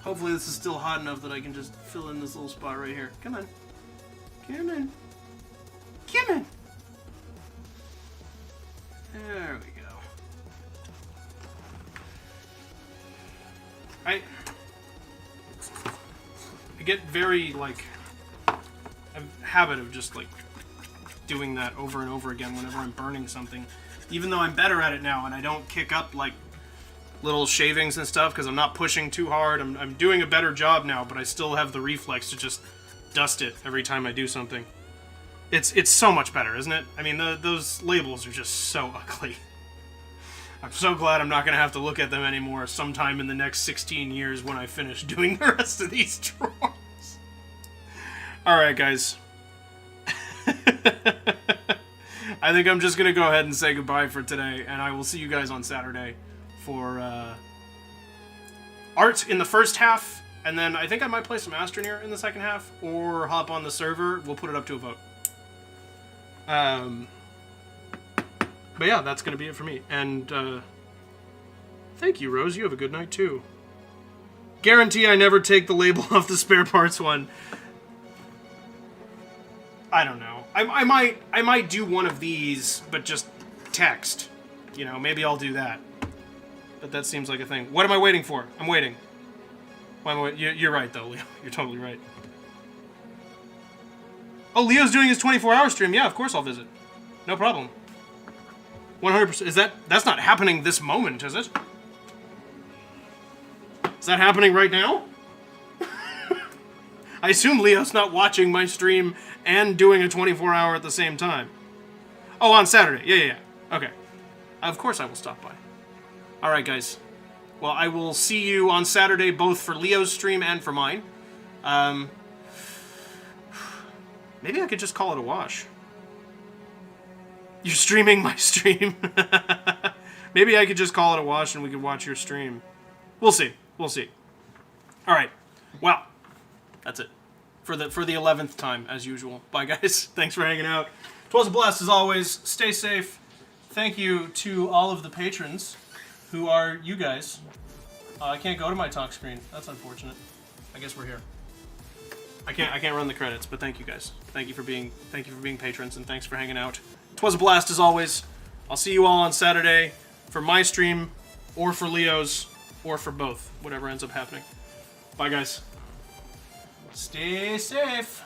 Hopefully this is still hot enough that I can just fill in this little spot right here. Come on. Come on. Come on. There we go. I get very, like, a habit of just, like, doing that over and over again whenever I'm burning something. Even though I'm better at it now and I don't kick up, like, little shavings and stuff because I'm not pushing too hard. I'm doing a better job now, but I still have the reflex to just dust it every time I do something. It's so much better, isn't it? I mean, those labels are just so ugly. I'm so glad I'm not going to have to look at them anymore sometime in the next 16 years when I finish doing the rest of these drawings. Alright, guys. I think I'm just going to go ahead and say goodbye for today, and I will see you guys on Saturday for art in the first half, and then I think I might play some Astroneer in the second half, or hop on the server. We'll put it up to a vote. But yeah, that's going to be it for me. And thank you, Rose. You have a good night, too. Guarantee I never take the label off the spare parts one. I don't know. I might do one of these, but just text. You know, maybe I'll do that. But that seems like a thing. What am I waiting for? I'm waiting. Why am I waiting? You're right, though, Leo. You're totally right. Oh, Leo's doing his 24-hour stream. Yeah, of course I'll visit. No problem. 100%. That's not happening this moment, is it? Is that happening right now? I assume Leo's not watching my stream and doing a 24-hour at the same time. Oh, on Saturday. Yeah. Okay. Of course I will stop by. Alright, guys. Well, I will see you on Saturday, both for Leo's stream and for mine. Maybe I could just call it a wash. You're streaming my stream. Maybe I could just call it a wash and we could watch your stream. We'll see. We'll see. Alright. Well, That's it. For the 11th time, as usual. Bye, guys. Thanks for hanging out. 'Twas a blast, as always. Stay safe. Thank you to all of the patrons, who are you guys. I can't go to my talk screen. That's unfortunate. I guess we're here. I can't run the credits, but thank you guys. Thank you for being patrons, and thanks for hanging out. 'Twas a blast, as always. I'll see you all on Saturday for my stream, or for Leo's, or for both. Whatever ends up happening. Bye, guys. Stay safe.